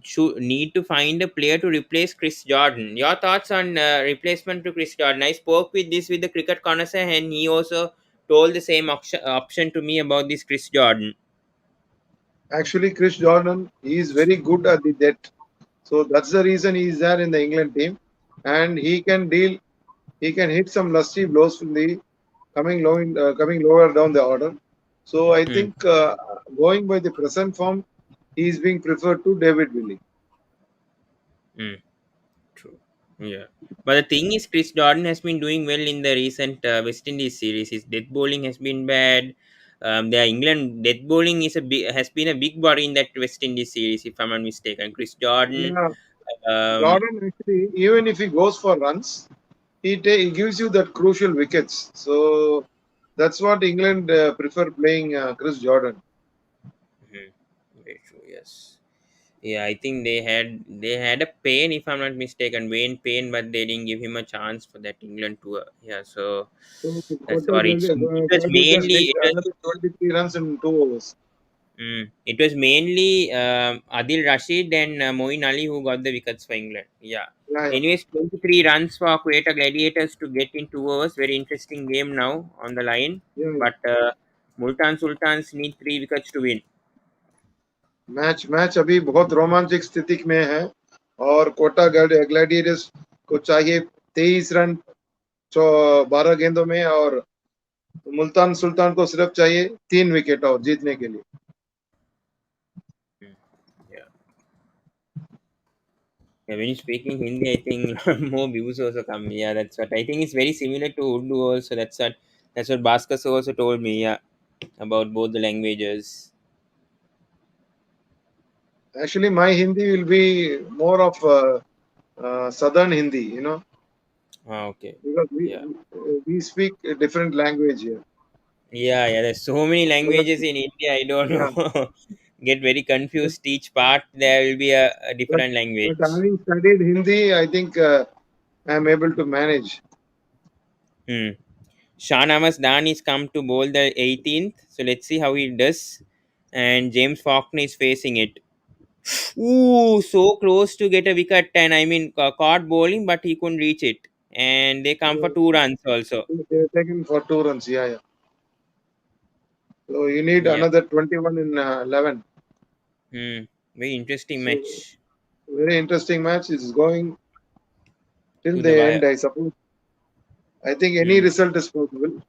Should need to find a player to replace Chris Jordan. Your thoughts on replacement to Chris Jordan? I spoke with this with the cricket connoisseur, and he also told the same option to me about this Chris Jordan. Actually, Chris Jordan, he is very good at the death. So that's the reason he is there in the England team, and he can deal. He can hit some lusty blows from the coming lower down the order. So I Hmm. think going by the present form, he is being preferred to David Willey. Hmm. True. Yeah. But the thing is, Chris Jordan has been doing well in the recent West Indies series. His death bowling has been bad. The England death bowling has been a big worry in that West Indies series, if I'm not mistaken. Chris Jordan, Yeah, um, Jordan actually, even if he goes for runs, he gives you that crucial wickets. So that's what England prefer playing Chris Jordan. mhm, very true. Yes. Yeah, I think they had a pain, if I'm not mistaken, Wayne Payne, but they didn't give him a chance for that England tour. Yeah, so So that's what it was Gladiators mainly. did another 23 runs in 2 overs. It was mainly Adil Rashid and Moeen Ali who got the wickets for England. Yeah. Yeah, yeah, Anyways, 23 runs for Quetta Gladiators to get in 2 overs. Very interesting game now on the line. yeah, yeah. But Multan Sultans need 3 wickets to win. Match match अभी बहुत रोमांचक स्थिति में है और Kota Gladiators को चाहिए 23 run 12 गेंदों में और मुल्तान सुल्तान को सिर्फ चाहिए 3 विकेट और जीतने के लिए. Mm, Yeah. Yeah, when you're speaking Hindi, I think more views also come. Yeah, that's what I think. It's very similar to Urdu also. That's what Bhaskar also told me. Yeah, about both the languages. Actually, my Hindi will be more of southern Hindi, Okay. because Yeah. we speak a different language here. Yeah, there's so many But, languages in India. I don't yeah, know. Get very but, confused. Each part there will be a but, different but language. having studied Hindi, I think I am able to manage. Hmm. Shanamas Dan is come to bowl the 18th. So let's see how he does. And James Faulkner is facing it. Ooh, so close to get a wicket. And I mean, caught bowling, but he couldn't reach it. And they come for 2 runs also. They're taken for 2 runs. Yeah, yeah. So you need Yeah. another 21 in 11. Hmm. Very interesting So match very interesting match. It's going till to the the wire. end. I suppose. I think any Hmm. result is possible.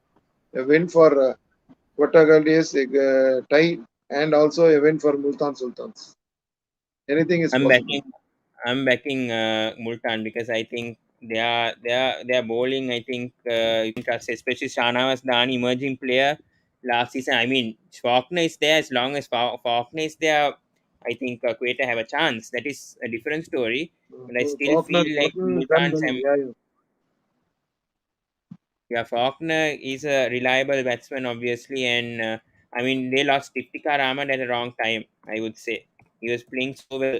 A win for Quetta a tie, and also a win for Multan Sultans. Anything is I'm possible. backing I'm backing Multan because I think they are bowling. I think you can trust, especially Shahnawaz Dan, emerging player last season. I mean, Faulkner is there. As long as Faulkner is there, I think Quetta have a chance. That is a different story. But I still Faulkner, feel like Faulkner has done Multan's. well. Yeah, yeah. Yeah, Faulkner is a reliable batsman, obviously, and I mean they lost Iftikhar Ahmad at the wrong time. I would say he was playing so well.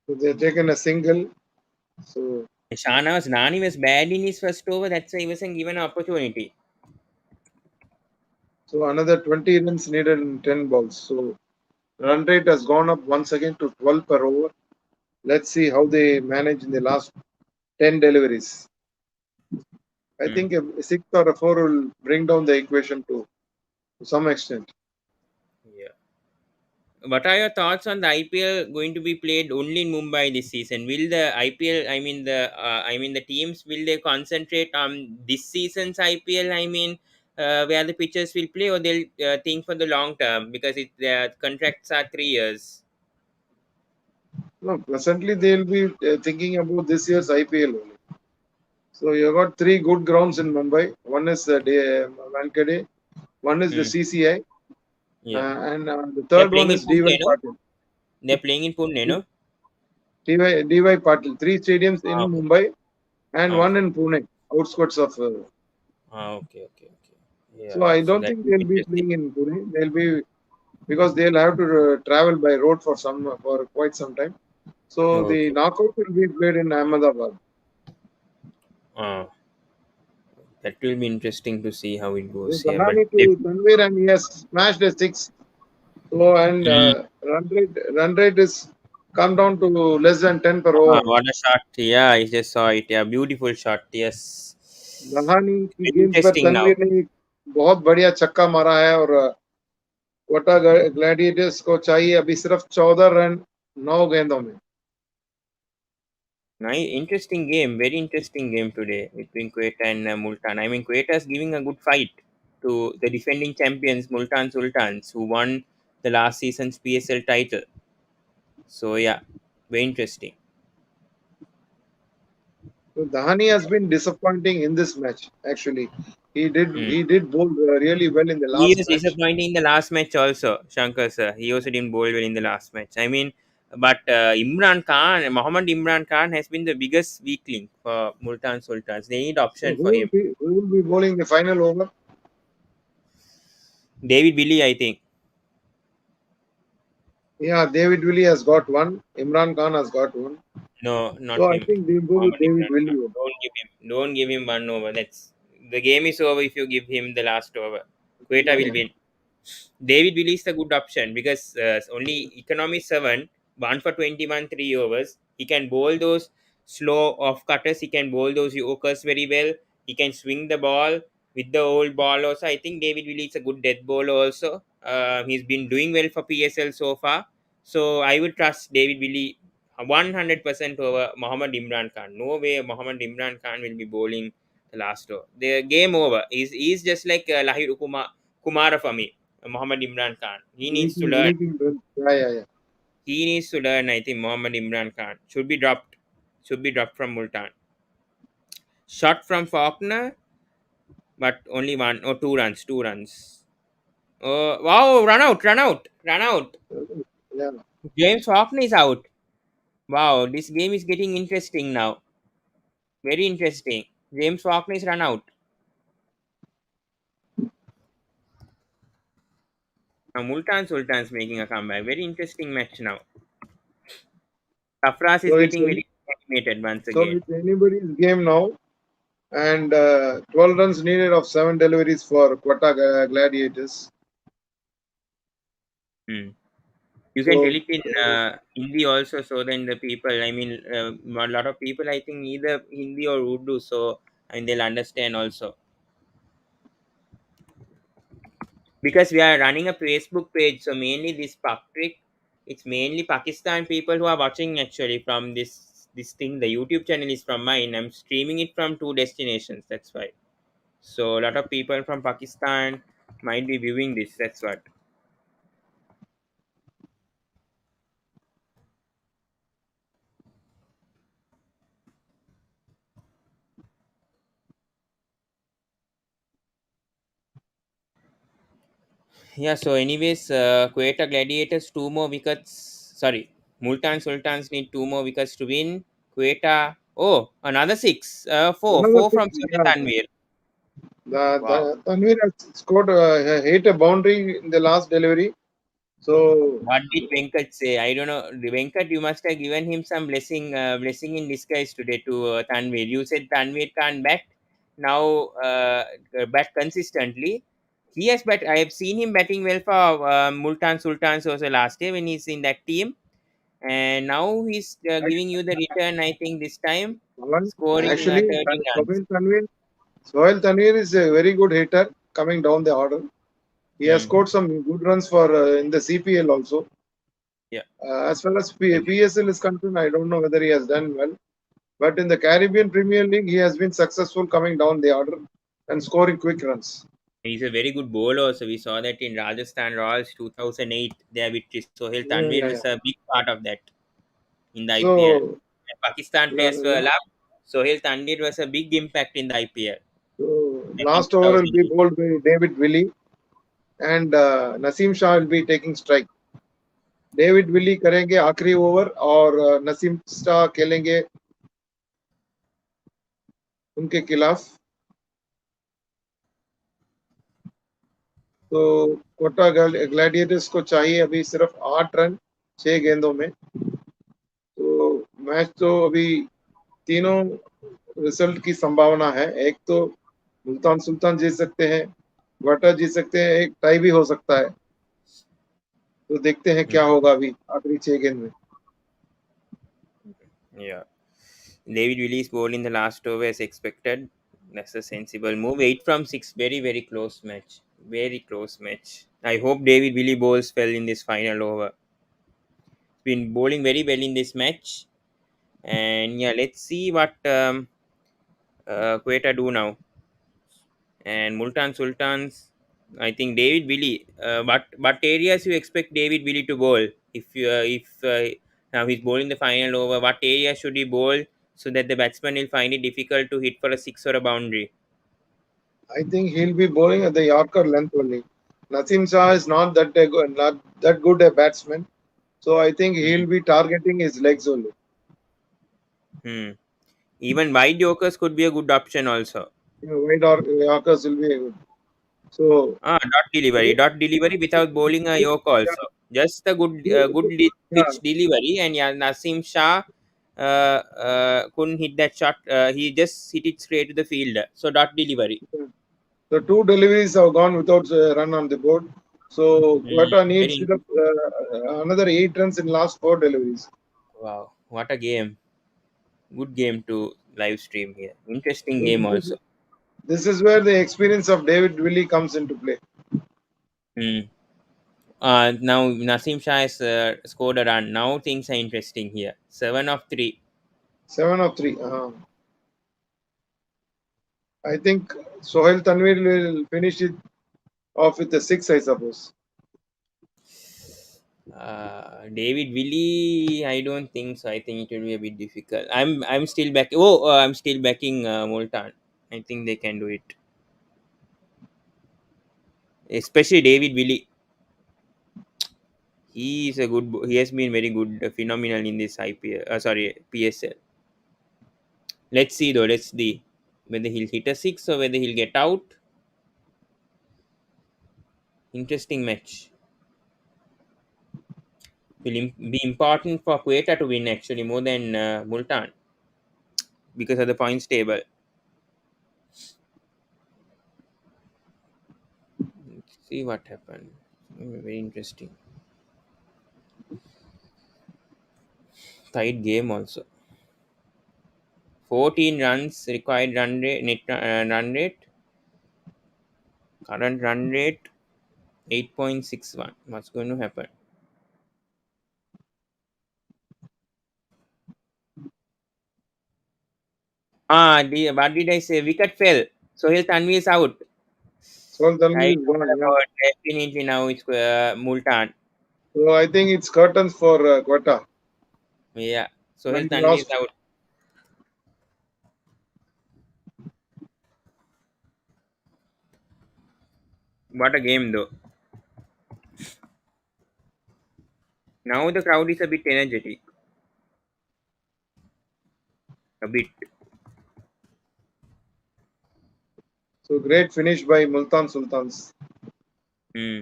So they've taken a single. So Shahnawaz Nani was bad in his first over. That's why he wasn't given an opportunity. another 20 runs needed in 10 balls. So run rate has gone up once again to 12 per over. Let's see how they manage in the last 10 deliveries. I Hmm. think a 6 or a 4 will bring down the equation to some extent. Yeah. What are your thoughts on the IPL going to be played only in Mumbai this season? Will the IPL, I mean the teams, will they concentrate on this season's IPL? I mean, where the pitchers will play, or they'll think for the long term because their contracts are 3 years. No, presently they'll be thinking about this year's IPL only. So you got three good grounds in Mumbai. One is Wankhede, one is the Hmm. CCI, Yeah. and the They're third one playing in is DY Pune, no? Patil. They're playing in Pune, no? DY Patil. Three stadiums in Ah, okay. Mumbai and one Okay. in Pune, outskirts of. Okay. Okay. Okay. So Yeah. I So don't that think will be they'll be interesting. playing in Pune. They'll be because they'll have to travel by road for quite some time. So Oh, the okay. knockout will be played in Ahmedabad. Uh, that will be interesting to see how it goes There's here. But Dhani to Tanvir and he has smashed a six. So and run rate is come down to less than 10 per over. what a shot! Yeah, I just saw it. Yeah, beautiful shot. Yes, रहानी की very गेंद पर interesting now. Tanveer ने बहुत बढ़िया छक्का मारा है और कोटा ग्लैडिएटर्स को चाहिए अभी सिर्फ 14 रन 9 गेंदों में. Nice, interesting game. Very interesting game today between Quetta and Multan. I mean, Quetta is giving a good fight to the defending champions, Multan Sultans, who won the last season's PSL title. So yeah, very interesting. So Dhani has been disappointing in this match. Actually, Hmm. he did bowl really well in the He last was match. disappointing in the last match also, Shankar sir. He also didn't bowl well in the last match. I mean, but Mohammad Imran Khan has been the biggest weak link for Multan Sultans. They need So option for him. who will be bowling the final over? David Billy, I think. Yeah, David Willey has got one. Imran Khan has got one. No, not So I him. think they'll go with Mohammad David Imran Khan. Willey. Don't give him. Don't give him one over. That's the game is over if you give him the last over. Quetta will Yeah. win. David Willie is a good option because only economy 7, 1 for 21, 3 overs. He can bowl those slow off cutters. He can bowl those Yorkers very well. He can swing the ball with the old ball also. I think David Willie is a good death bowler also. He's been doing well for PSL so far. So I would trust David Willie 100% over Mohammad Imran Khan. No way Mohammad Imran Khan will be bowling the last over. The game over. He's just like Lahir Kumara for me. Muhammad Imran Khan. He needs to learn. Making runs. Yeah. He needs to learn. I think Muhammad Imran Khan should be dropped. Should be dropped from Multan. Shot from Faulkner, but only 1 or 2 runs. 2 runs. Oh wow! Run out! Run out! Run out! Yeah. James Faulkner is out. Wow! This game is getting interesting now. Very interesting. James Faulkner is run out. Now Multan Sultan's making a comeback. Very interesting match now. Afras is So it's getting very animated once so again. it's anybody's game now. And 12 runs needed of 7 deliveries for Quetta Gladiators. Hmm. You can tell So it in Hindi also, so then the people, I mean, a lot of people, I think, either Hindi or Urdu, so and they'll understand also. Because we are running a Facebook page, so mainly this Pakrik, it's mainly Pakistan people who are watching actually from this thing. The YouTube channel is from mine. I'm streaming it from 2 destinations. That's why. So a lot of people from Pakistan might be viewing this. That's what. Yeah, so anyways, Quetta Gladiators 2 more wickets. Sorry, Multan Sultans need 2 more wickets to win. Quetta, oh, another six. Four. another Four six. from Sohail Yeah, Tanvir. Wow. Tanvir has scored hit a boundary in the last delivery. So What did Venkat say? I don't know. The Venkat, you must have given him some blessing in disguise today to Tanvir. You said Tanvir can't bat. Now bat consistently. He has bat. I have seen him batting well for Multan Sultans also last year when he's in that team. And now he's giving you the return. I think this time Pawan, scoring actually, 30 runs. Sohail Tanvir is a very good hitter coming down the order. He has Hmm. scored some good runs for in the CPL also. Yeah. As far as PSL is concerned, I don't know whether he has done well. But in the Caribbean Premier League, he has been successful coming down the order and scoring quick runs. He's a very good bowler. So we saw that in Rajasthan Royals 2008. Their victory. Sohail Tanvir Yeah. was a big part of that in the IPL. So, And Pakistan players were allowed. Sohail Tanvir was a big impact in the IPL so back in last over will be 2008. bowled by David Willey. and Naseem Shah will be taking strike. David Willey करेंगे आखिरी over और नसीम शाह खेलेंगे उनके खिलाफ. तो Kota Gladiators को चाहिए अभी सिर्फ 8 रन 6 गेंदों में. तो मैच तो अभी तीनों रिजल्ट की संभावना है. एक तो मुल्तान सुल्तान जीत सकते हैं, क्वेटा जीत सकते हैं, एक टाई भी हो सकता है. तो देखते हैं क्या होगा अभी आखिरी 6 गेंद में. Yeah. David Willie's ball in the last over as expected. That's a sensible move. 8 from 6. Very, very close match. Very close match. I hope David Willie balls fell in this final over. Been bowling very well in this match. And yeah, let's see what Quetta do now. And Multan Sultans, I think David Willie. What areas you expect David Willie to bowl? If now he's bowling the final over, what area should he bowl so that the batsman will find it difficult to hit for a six or a boundary? I think he'll be bowling at the Yorker length only. Nasim Shah is not that good a batsman, so I think Hmm. he'll be targeting his legs only. Hmm. Even wide Yorkers could be a good option also. Wide or Yorkers will be good. So Dot delivery without bowling a York yeah, also. Just a yeah, pitch delivery, and yeah, Nasim Shah couldn't hit that shot. He just hit it straight to the fielder. So dot delivery. yeah. The two deliveries have gone without a run on the board. So Quetta needs Very another 8 runs in last 4 deliveries. wow. What a game! Good game to live stream here. Interesting So game also. this is where the experience of David Willey comes into play. Hmm. Now Nasim Shah has scored a run. Now things are interesting here. 7 of 3. 7 of 3. I think Sohail Tanvir will finish it off with a 6, I suppose. David Willie, I don't think so. I think it will be a bit difficult. I'm still back. I'm still backing Multan. I think they can do it, especially David Willie. He is a good. He has been very good, phenomenal in this IPL. Sorry, PSL. Let's see though. Let's see whether he'll hit a six or whether he'll get out. Interesting match. Will be important for Quetta to win actually more than Multan because of the points table. Let's see what happened. Very interesting. Tight game also. 14 runs required run rate, run rate. Current run rate 8.61. What's going to happen? What did I say? Wicket fell. Sohail Tanvi is out. Sohail I Tanvir is thought gone. Yeah. about definitely now it's Multan. So I think it's curtains for Quetta. Yeah. Sohail When he Tanvi is lost, out. What a game though. Now the crowd is a bit energetic. A bit. so great finish by Multan Sultans. Hmm.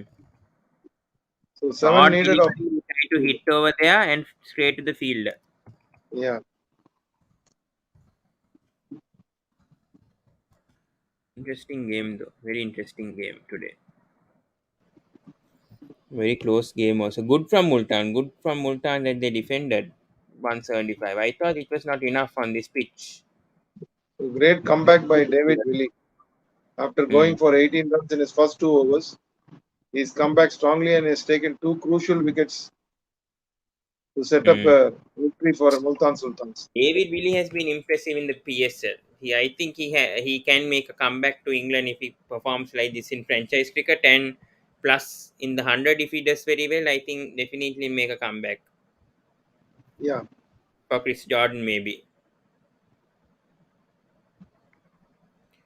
So 7 Short needed of delivery, try to hit over there and straight to the field. yeah. Interesting game though. Very interesting game today. Very close game also. Good from Multan. Good from Multan that they defended 175. I thought it was not enough on this pitch. So great comeback by David Willey. After Hmm. going for 18 runs in his first 2 overs, he's come back strongly and has taken two crucial wickets to set up Hmm. a victory for Multan Sultans. David Willey has been impressive in the PSL. I think he can make a comeback to England if he performs like this in franchise cricket, and plus in the 100 if he does very well. I think definitely make a comeback Yeah. for Chris Jordan maybe.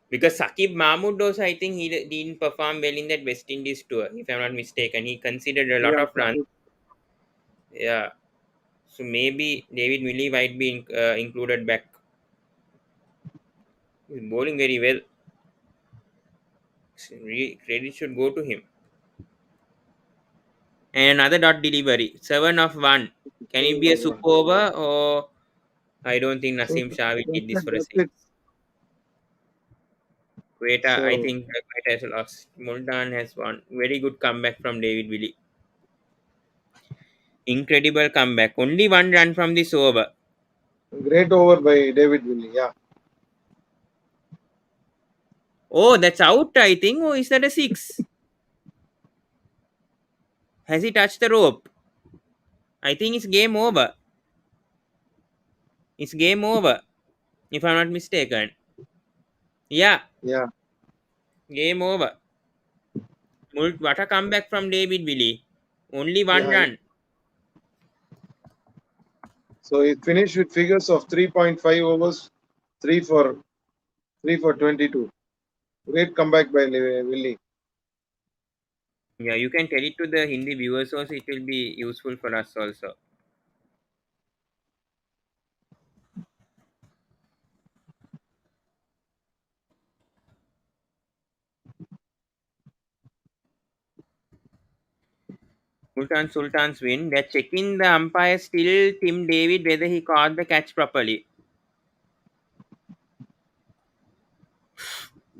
Because Sakib Mahmood also, I think he didn't perform well in that West Indies tour, if I'm not mistaken. He considered a lot Yeah, of runs. Yeah. So maybe David Milley might be included back. He's bowling very well. Credit should go to him. And another dot delivery. 7 of 1. Can it be a super over, or I don't think so Nasim Shah will that's hit this it. for a That's 6. it. Quetta, I So think Quetta has lost. Multan has won. Very good comeback from David Willey. Incredible comeback. Only 1 run from this over. great over by David Willey. Yeah, Oh, that's out, I think. Oh, is that a 6? Has he touched the rope? I think it's game over. It's game over, if I'm not mistaken. Yeah, yeah, game over. What a comeback from David Willey. Only one yeah. run. So he finished with figures of 3.5 overs, three for 22. Great comeback by Willie. Yeah, you can tell it to the Hindi viewers also. It will be useful for us also. Multan Sultans win. They're checking the umpire still, Tim David, whether he caught the catch properly.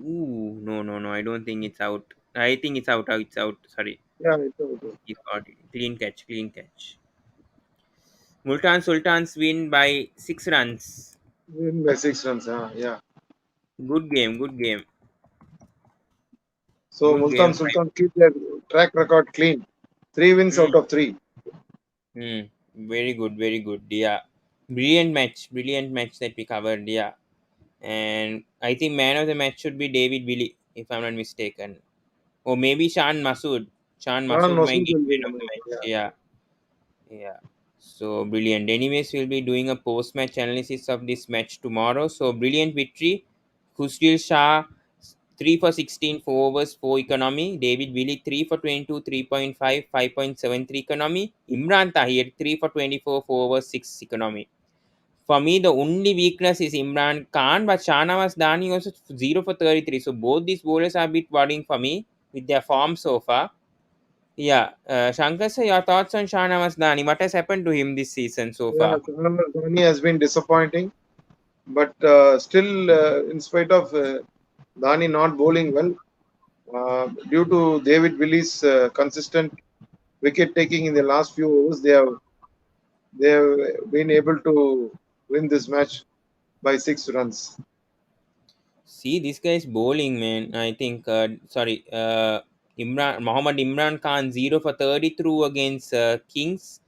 Ooh, no, no, no. I don't think it's out. I think it's out. It's out. Sorry. Yeah, it's okay. He caught it. Clean catch. Clean catch. Multan Sultans win by 6 runs. Win by 6 runs. Yeah. Good game. Good game. So Good Multan game. Sultan keep their track record clean. 3 wins Hmm. out of 3. Hmm. Very good. Very good. Yeah. Brilliant match. Brilliant match that we covered. Yeah. And I think man of the match should be David Willey, if I'm not mistaken. Or maybe Shan Masood. Shan Ron Masood might Masood get will be man the of the man. match. Yeah. Yeah. Yeah. So brilliant. Anyways, we'll be doing a post match analysis of this match tomorrow. So brilliant victory. Khusdil Shah 3 for 16, 4 overs, 4 economy. David Willey 3 for 22, 3.5, 5.73 economy. Imran Tahir 3 for 24, 4 overs, 6 economy. For me, the only weakness is Imran Khan, but Shahnawaz Dani also 0 for 33. So both these bowlers are a bit worrying for me with their form so far. Yeah, Shankar sir, your thoughts on Shahnawaz Dani? What has happened to him this season so Yeah, far? Dhoni has been disappointing, but still, in spite of Dhani not bowling well, due to David Willey's consistent wicket taking in the last few overs, they have been able to win this match by 6 runs. See, this guy is bowling, man. I think, Muhammad Imran Khan 0 for 30 through against Kings,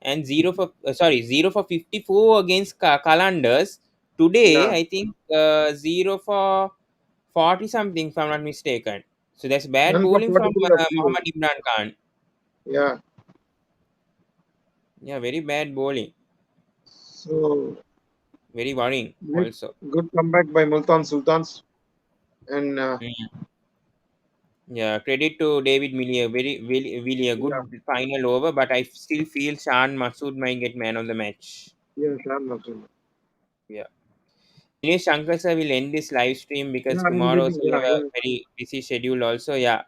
and 0 for 54 against Kalandars. Today, Yeah, I think 0 for 40 something, if I'm not mistaken. So that's bad none for bowling from 43 of 3. Muhammad Imran Khan. Yeah, Yeah, very bad bowling. so Very worrying great, also. good comeback by Multan Sultans, and Mm. Yeah, credit to David Milley, really a yeah, good final over, but I still feel Shan Masood might get man of the match. yeah, Shan Masood. Yeah. Dinesh Shankar sir will end this live stream because Yeah, I'm tomorrow leaving. also we Yeah, have a yeah, very busy schedule also. Yeah.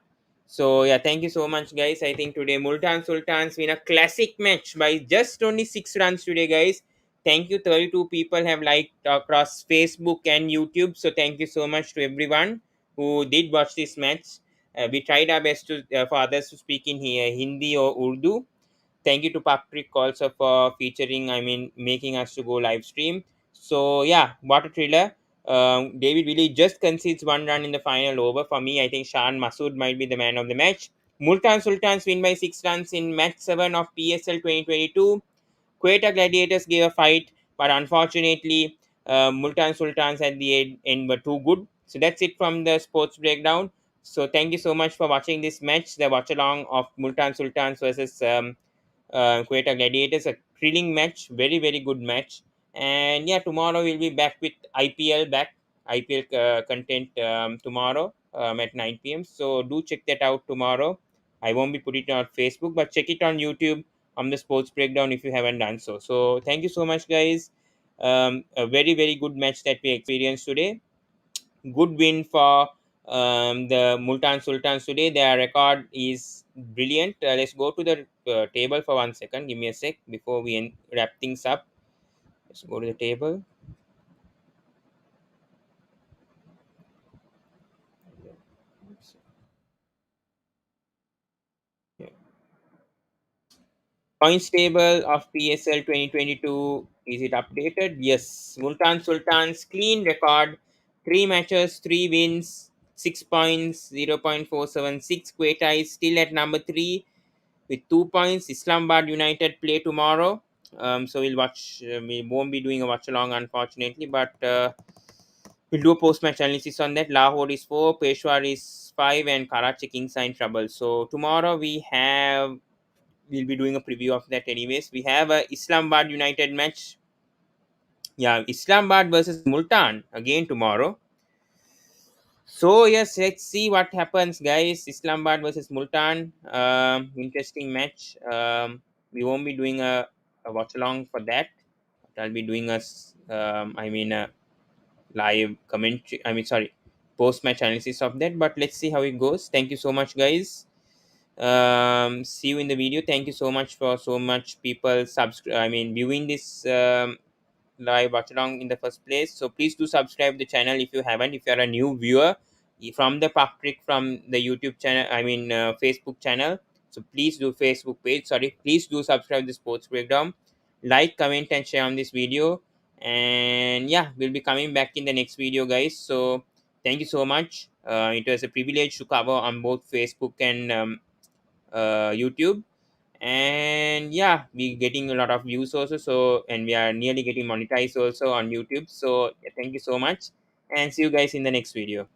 So yeah, thank you so much guys. I think today Multan Sultans win a classic match by just only 6 runs today, guys. Thank you. 32 people have liked across Facebook and YouTube. So thank you so much to everyone who did watch this match. We tried our best to for others to speak in here Hindi or Urdu. Thank you to Patrick also for featuring, I mean, making us to go live stream. So yeah, what a thriller. David Willey just concedes 1 run in the final over. For me, I think Shan Masood might be the man of the match. Multan Sultans win by 6 runs in match 7 of PSL 2022. Quetta Gladiators gave a fight, but unfortunately, Multan Sultans at the end were too good. So that's it from the sports breakdown. So thank you so much for watching this match, the watch along of Multan Sultans versus Quetta Gladiators. A thrilling match, very very good match. And yeah, tomorrow we'll be back with IPL back. IPL content tomorrow at 9 p.m. So do check that out tomorrow. I won't be putting it on Facebook, but check it on YouTube on the Sports Breakdown if you haven't done so. So thank you so much, guys. A very very good match that we experienced today. Good win for the Multan Sultans today. Their record is brilliant. Let's go to the table for 1 second. Give me a sec before we wrap things up. Let's go to the table. Yeah. Points table of PSL 2022. Is it updated? Yes. Multan Sultans clean record. 3 matches, 3 wins, 6 points, 0.476. Quetta is still at number 3 with 2 points. Islamabad United play tomorrow. So we'll watch. We won't be doing a watch along, unfortunately, but we'll do a post match analysis on that. Lahore is 4, Peshawar is 5, and Karachi Kings are in trouble. So tomorrow we'll be doing a preview of that anyways. We have a Islamabad United match. Yeah, Islamabad versus Multan again tomorrow. So yes, let's see what happens, guys. Islamabad versus Multan. Interesting match. We won't be doing a watch along for that. I'll be doing a live commentary. Sorry, post match analysis of that. But let's see how it goes. Thank you so much, guys. See you in the video. Thank you so much for so much people viewing this live watch along in the first place. So please do subscribe the channel if you haven't. If you are a new viewer from the public from the YouTube channel, Facebook channel. So please do Facebook page. Sorry, please do subscribe the Sports Breakdown. Like, comment, and share on this video. And yeah, we'll be coming back in the next video, guys. So thank you so much. It was a privilege to cover on both Facebook and YouTube. And yeah, we getting a lot of views also, so and we are nearly getting monetized also on YouTube. So yeah, thank you so much, and see you guys in the next video.